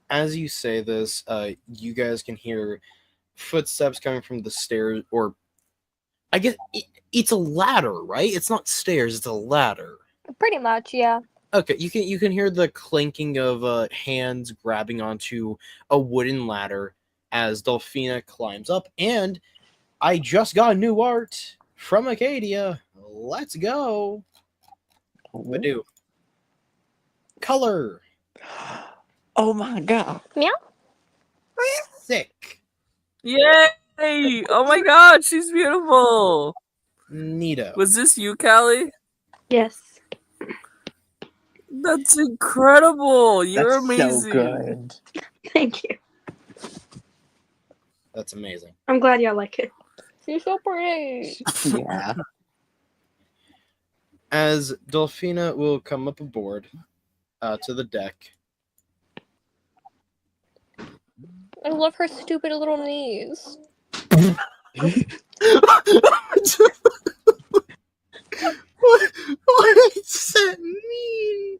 As you say this, you guys can hear footsteps coming from the stairs, or I guess it's a ladder, right? It's not stairs, it's a ladder. Pretty much, yeah. Okay, you can hear the clinking of hands grabbing onto a wooden ladder as Delphina climbs up, and I just got new art from Acadia. Let's go. Badoo. Color. Oh my god. Meow. Sick. Yay! Oh my god, she's beautiful. Neato. Was this you, Callie? Yes. That's incredible. You're That's amazing. so good. Thank you. That's amazing. I'm glad y'all like it. She's so pretty. Yeah. As Delphina will come up aboard to the deck. I love her stupid little knees. What does that mean?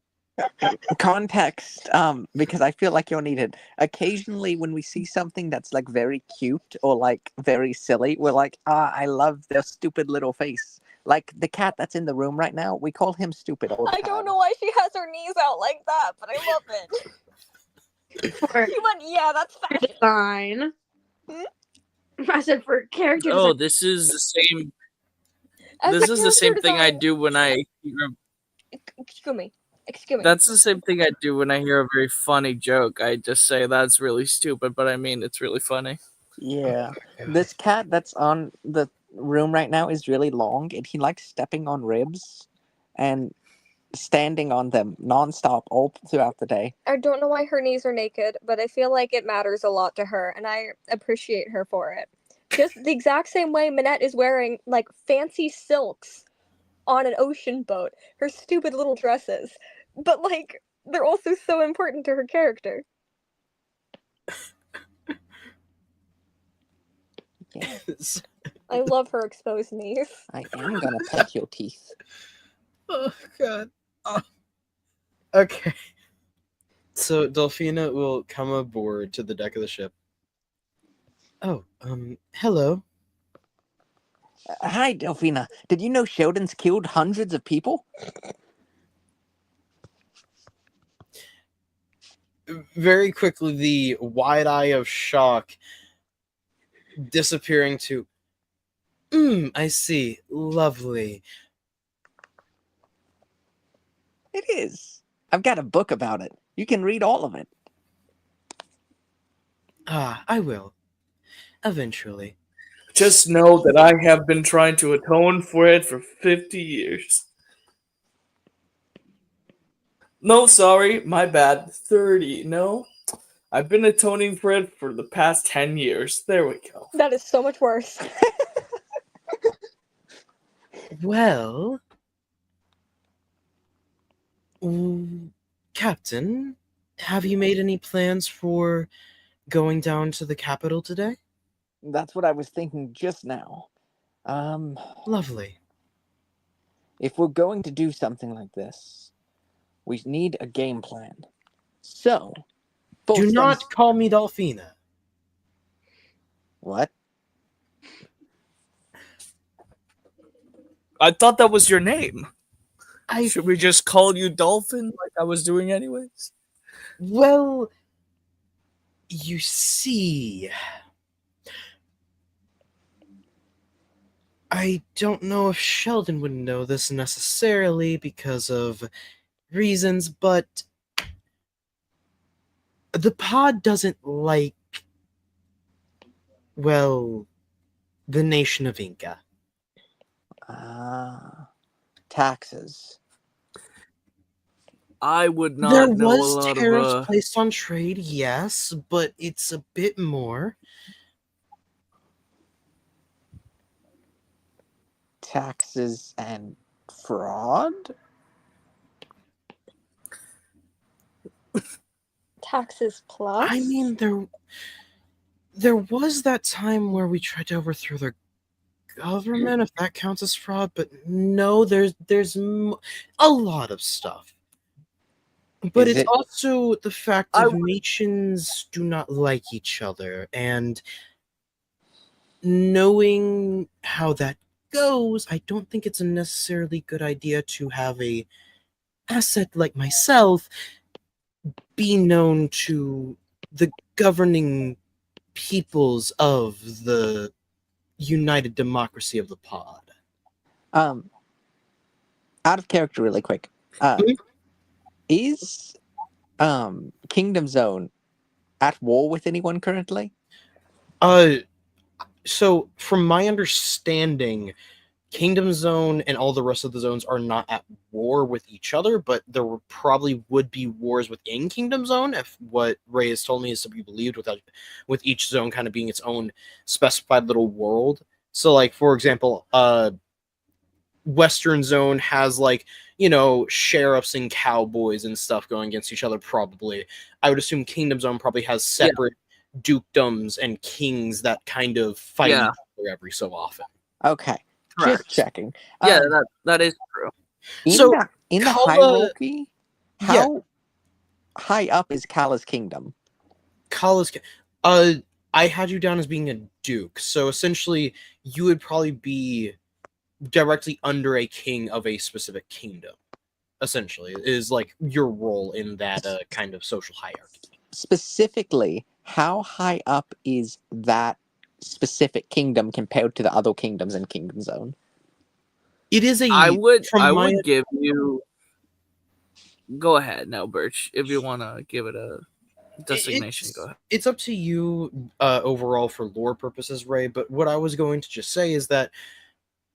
Context, because I feel like you'll need it. Occasionally, when we see something that's like very cute or like very silly, we're like, I love their stupid little face. Like the cat that's in the room right now, we call him stupid all the time. I don't know why she has her knees out like that, but I love it. For You went, yeah, that's fashion. design. I said for character Oh, design. this is the same. As This a is the same character thing I design- do when I. Excuse me. Excuse me. That's the same thing I do when I hear a very funny joke. I just say that's really stupid, but I mean it's really funny. Yeah. This cat that's on the room right now is really long, and he likes stepping on ribs and standing on them nonstop all throughout the day. I don't know why her knees are naked, but I feel like it matters a lot to her, and I appreciate her for it. Just the exact same way Minette is wearing, like, fancy silks on an ocean boat. Her stupid little dresses. But, like, they're also so important to her character. Yes, I love her exposed knees. I am gonna pet your teeth. Oh god. Oh. Okay. So Delphina will come aboard to the deck of the ship. Oh, hello. Hi, Delphina. Did you know Sheldon's killed hundreds of people? Very quickly, the wide eye of shock disappearing to, I see. Lovely. It is. I've got a book about it. You can read all of it. Ah, I will. Eventually. Just know that I have been trying to atone for it for 50 years. No, sorry, my bad. 30. No, I've been atoning for it for the past 10 years. There we go. That is so much worse. Well, Captain, have you made any plans for going down to the capital today? That's what I was thinking just now. Lovely. If we're going to do something like this, we need a game plan. So, both Do sons- not call me Delphina. What? I thought that was your name. I Should we just call you Dolphin like I was doing anyways? Well, you see, I don't know if Sheldon would know this necessarily because of reasons, but the pod doesn't like, well, the nation of Inca. Taxes. I would not There know a was lot tariffs of. placed on trade, yes, but it's a bit more. Taxes and fraud? Taxes plus? I mean, there was that time where we tried to overthrow the government, if that counts as fraud, but no, there's a lot of stuff. But Is it's it- also the fact I of nations do not like each other, and knowing how that goes, I don't think it's a necessarily good idea to have a asset like myself be known to the governing peoples of the United Democracy of the Pod. Out of character, really quick. Mhm. Is Kingdom Zone at war with anyone currently? So from my understanding, Kingdom Zone and all the rest of the zones are not at war with each other, but there probably would be wars within Kingdom Zone if what Ray has told me is to be believed, with each zone kind of being its own specified little world. So, like, for example, Western Zone has, like, sheriffs and cowboys and stuff going against each other, probably. I would assume Kingdom Zone probably has separate dukedoms and kings that kind of fight each other every so often. Okay. Correct. Just checking. Yeah, that is true. In the Kala- hierarchy, how high up is Kala's kingdom? Kala's, I had you down as being a duke, so essentially you would probably be directly under a king of a specific kingdom. Essentially, is like your role in that kind of social hierarchy. Specifically, how high up is that specific kingdom compared to the other kingdoms in Kingdom Zone? It is a. I would from my give you. Go ahead now, Birch. If you want to give it a designation, go ahead. It's up to you overall for lore purposes, Ray. But what I was going to just say is that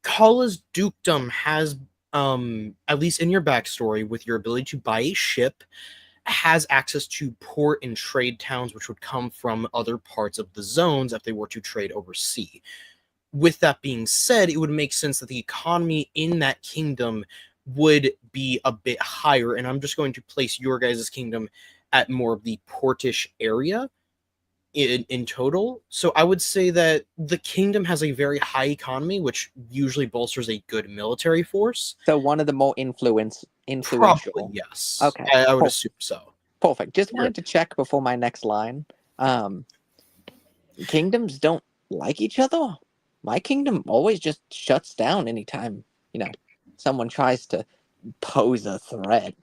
Kala's dukedom has, at least in your backstory, with your ability to buy a ship, has access to port and trade towns, which would come from other parts of the zones if they were to trade overseas. With that being said, it would make sense that the economy in that kingdom would be a bit higher, and I'm just going to place your guys' kingdom at more of the portish area in total. So I would say that the kingdom has a very high economy, which usually bolsters a good military force. So one of the more influential. Probably, yes. Okay. I would Cool. assume so. Perfect. Just wanted to check before my next line. Kingdoms don't like each other. My kingdom always just shuts down anytime, someone tries to pose a threat.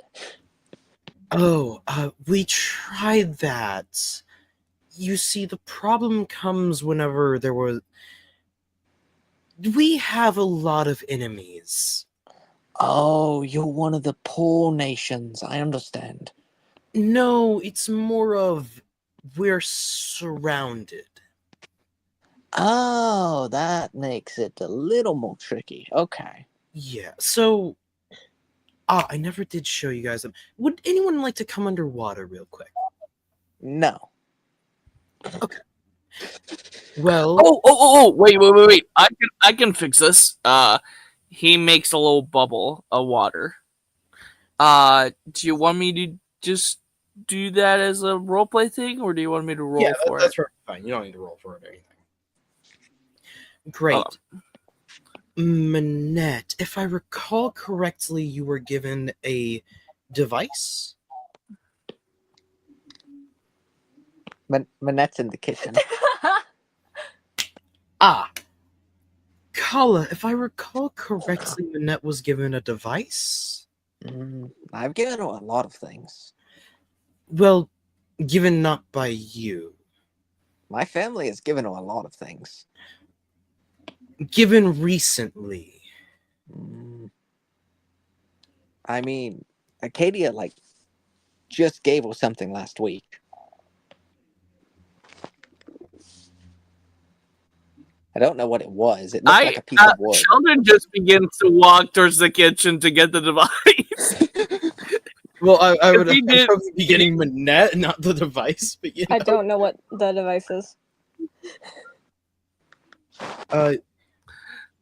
Oh, we tried that. You see, the problem comes whenever we have a lot of enemies. Oh, you're one of the poor nations. I understand. No, it's more of we're surrounded. Oh, that makes it a little more tricky. Okay. Yeah, so I never did show you guys them. Would anyone like to come underwater real quick? No. Well, Oh! Wait! I can fix this. He makes a little bubble of water. Do you want me to just do that as a roleplay thing, or do you want me to roll for that's it? fine. You don't need to roll for it or anything. Great. Manette, if I recall correctly, you were given a device? Manette's in the kitchen. Kala, if I recall correctly, Manette was given a device? I've given her a lot of things. Well, given not by you. My family has given her a lot of things. Given recently. I mean, Acadia, just gave her something last week. I don't know what it was. It looked like a piece of wood. Sheldon just begins to walk towards the kitchen to get the device. Well, I would he did- probably be getting Manette, not the device. But I don't know what the device is. For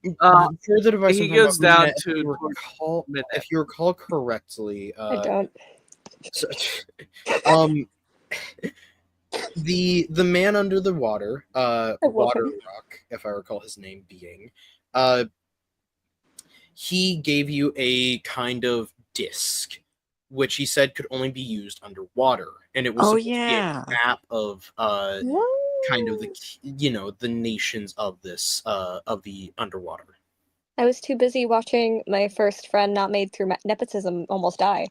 the device, he I'm talking goes about down Manette, to if you recall correctly, I don't. So, the man under the water, Water Rock, if I recall his name being, he gave you a kind of disc, which he said could only be used underwater, and it was supposed to be a map of kind of the nations of this of the underwater. I was too busy watching my first friend not made through nepotism almost die.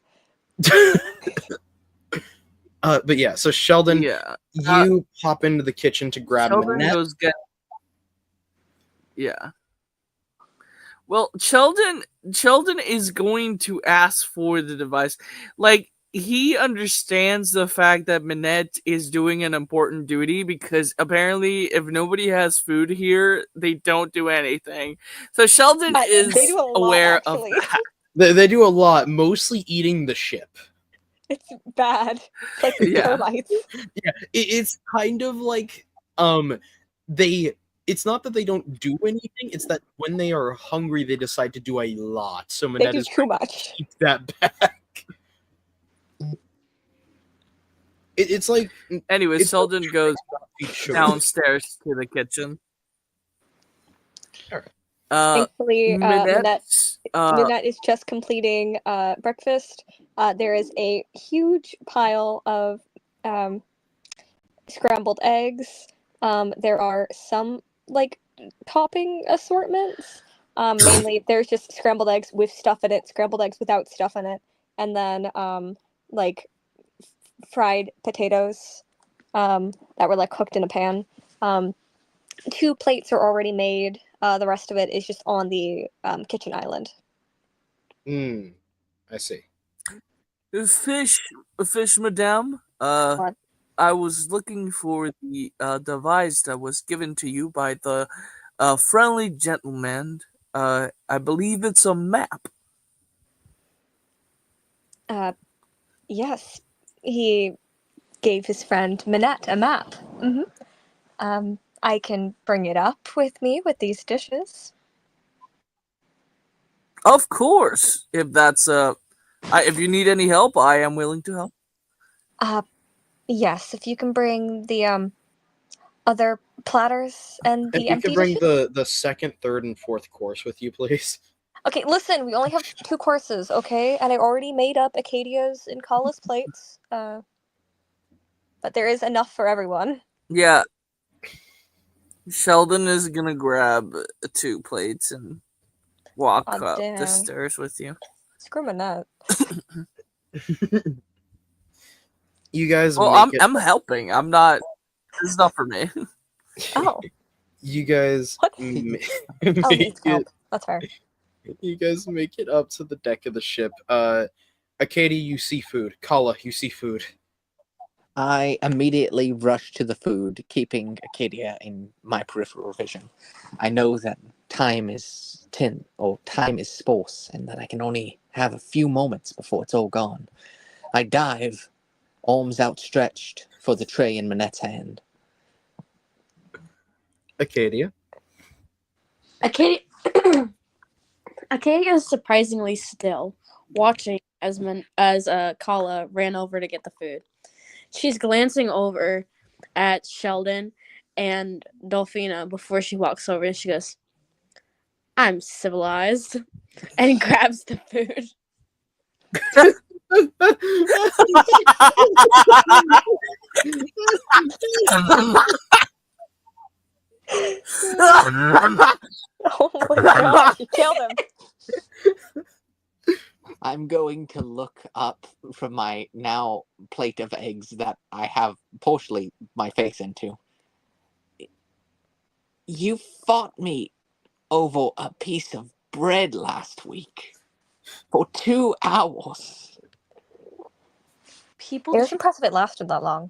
But yeah, so Sheldon, Yeah. you pop into the kitchen to grab Sheldon Manette. goes get. Yeah. Well, Sheldon is going to ask for the device. Like, he understands the fact that Manette is doing an important duty because apparently if nobody has food here, they don't do anything. So Sheldon is They do a lot, aware actually. of that. They do a lot, mostly eating the ship. It's bad. It's like Yeah. termites. Yeah, it's kind of like they. It's not that they don't do anything; it's that when they are hungry, they decide to do a lot. So They Manette do is too much. keep that back. It's like Anyway, it's Sheldon goes sugar. downstairs to the kitchen. Alright. Thankfully, Minette Minette, Minette is just completing breakfast. There is a huge pile of scrambled eggs. There are some like topping assortments. Mainly, there's just scrambled eggs with stuff in it, scrambled eggs without stuff in it, and then like fried potatoes that were like cooked in a pan. 2 plates are already made. The rest of it is just on the kitchen island. I see. fish, madame. What? I was looking for the device that was given to you by the friendly gentleman. I believe it's a map. Yes, he gave his friend Minette a map. I can bring it up with me with these dishes. Of course, if that's if you need any help, I am willing to help. Yes, if you can bring the other platters and If the you empty could bring dishes. the second, third, and fourth course with you, please. Okay, listen, we only have 2 courses, okay? And I already made up Acadia's and Kala's plates. But there is enough for everyone. Yeah. Sheldon is gonna grab 2 plates and walk Aw, up damn. the stairs with you. Screw Minette. You guys Well, make it. I'm helping. I'm not. This is not for me. Oh, You guys What? ma- oh, make needs help. it. That's fair. You guys make it up to the deck of the ship. Acadia, you see food. Kala, you see food. I immediately rush to the food, keeping Acadia in my peripheral vision. I know that time is time is sparse, and that I can only have a few moments before it's all gone. I dive, arms outstretched, for the tray in Manette's hand. Acadia. Acadia is surprisingly still, watching as Kala ran over to get the food. She's glancing over at Sheldon and Dolphina before she walks over and she goes, "I'm civilized," and grabs the food. Oh my god, you killed him. I'm going to look up from my now plate of eggs that I have partially my face into. You fought me over a piece of bread last week for 2 hours. People It was impressive it lasted that long.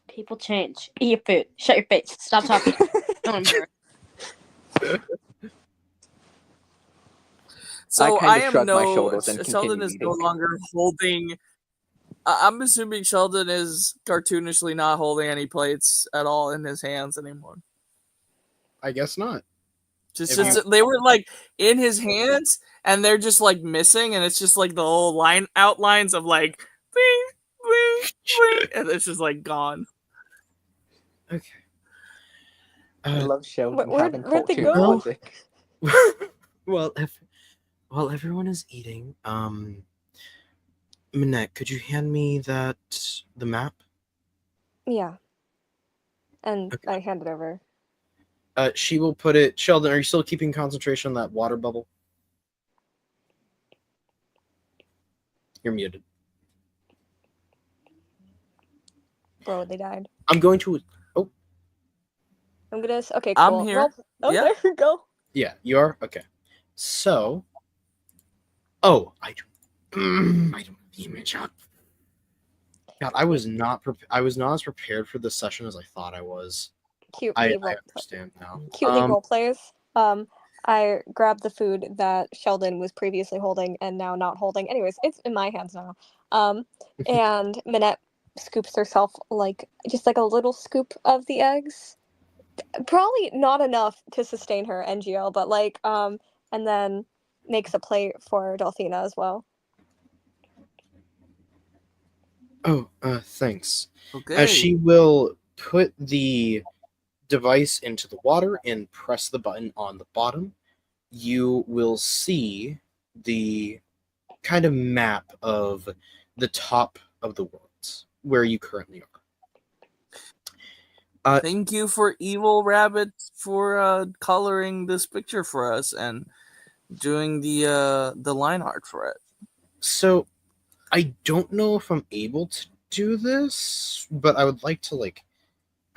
People change. Eat your food. Shut your face. Stop talking. Don't embarrass. So I I kinda am shrug my no. shoulders and Sheldon continue is no eating. longer holding. I'm assuming Sheldon is cartoonishly not holding any plates at all in his hands anymore. I guess not. Just, If just they were like in his hands, and they're just like missing, and it's just like the whole line outlines of like, bling, bling, bling, and it's just like gone. Okay. I love Sheldon Where- having where'd they cartoon go? logic. Well, while everyone is eating, Minette, could you hand me the map? Yeah. And Okay. I hand it over. She will put it. Sheldon, are you still keeping concentration on that water bubble? You're muted. Bro, they died. I'm going to. Oh, I'm gonna. Okay, I'm cool. here. Oh, Yeah. there we go. yeah, you are? Okay. So. Oh, I don't have the image up. God, I was not as prepared for this session as I thought I was. I understand now. Cutely role plays. I grabbed the food that Sheldon was previously holding and now not holding. Anyways, it's in my hands now. And Minette scoops herself just like a little scoop of the eggs. Probably not enough to sustain her NGL, but and then makes a plate for Delphina as well. Oh, thanks. Okay. She will put the device into the water and press the button on the bottom. You will see the kind of map of the top of the world where you currently are. Thank you for Evil Rabbit for coloring this picture for us and doing the line art for it. So, I don't know if I'm able to do this, but I would like to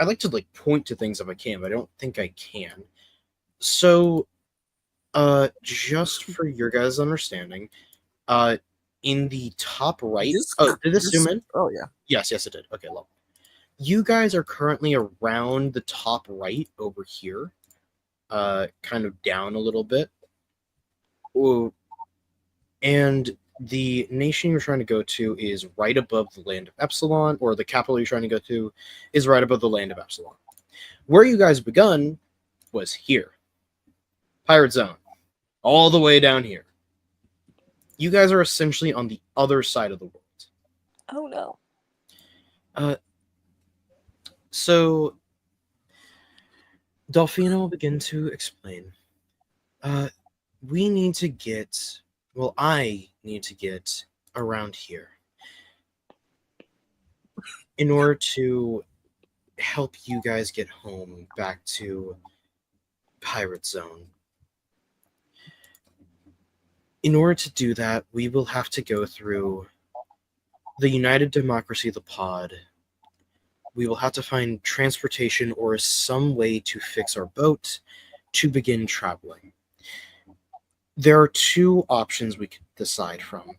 I'd like to point to things if I can, but I don't think I can. So, just for your guys' understanding, in the top right. Did this zoom in? Oh yeah. Yes, it did. Okay, love. You guys are currently around the top right over here, kind of down a little bit. Ooh. And the nation you're trying to go to is right above the land of Epsilon, or the capital you're trying to go to is right above the land of Epsilon. Where you guys begun was here. Pirate Zone. All the way down here. You guys are essentially on the other side of the world. Oh no. So Delphina will begin to explain. We need to get, well, I need to get around here in order to help you guys get home back to Pirate Zone. In order to do that, we will have to go through the United Democracy, the pod. We will have to find transportation or some way to fix our boat to begin traveling. There are two options we could decide from.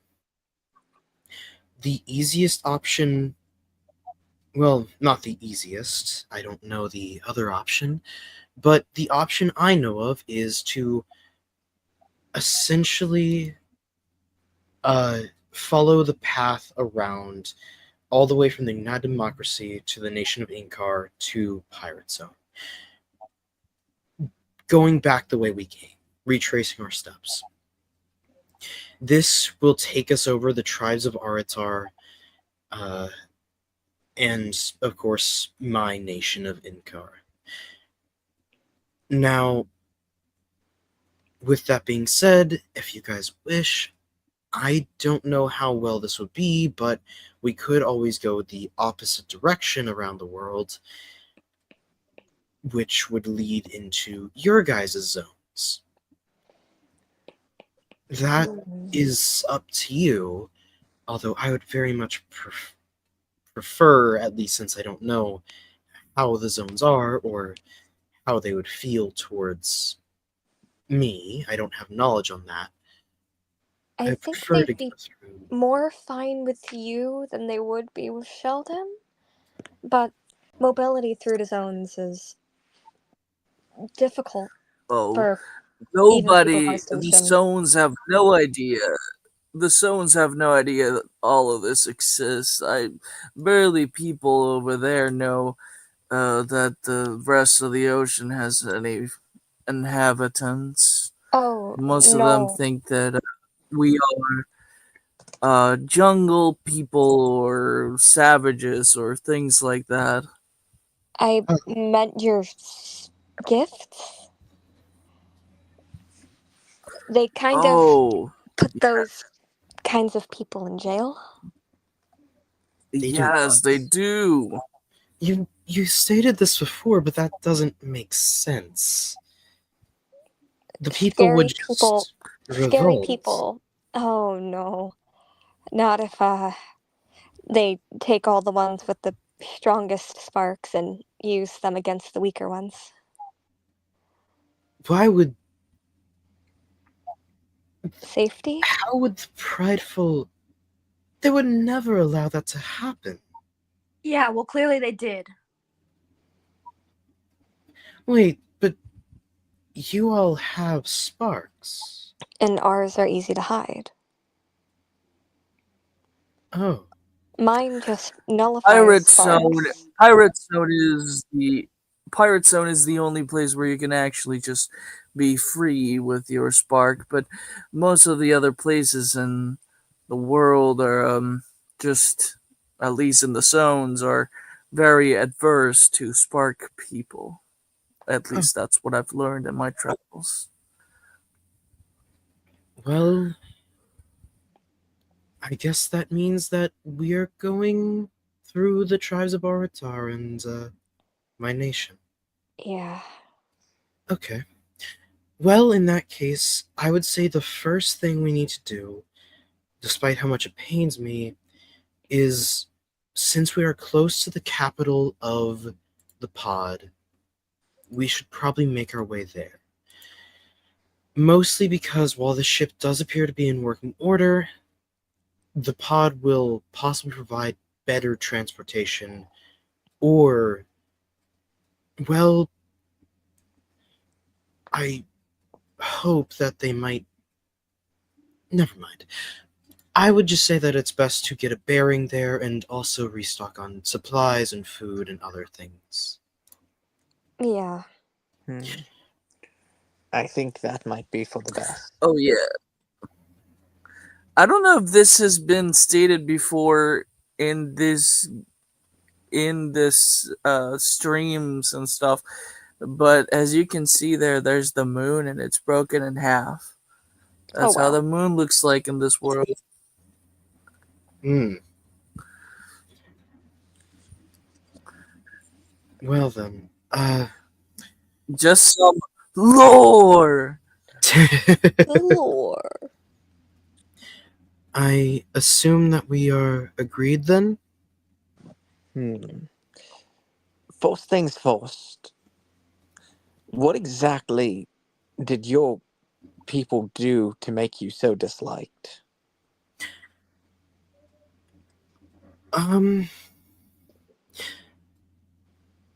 The easiest option, well, not the easiest, I don't know the other option, but the option I know of is to essentially follow the path around all the way from the United Democracy to the nation of Inkar to Pirate Zone. Going back the way we came, retracing our steps. This will take us over the tribes of Aratar, and, of course, my nation of Inkar. Now, with that being said, if you guys wish, I don't know how well this would be, but we could always go the opposite direction around the world, which would lead into your guys' zones. That is up to you, although I would very much prefer, at least since I don't know how the zones are or how they would feel towards me. I don't have knowledge on that. I think they'd be more fine with you than they would be with Sheldon, but mobility through the zones is difficult for nobody. The zones have no idea. The zones have no idea that all of this exists. Barely people over there know that the rest of the ocean has any inhabitants. Oh, most of them think that we are jungle people or savages or things like that. I meant your gifts. They kind of put those kinds of people in jail. Yes, they do. You You stated this before, but that doesn't make sense. The people Scary would just people. Scary revolt. people. Oh no. Not if they take all the ones with the strongest sparks and use them against the weaker ones. Why would? Safety? How would the prideful? They would never allow that to happen. Yeah, well, clearly they did. Wait, but you all have sparks. And ours are easy to hide. Oh, Mine just nullifies Pirate sparks. Zone. Pirate Zone is the Pirate Zone is the only place where you can actually just be free with your spark. But most of the other places in the world are just, at least in the zones, are very adverse to spark people. At least that's what I've learned in my travels. well, I guess that means that we're going through the tribes of Oratar and my nation. Yeah. Okay. Well, in that case, I would say the first thing we need to do, despite how much it pains me, is since we are close to the capital of the pod, we should probably make our way there. Mostly because while the ship does appear to be in working order, the pod will possibly provide better transportation, or, well, I hope that they might. Never mind. I would just say that it's best to get a bearing there and also restock on supplies and food and other things. Yeah. I think that might be for the best. Oh yeah. I don't know if this has been stated before in this streams and stuff, but as you can see there's the moon and it's broken in half. That's how wow. the moon looks like in this world. Well then, Just some lore. Lore. I assume that we are agreed then? First things first. What exactly did your people do to make you so disliked?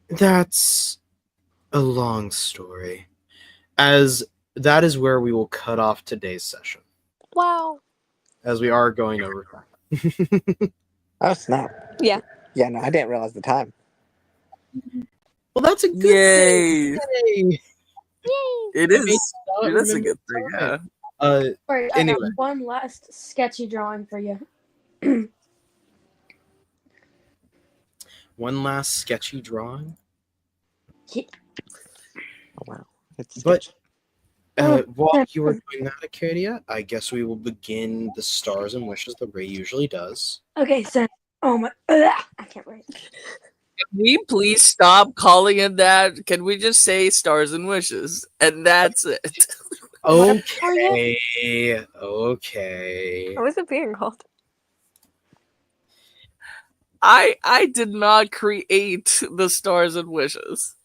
That's a long story. As that is where we will cut off today's session, Wow. as we are going over time. Oh, snap. Yeah. Yeah, no, I didn't realize the time. Well, that's a good Yay! thing. Yay! It I is. may not It is a remember good thing. the Yeah. time. Alright, I Anyway. got one last sketchy drawing for you. One last sketchy drawing. Oh, wow. It's But Oh, while you were doing that, Acadia, I guess we will begin the stars and wishes that Ray usually does. Okay, so oh my, I can't wait. Can we please stop calling it that? Can we just say stars and wishes? And that's it. Okay. Okay. What was it being called? I did not create the stars and wishes.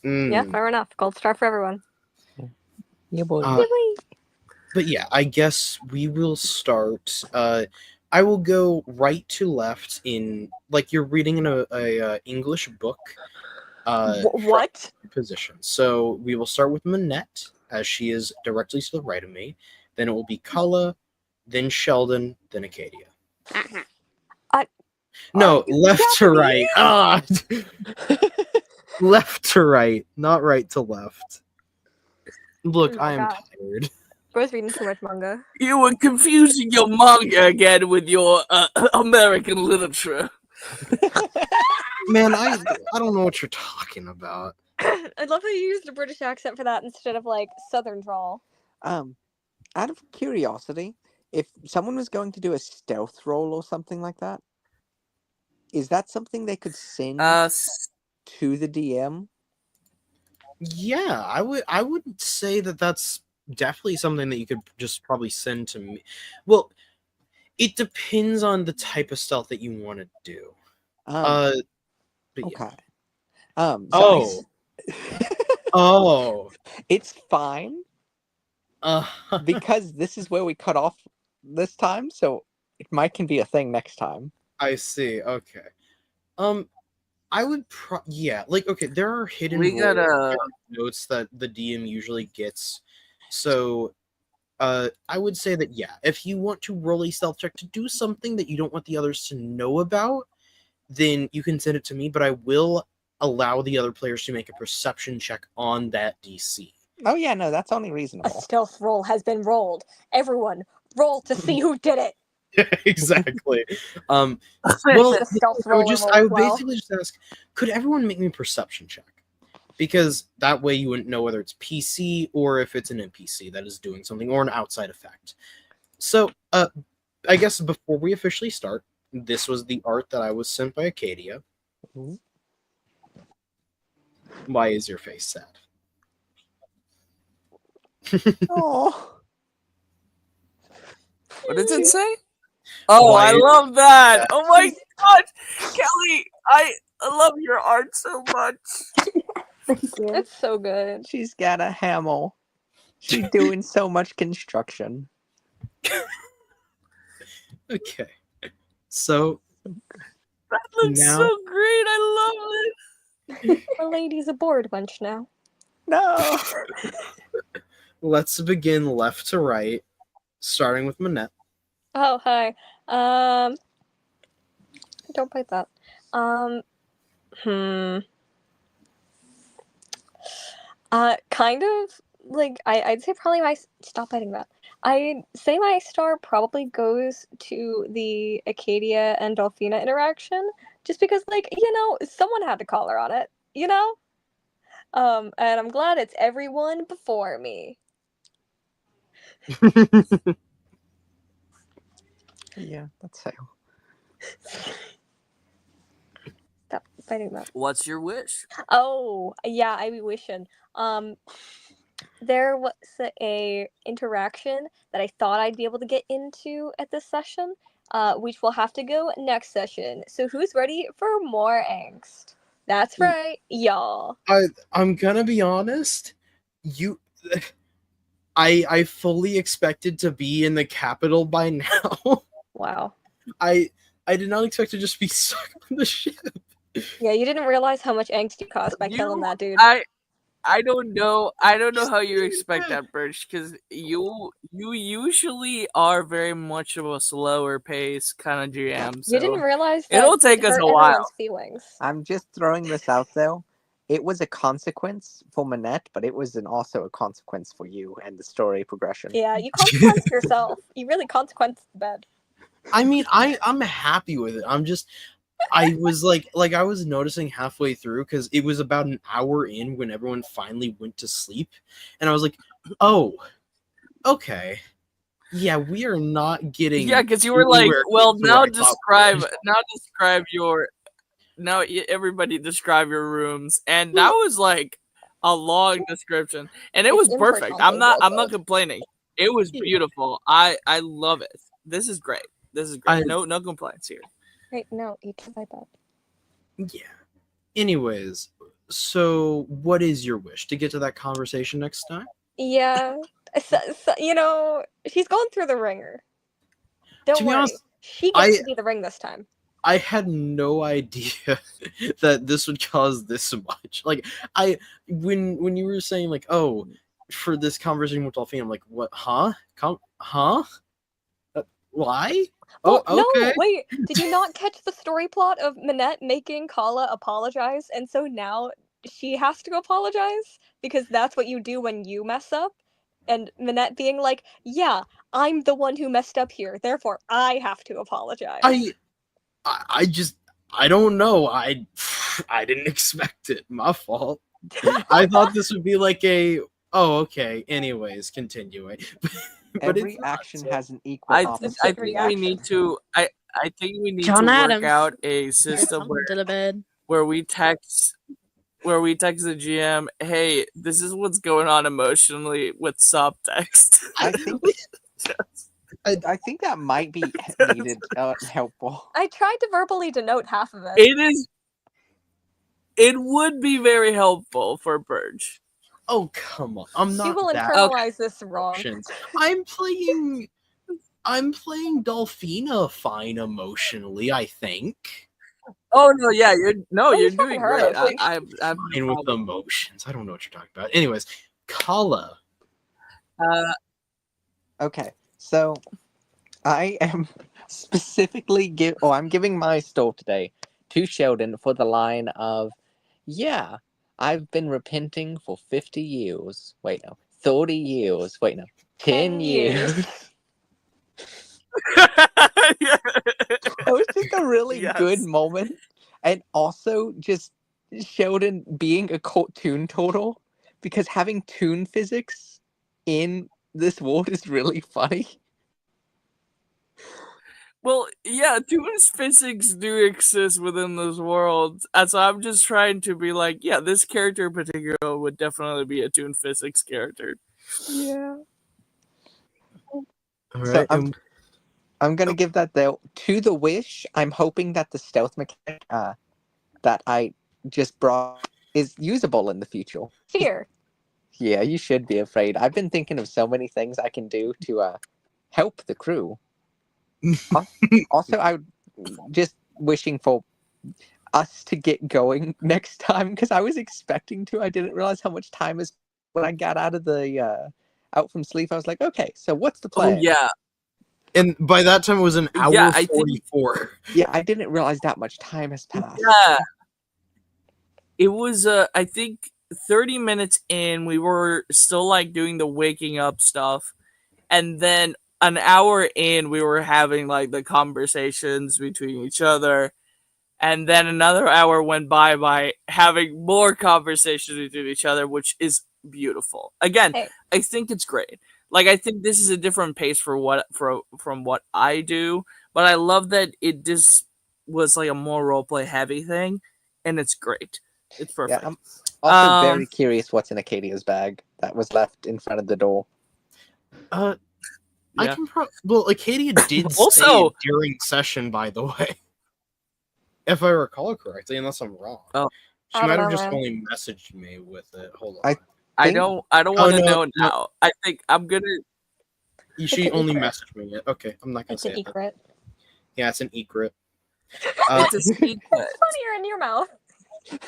Yeah, fair enough. Gold star for everyone. yeah, boy. But yeah, I guess we will start. I will go right to left in like you're reading in a English book. What? Position. So we will start with Manette, as she is directly to the right of me. Then it will be Kala, then Sheldon, then Acadia. No, left to right. Ah, left to right, not right to left. Look, Oh my I am God. tired. Bro's reading too much manga. You were confusing your manga again with your American literature. Man, I don't know what you're talking about. I love how you used a British accent for that instead of like Southern drawl. Out of curiosity, if someone was going to do a stealth roll or something like that, is that something they could sing? to the DM? Yeah, I would say that that's definitely something that you could just probably send to me. Well, it depends on the type of stealth that you want to do. Um, But yeah. okay. So Oh. it's fine because this is where we cut off this time, so it might can be a thing next time. I see. Okay. I would yeah, like okay, there are hidden We gotta- roles, hidden notes that the DM usually gets. So I would say that yeah, if you want to roll a stealth check to do something that you don't want the others to know about, then you can send it to me, but I will allow the other players to make a perception check on that DC. Oh yeah, no, that's only A reasonable. stealth roll has been rolled. Everyone, roll to see who did it. Exactly. Well, The stealth I would roller I would rolls well. basically just ask, could everyone make me a perception check? Because that way you wouldn't know whether it's PC or if it's an NPC that is doing something or an outside effect. So, I guess before we officially start, this was the art that I was sent by Acadia. Mhm. Why is your face sad? Oh. What does it say? Oh, Why I is love that. that? Oh my god, Kelly, I love your art so much. Thank you. It's so good. She's got a hammer. She's doing so much construction. Okay. So, That looks Now- so great. I love it. The lady's a bored wench now. No. let's begin left to right, starting with Manette. Oh, hi. Don't bite that. Kind of like I'd say probably stop biting that. I'd say my star probably goes to the Acadia and Dolphina interaction, just because someone had to call her on it, and I'm glad it's everyone before me. Yeah, that's how. Stop biting that. What's your wish? Oh, yeah, I be wishing. There was a interaction that I thought I'd be able to get into at this session, which will have to go next session. So who's ready for more angst? That's right, y'all. I'm gonna be honest. I fully expected to be in the capital by now. Wow. I did not expect to just be stuck on the ship. Yeah, you didn't realize how much angst you caused by killing that dude. I don't know. I don't know how you expect that, Birch, because you usually are very much of a slower pace kind of GM. So You didn't realize that it'll take us hurt a while. everyone's feelings. I'm just throwing this out though. It was a consequence for Manette, but it was also a consequence for you and the story progression. Yeah, you consequenced yourself. You really consequenced the bed. I mean, I'm happy with it. I was like I was noticing halfway through because it was about an hour in when everyone finally went to sleep, and I was like, oh, okay, yeah, we are not getting. Yeah, because you were like, anywhere well, close to now what I thought describe your. Now everybody describe your rooms, and that was like a long description, and it It's was input perfect. on I'm the not wall. complaining. It was beautiful. I love it. This is great. This is great. No complaints here. Wait, no, you can't bite that. Yeah. Anyways, so what is your wish to get to that conversation next time? Yeah, she's going through the ringer. Don't To be worry, honest, she gets to be the ring this time. I had no idea that this would cause this much. Like when you were saying like, oh, for this conversation with Dolphine, I'm like, what? Huh? Huh? Why? Well, Oh, okay. no, wait. Did you not catch the story plot of Manette making Kala apologize, and so now she has to apologize because that's what you do when you mess up? And Manette being like, "Yeah, I'm the one who messed up here, therefore I have to apologize." I just I don't know. I didn't expect it. My fault. I thought this would be like a okay. Anyways, continuing. But Every it's action not, so. has an equal I opposite think we reaction. need to. I think we need John to Adams. work out a system to the bed. where we text where we text the GM, "Hey, this is what's going on emotionally" with subtext. I think I think that might be needed, helpful. I tried to verbally denote half of it. It is. It would be very helpful for Purge. Oh, come on. I'm She not will that internalize this wrong. emotions. I'm playing Dolphina fine emotionally, I think. Oh no, yeah, you're you're doing talking her great. emotions. I'm Fine with emotions. I don't know what you're talking about. Anyways, Kala. Okay, so I am specifically I'm giving my stole today to Sheldon for the line of, "Yeah, I've been repenting for 50 years. Wait, no, 30 years. Wait, no, 10 years." That was just a really good Yes. moment, and also just Sheldon being a cartoon turtle, because having toon physics in this world is really funny. Well, yeah, Toon's physics do exist within this world, and so I'm just trying to be like, yeah, this character in particular would definitely be a Toon physics character. Yeah. All So right. I'm gonna give that to the wish. I'm hoping that the stealth mechanic that I just brought is usable in the future. Fear. Yeah, you should be afraid. I've been thinking of so many things I can do to help the crew. Also, I would just wishing for us to get going next time, because I was expecting to. I didn't realize how much time is when I got out of the out from sleep. I was like, okay, so what's the Oh plan? yeah, And by that time, it was an hour Yeah, I think- 44. Yeah, I didn't realize that much time has passed. yeah. It was I think 30 minutes in, we were still like doing the waking up stuff, and then an hour in, we were having like the conversations between each other. And then another hour went by having more conversations between each other, which is beautiful. Again, Hey. I think it's great. Like, I think this is a different pace from what I do, but I love that it just was like a more roleplay heavy thing, and it's great. It's perfect. Yeah, I'm also very Um, curious what's in Acadia's bag that was left in front of the door. I Yeah. can well, Acadia did Also- say it during session, by the way. If I recall correctly, unless I'm wrong. Oh. She I don't might have know, just man. only messaged me with it. Hold on. I I think- don't Oh, want to no, know no. now. I think I'm gonna. She an only egret. messaged me. Okay, I'm not gonna It's say an it. egret. Yeah, it's an egret. It's a secret. Funnier in your mouth.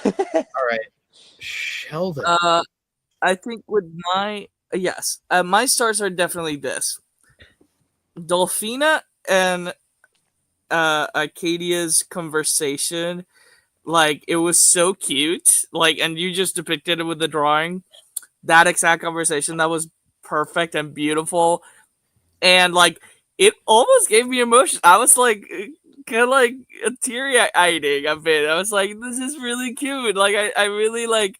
All right, Sheldon. I think with my yes, my stars are definitely this. Dolphina and Acadia's conversation, like it was so cute. Like, and you just depicted it with the drawing. That exact conversation, that was perfect and beautiful, and like it almost gave me emotion. I was like kind of like teary-eying a bit. I was like, this is really cute. Like I really like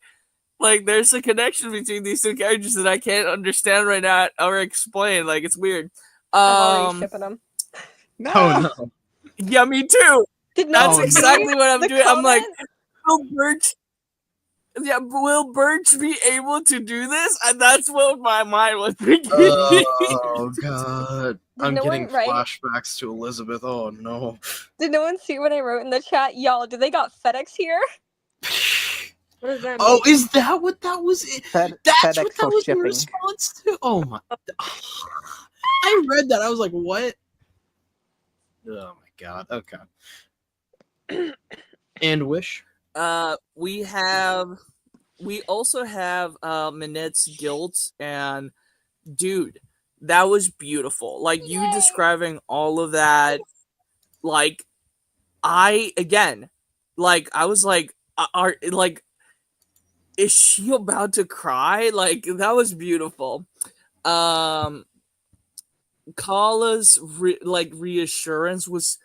there's a connection between these two characters that I can't understand right now or explain. Like it's weird. I'm already shipping them. No. Oh no. Yeah, me too. Did no That's one exactly see what I'm the doing. I'm like, comment? will Birch? Yeah, will Birch be able to do this? And that's what my mind was thinking. Oh god. Did I'm no getting one write- flashbacks to Elizabeth. Oh no. Did no one see what I wrote in the chat? Y'all, do they got FedEx here? What does that mean? Oh, is that what that was? That's FedEx what that for was in shipping. response to? Oh my! I read that. I was like, "What?" Oh my god. Okay. And Wish. We also have Minette's guilt, and dude, that was beautiful. Like you Yay. describing all of that, like I was like, is she about to cry? Like that was beautiful. Kala's reassurance was,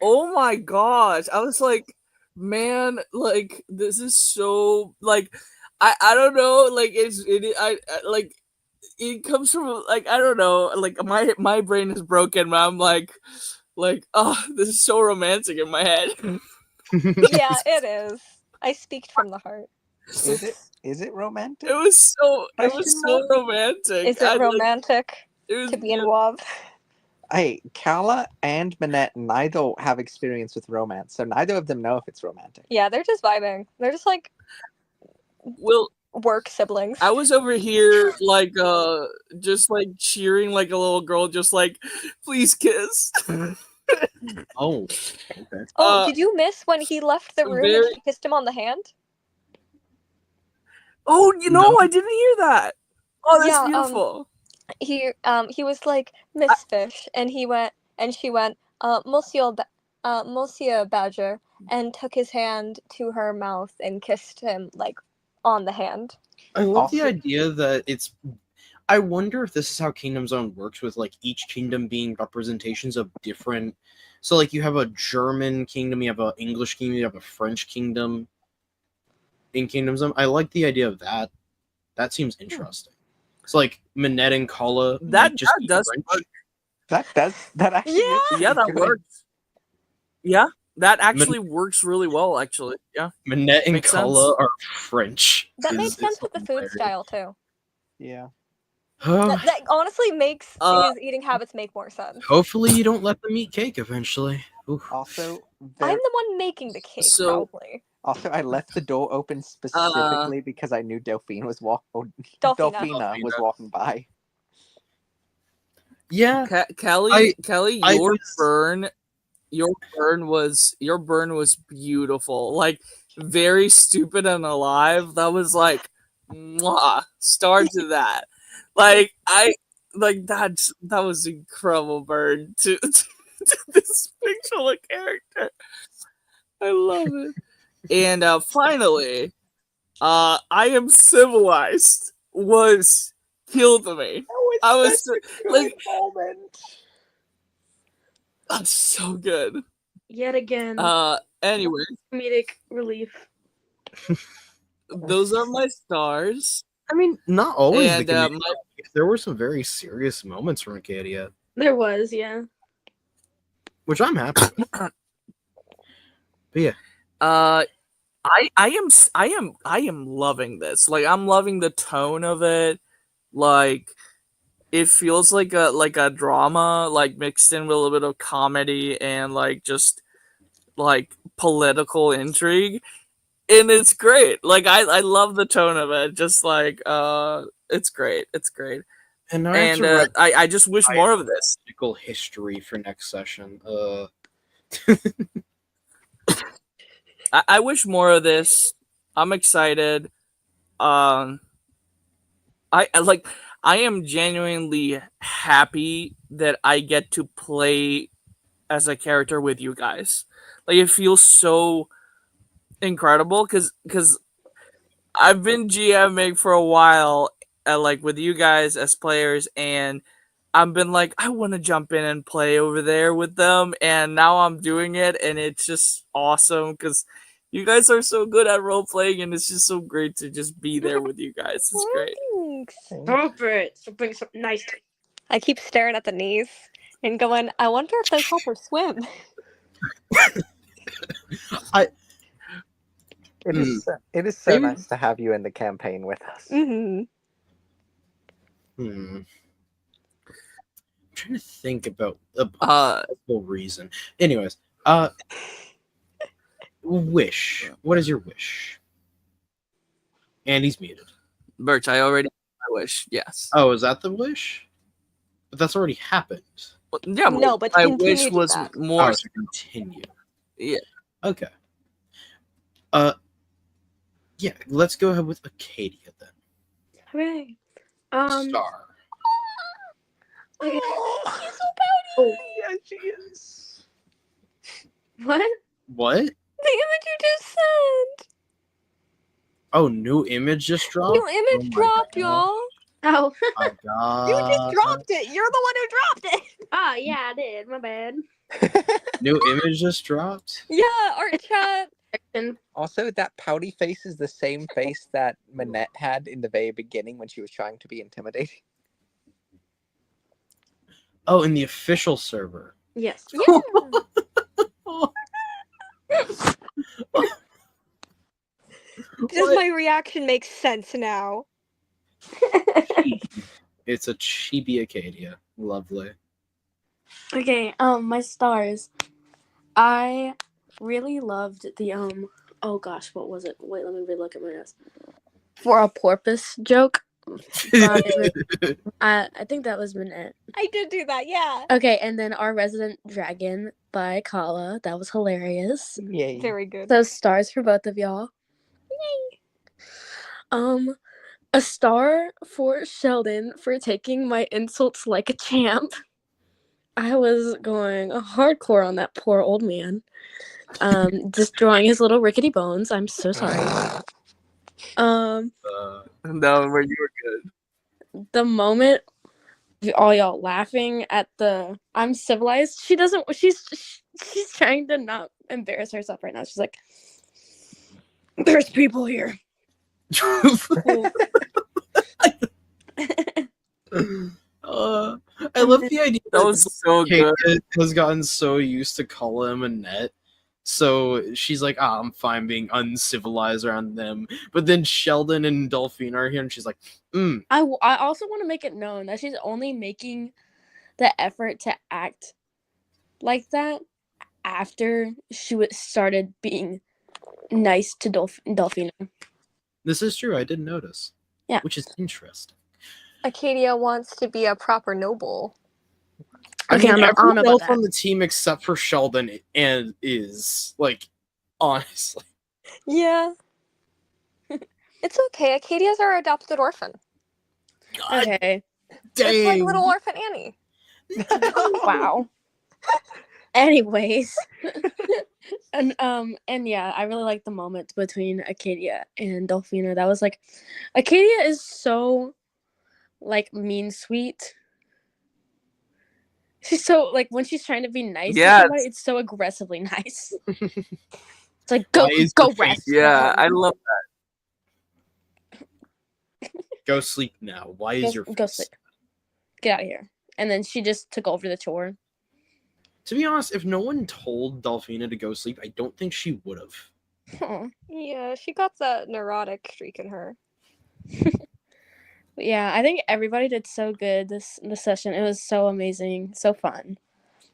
oh my gosh! I was like, man, like this is so like, I don't know, like like it comes from like I don't know, like my brain is broken, but I'm like oh, this is so romantic in my head. Yeah, it is. I speak from the heart. Is it romantic? It was so Question mark? romantic. Is it romantic It was to be in love? Hey, Kala and Minette neither have experience with romance, so neither of them know if it's romantic. Yeah, they're just vibing. They're just like Well, work siblings. I was over here like just like cheering like a little girl, just like, please kiss. Oh, okay. Oh, did you miss when he left the room and very- she kissed him on the hand? Oh, you know, No. I didn't hear that. Oh, that's Yeah, beautiful. He was like Miss Fish, and he went, and she went, Monsieur Badger, and took his hand to her mouth and kissed him like on the hand. I love the Also- idea that it's. I wonder if this is how Kingdom Zone works, with like each kingdom being representations of different. So, like, you have a German kingdom, you have an English kingdom, you have a French kingdom in Kingdom Zone. I like the idea of that. That seems interesting. So, like, Minette and Kala That might just be does French. work. That actually Yeah. is Yeah, that good. works. Yeah, that actually works really well. Actually, yeah. Minette and Makes Kala sense. are French. That is- made is sense with the food hilarious. style too. Yeah. That honestly makes Uh, his eating habits make more sense. Hopefully, you don't let them eat cake eventually. Oof. Also, I'm the one making the cake, So- probably. I left the door open specifically because I knew Delphine was Delphina. was walking by. Yeah, Kelly, I your was- burn was beautiful. Like, very stupid and alive. That was like, mwah, star to that. Like, that was incredible burn to this fictional character. I love it. And finally, I Am Civilized was killed me. I was like, moment. that's so good. Yet again, Anyway, comedic relief. those are my stars. I mean, not always And the comedic. There were some very serious moments from Acadia, There was, yeah. which I'm happy with. I am loving this. Like, I'm loving the tone of it. Like, it feels like a drama, like mixed in with a little bit of comedy and like just like political intrigue. And it's great. Like, I love the tone of it. Just like it's great. It's great. And now I have And to write I just wish more of this. political history for next session. I wish more of this. I'm excited. I am genuinely happy that I get to play as a character with you guys. Like, it feels so incredible because I've been GMing for a while, like with you guys as players, and I've been like, I want to jump in and play over there with them, and now I'm doing it, and it's just awesome because you guys are so good at role playing, and it's just so great to just be there with you guys. It's great. Thanks. Stop it. So bring something nice. I keep staring at the knees and going, I wonder if those help her swim. It is so Maybe- nice to have you in the campaign with us. Hmm. I'm trying to think about a Uh, possible reason. Anyways, wish. What is your wish? And he's muted. Birch, I already I wish. Yes. Oh, is that the wish? But that's already happened. Well, yeah. No, but my continue wish to was that. more. Oh, to continue. Yeah. Okay. Yeah, let's go ahead with Acadia then. Hooray. Star. Okay. Oh, He's so pouty. yeah, she is. What? What? The image you just sent. Oh, new image just dropped? New image Oh my dropped, God. y'all. Oh. My God. You just dropped it. You're the one who dropped it. Oh, yeah, I did. My bad. New image just dropped? Yeah, art chat. And Also, that pouty face is the same face that Minette had in the very beginning when she was trying to be intimidating. Oh, in the official server. yes. Yeah. Does What? my reaction make sense now? It's a chibi Acadia. Lovely. Okay, my stars. I really loved the oh gosh, what was it? Wait, let me relook at my notes. For a porpoise joke. I think that was Minette. I did do that, yeah. Okay, and then Our Resident Dragon by Kala. That was hilarious. Yay. Very good. So stars for both of y'all. Yay. A star for Sheldon for taking my insults like a champ. I was going hardcore on that poor old man. Destroying his little rickety bones. I'm so sorry. No, where you were good. The moment all y'all laughing at the I'm civilized, she's trying to not embarrass herself right now. She's like, there's people here. I love the idea That was so good. Kate has gotten so used to calling him Annette. So she's like, I'm fine being uncivilized around them. But then Sheldon and Delphine are here, and she's like, I also want to make it known that she's only making the effort to act like that after she started being nice to Delphina. This is true. I didn't notice. Yeah. Which is interesting. Acadia wants to be a proper noble. Okay, I don't know everyone about else that. on the team except for Sheldon and is like, honestly. Yeah. It's okay. Acadia's our adopted orphan. God Okay. It's like dang. little orphan Annie. Wow. Anyways, and yeah, I really like the moment between Acadia and Delphina. That was like, Acadia is so like mean sweet. She's so like when she's trying to be nice to somebody, it's so aggressively nice. It's like go rest. Yeah, I love Go sleep now. Why is your go face? sleep. Get out of here. And then she just took over the chore. To be honest, if no one told Delphina to go sleep, I don't think she would have. Aw. Yeah, she got that neurotic streak in her. But yeah, I think everybody did so good this session. It was so amazing, so fun.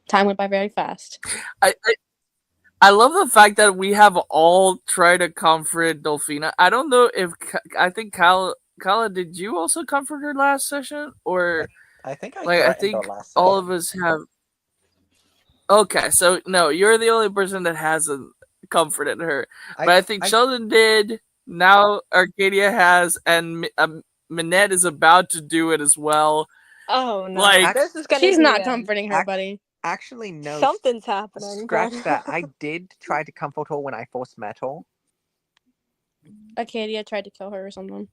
Time went by very fast. I love the fact that we have all tried to comfort Delphina. I don't know if I think Kala, did you also comfort her last session, or I think I like I threatened her think last all session. of us have. Okay, so no, you're the only person that hasn't comforted her, but I think Sheldon did. Now Arcadia has, and Minette is about to do it as well. Oh no! Like, This is gonna She's be not it. comforting her, buddy. Actually, no. Something's happening. Scratch but- that. I did try to comfort her when I first met her. Acadia tried to kill her or something.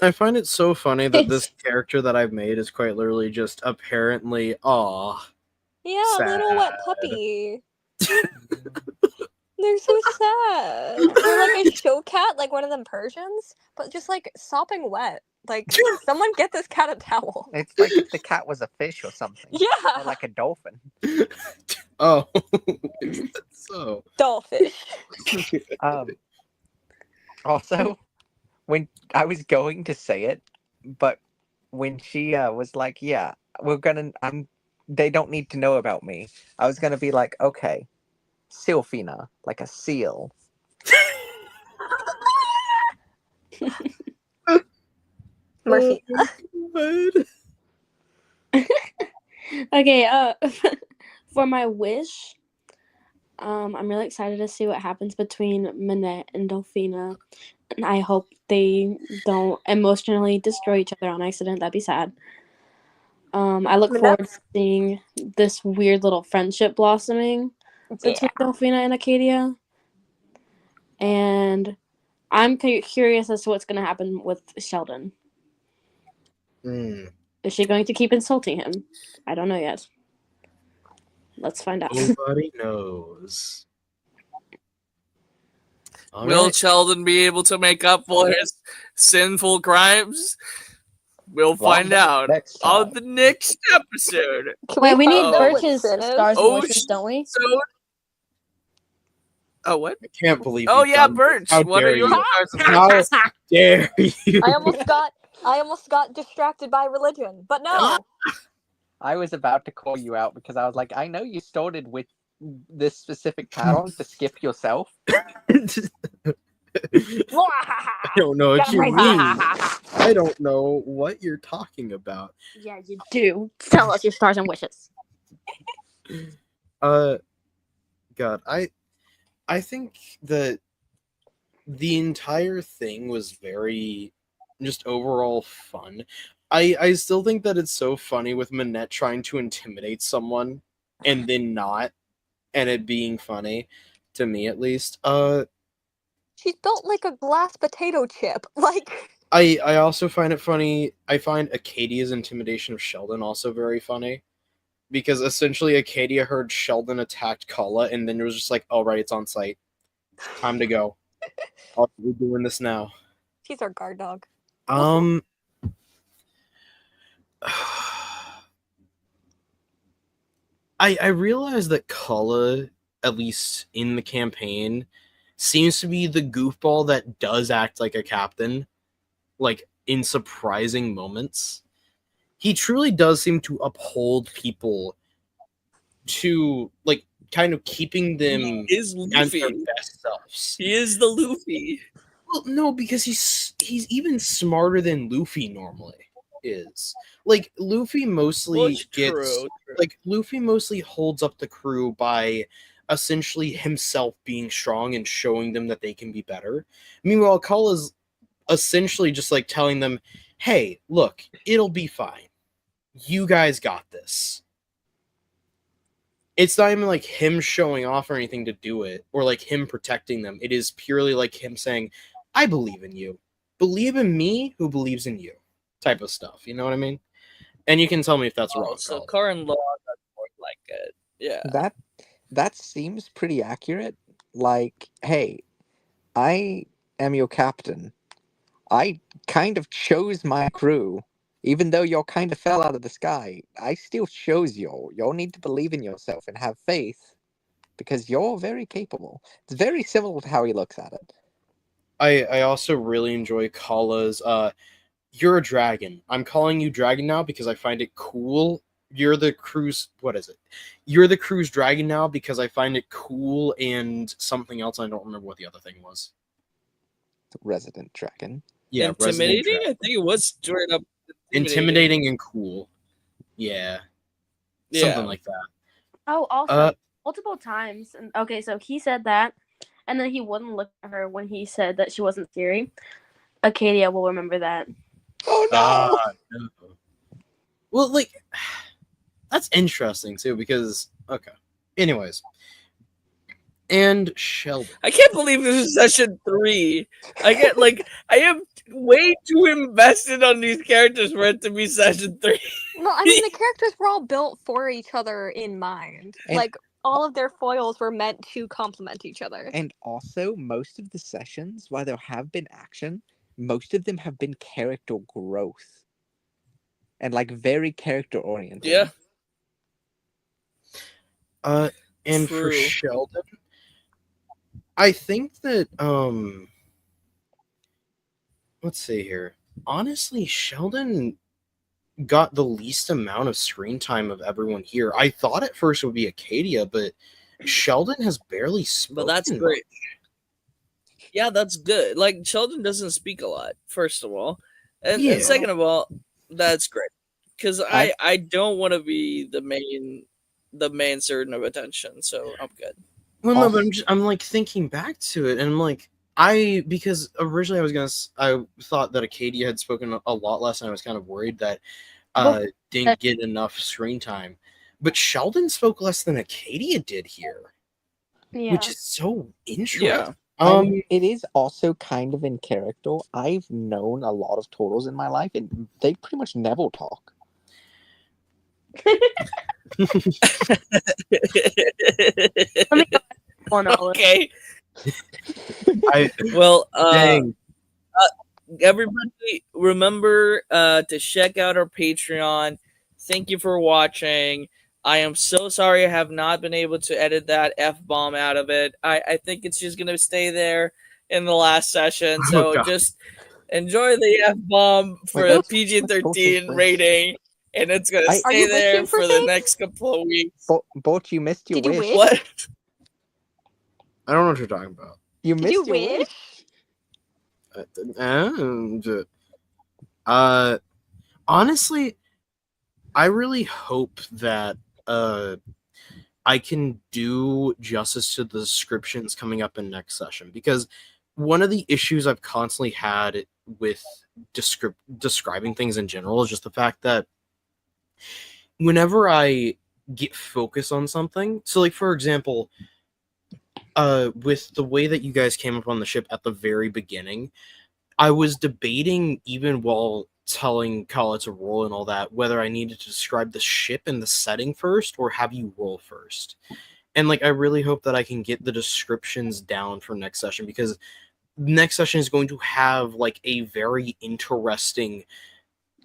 I find it so funny that this character that I've made is quite literally just apparently, Yeah, little wet puppy. They're so sad. They're like a show cat, like one of them Persians, but just like sopping wet. Like, someone get this cat a towel. It's like if the cat was a fish or something. Yeah. Or like a dolphin. Oh, is that so? Dollfish. Also, when I was going to say it, but when she was like, "Yeah, they don't need to know about me," I was gonna be like, "Okay, Sylphina, like a seal." Mercy. Okay, for my wish, I'm really excited to see what happens between Minette and Delphina, and I hope they don't emotionally destroy each other on accident. That'd be sad. I look forward to seeing this weird little friendship blossoming between Delphina and Acadia, and I'm curious as to what's going to happen with Sheldon. Is she going to keep insulting him? I don't know yet. Let's find out. Nobody knows. All will right. Sheldon be able to make up for his sinful crimes? We'll find out on the next episode. Wait, we need Oh. Birch's stars and wishes, don't we? So Oh, what? I can't believe. Oh you've yeah, done this. Birch. How What are dare your you? stars and How dare you? I almost got distracted by religion, but no. I was about to call you out because I was like, I know you started with this specific pattern to skip yourself. I don't know what you mean. I don't know what you're talking about. Yeah, you do. Tell us your stars and wishes. God, I think that the entire thing was very just overall fun. I still think that it's so funny with Manette trying to intimidate someone and then not, and it being funny to me at least. She's built like a glass potato chip. Like, I also find it funny. I find Acadia's intimidation of Sheldon also very funny. Because essentially Acadia heard Sheldon attacked Kala and then it was just like, all right, it's on site. Time to go. All right, we're doing this now. she's our guard dog. I realize that Kala, at least in the campaign, seems to be the goofball that does act like a captain, like in surprising moments. He truly does seem to uphold people to like kind of keeping them He is as their Luffy. best selves. He is the Luffy. Well, no, because he's even smarter than Luffy normally is. Like Luffy mostly Well, it's gets true. like Luffy mostly holds up the crew by essentially himself being strong and showing them that they can be better. Meanwhile, Cull is essentially just like telling them, "Hey, look, it'll be fine. You guys got this." It's not even like him showing off or anything to do it, or like him protecting them. It is purely like him saying, I believe in you. Believe in me who believes in you. Type of stuff. You know what I mean? And you can tell me if that's wrong. So Colin. current law doesn't work like it. Yeah. That seems pretty accurate. Like, hey, I am your captain. I kind of chose my crew. Even though y'all kind of fell out of the sky, I still chose y'all. Y'all need to believe in yourself and have faith because you're very capable. It's very similar to how he looks at it. I also really enjoy Kala's you're a dragon. I'm calling you dragon now because I find it cool. You're the crew's what is it? You're the crew's dragon now because I find it cool and something else. I don't remember what the other thing was. Resident dragon. Yeah, Resident Intimidating? Dragon. I think it was straight up Intimidating and cool. Yeah. Something like that. Oh, also multiple times. Okay, so he said that, and then he wouldn't look at her when he said that she wasn't scary. Acadia will remember that. Oh no! No. Well, like that's interesting too because okay. Anyways, and Sheldon. I can't believe this is session 3. I am way too invested on these characters for it to be session 3. Well, I mean, the characters were all built for each other in mind. And- Like, all of their foils were meant to complement each other. And also, most of the sessions, while there have been action, most of them have been character growth. And like very character oriented. Yeah. And True. for Sheldon, I think that let's see here. Honestly, Sheldon got the least amount of screen time of everyone here. I thought at first it would be Acadia, but Sheldon has barely spoken. But that's great. Yeah, that's good. Like Sheldon doesn't speak a lot, first of all. And second of all, that's great. Because I don't want to be the main certain of attention, so I'm good. Well, no, but I'm like thinking back to it, and I'm like, because originally I thought that Acadia had spoken a lot less, and I was kind of worried that didn't get enough screen time. But Sheldon spoke less than Acadia did here, which is so interesting. Yeah. It is also kind of in character. I've known a lot of turtles in my life, and they pretty much never talk. Okay. Well, everybody remember to check out our Patreon. Thank you for watching. I am so sorry I have not been able to edit that F-bomb out of it. I think it's just going to stay there in the last session. Oh, So God. just enjoy the F-bomb for Wait, the what's PG-13 this? rating. And it's going to Are stay you there wishing for for the things? next couple of weeks. Bort, you missed your Did you wish. wish? What? I don't know what you're talking about. You Did missed you your wish. wish? Honestly, I really hope that I can do justice to the descriptions coming up in next session, because one of the issues I've constantly had with describing things in general is just the fact that whenever I get focused on something, so like for example, with the way that you guys came up on the ship at the very beginning, I was debating, even while telling Kala to roll and all that, whether I needed to describe the ship and the setting first or have you roll first. And like I really hope that I can get the descriptions down for next session, because next session is going to have like a very interesting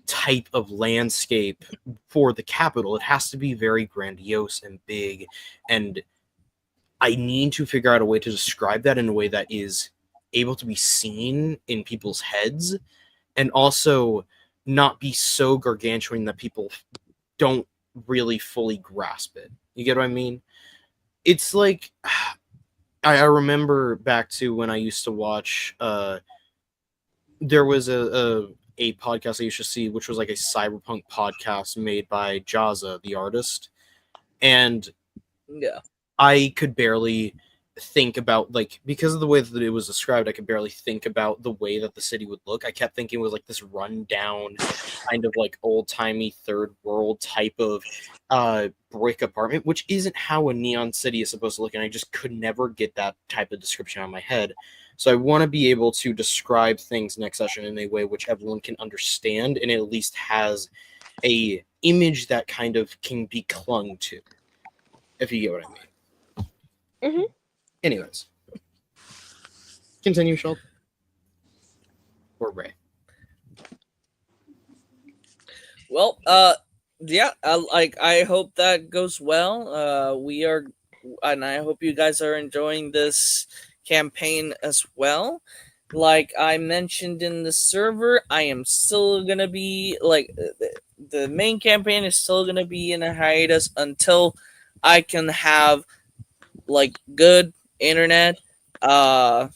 type of landscape for the capital. It has to be very grandiose and big, and I need to figure out a way to describe that in a way that is able to be seen in people's heads, and also not be so gargantuan that people don't really fully grasp it. You get what I mean? It's like I remember back to when I used to watch. There was a podcast I used to see, which was like a cyberpunk podcast made by Jaza, the artist, and Yeah. I could barely think about, like, because of the way that it was described, I could barely think about the way that the city would look. I kept thinking it was like this rundown kind of like old-timey third world type of brick apartment, which isn't how a neon city is supposed to look, and I just could never get that type of description on my head. So I want to be able to describe things next session in a way which everyone can understand, and it at least has a image that kind of can be clung to, if you get what I mean. Mhm. Anyways, continue, Sheldon. Or Ray. Well, yeah, I hope that goes well. And I hope you guys are enjoying this campaign as well. Like I mentioned in the server, I am still gonna be like the main campaign is still gonna be in a hiatus until I can have like good internet. And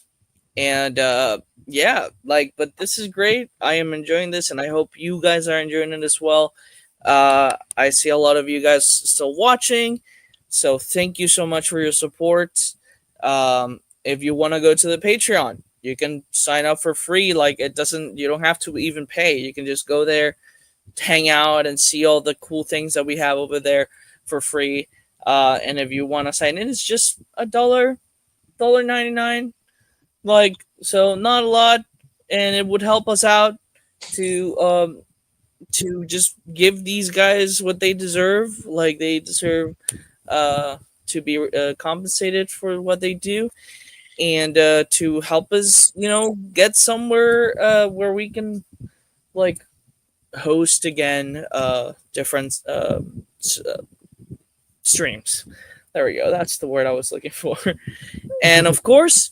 yeah, like, but this is great. I am enjoying this, and I hope you guys are enjoying it as well. I see a lot of you guys still watching, so thank you so much for your support. If you want to go to the Patreon, you can sign up for free. Like you don't have to even pay. You can just go there, hang out, and see all the cool things that we have over there for free. And if you want to sign in, it's just $1.99. Like, so not a lot, and it would help us out to just give these guys what they deserve. Like they deserve to be compensated for what they do, and to help us, get somewhere where we can like host again different streams. There we go. That's the word I was looking for. And of course,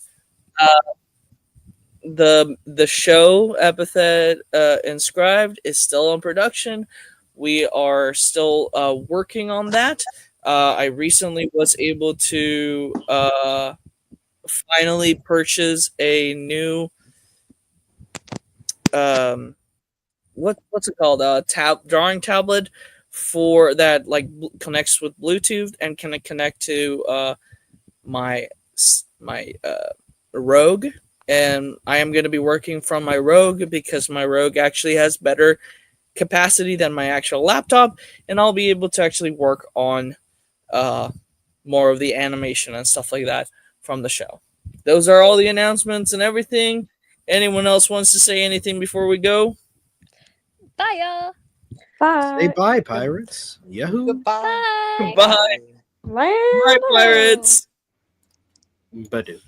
the show Epithet Inscribed is still in production. We are still working on that. I recently was able to finally purchase a new what's it called, drawing tablet for that, like connects with Bluetooth and can connect to my Rogue. And I am going to be working from my Rogue because my Rogue actually has better capacity than my actual laptop, and I'll be able to actually work on more of the animation and stuff like that from the show. Those are all the announcements and everything. Anyone else wants to say anything before we go? Bye, y'all. Say Bye. bye, pirates. Yahoo. Goodbye. Bye. Bye. Land Bye, pirates. Badoo.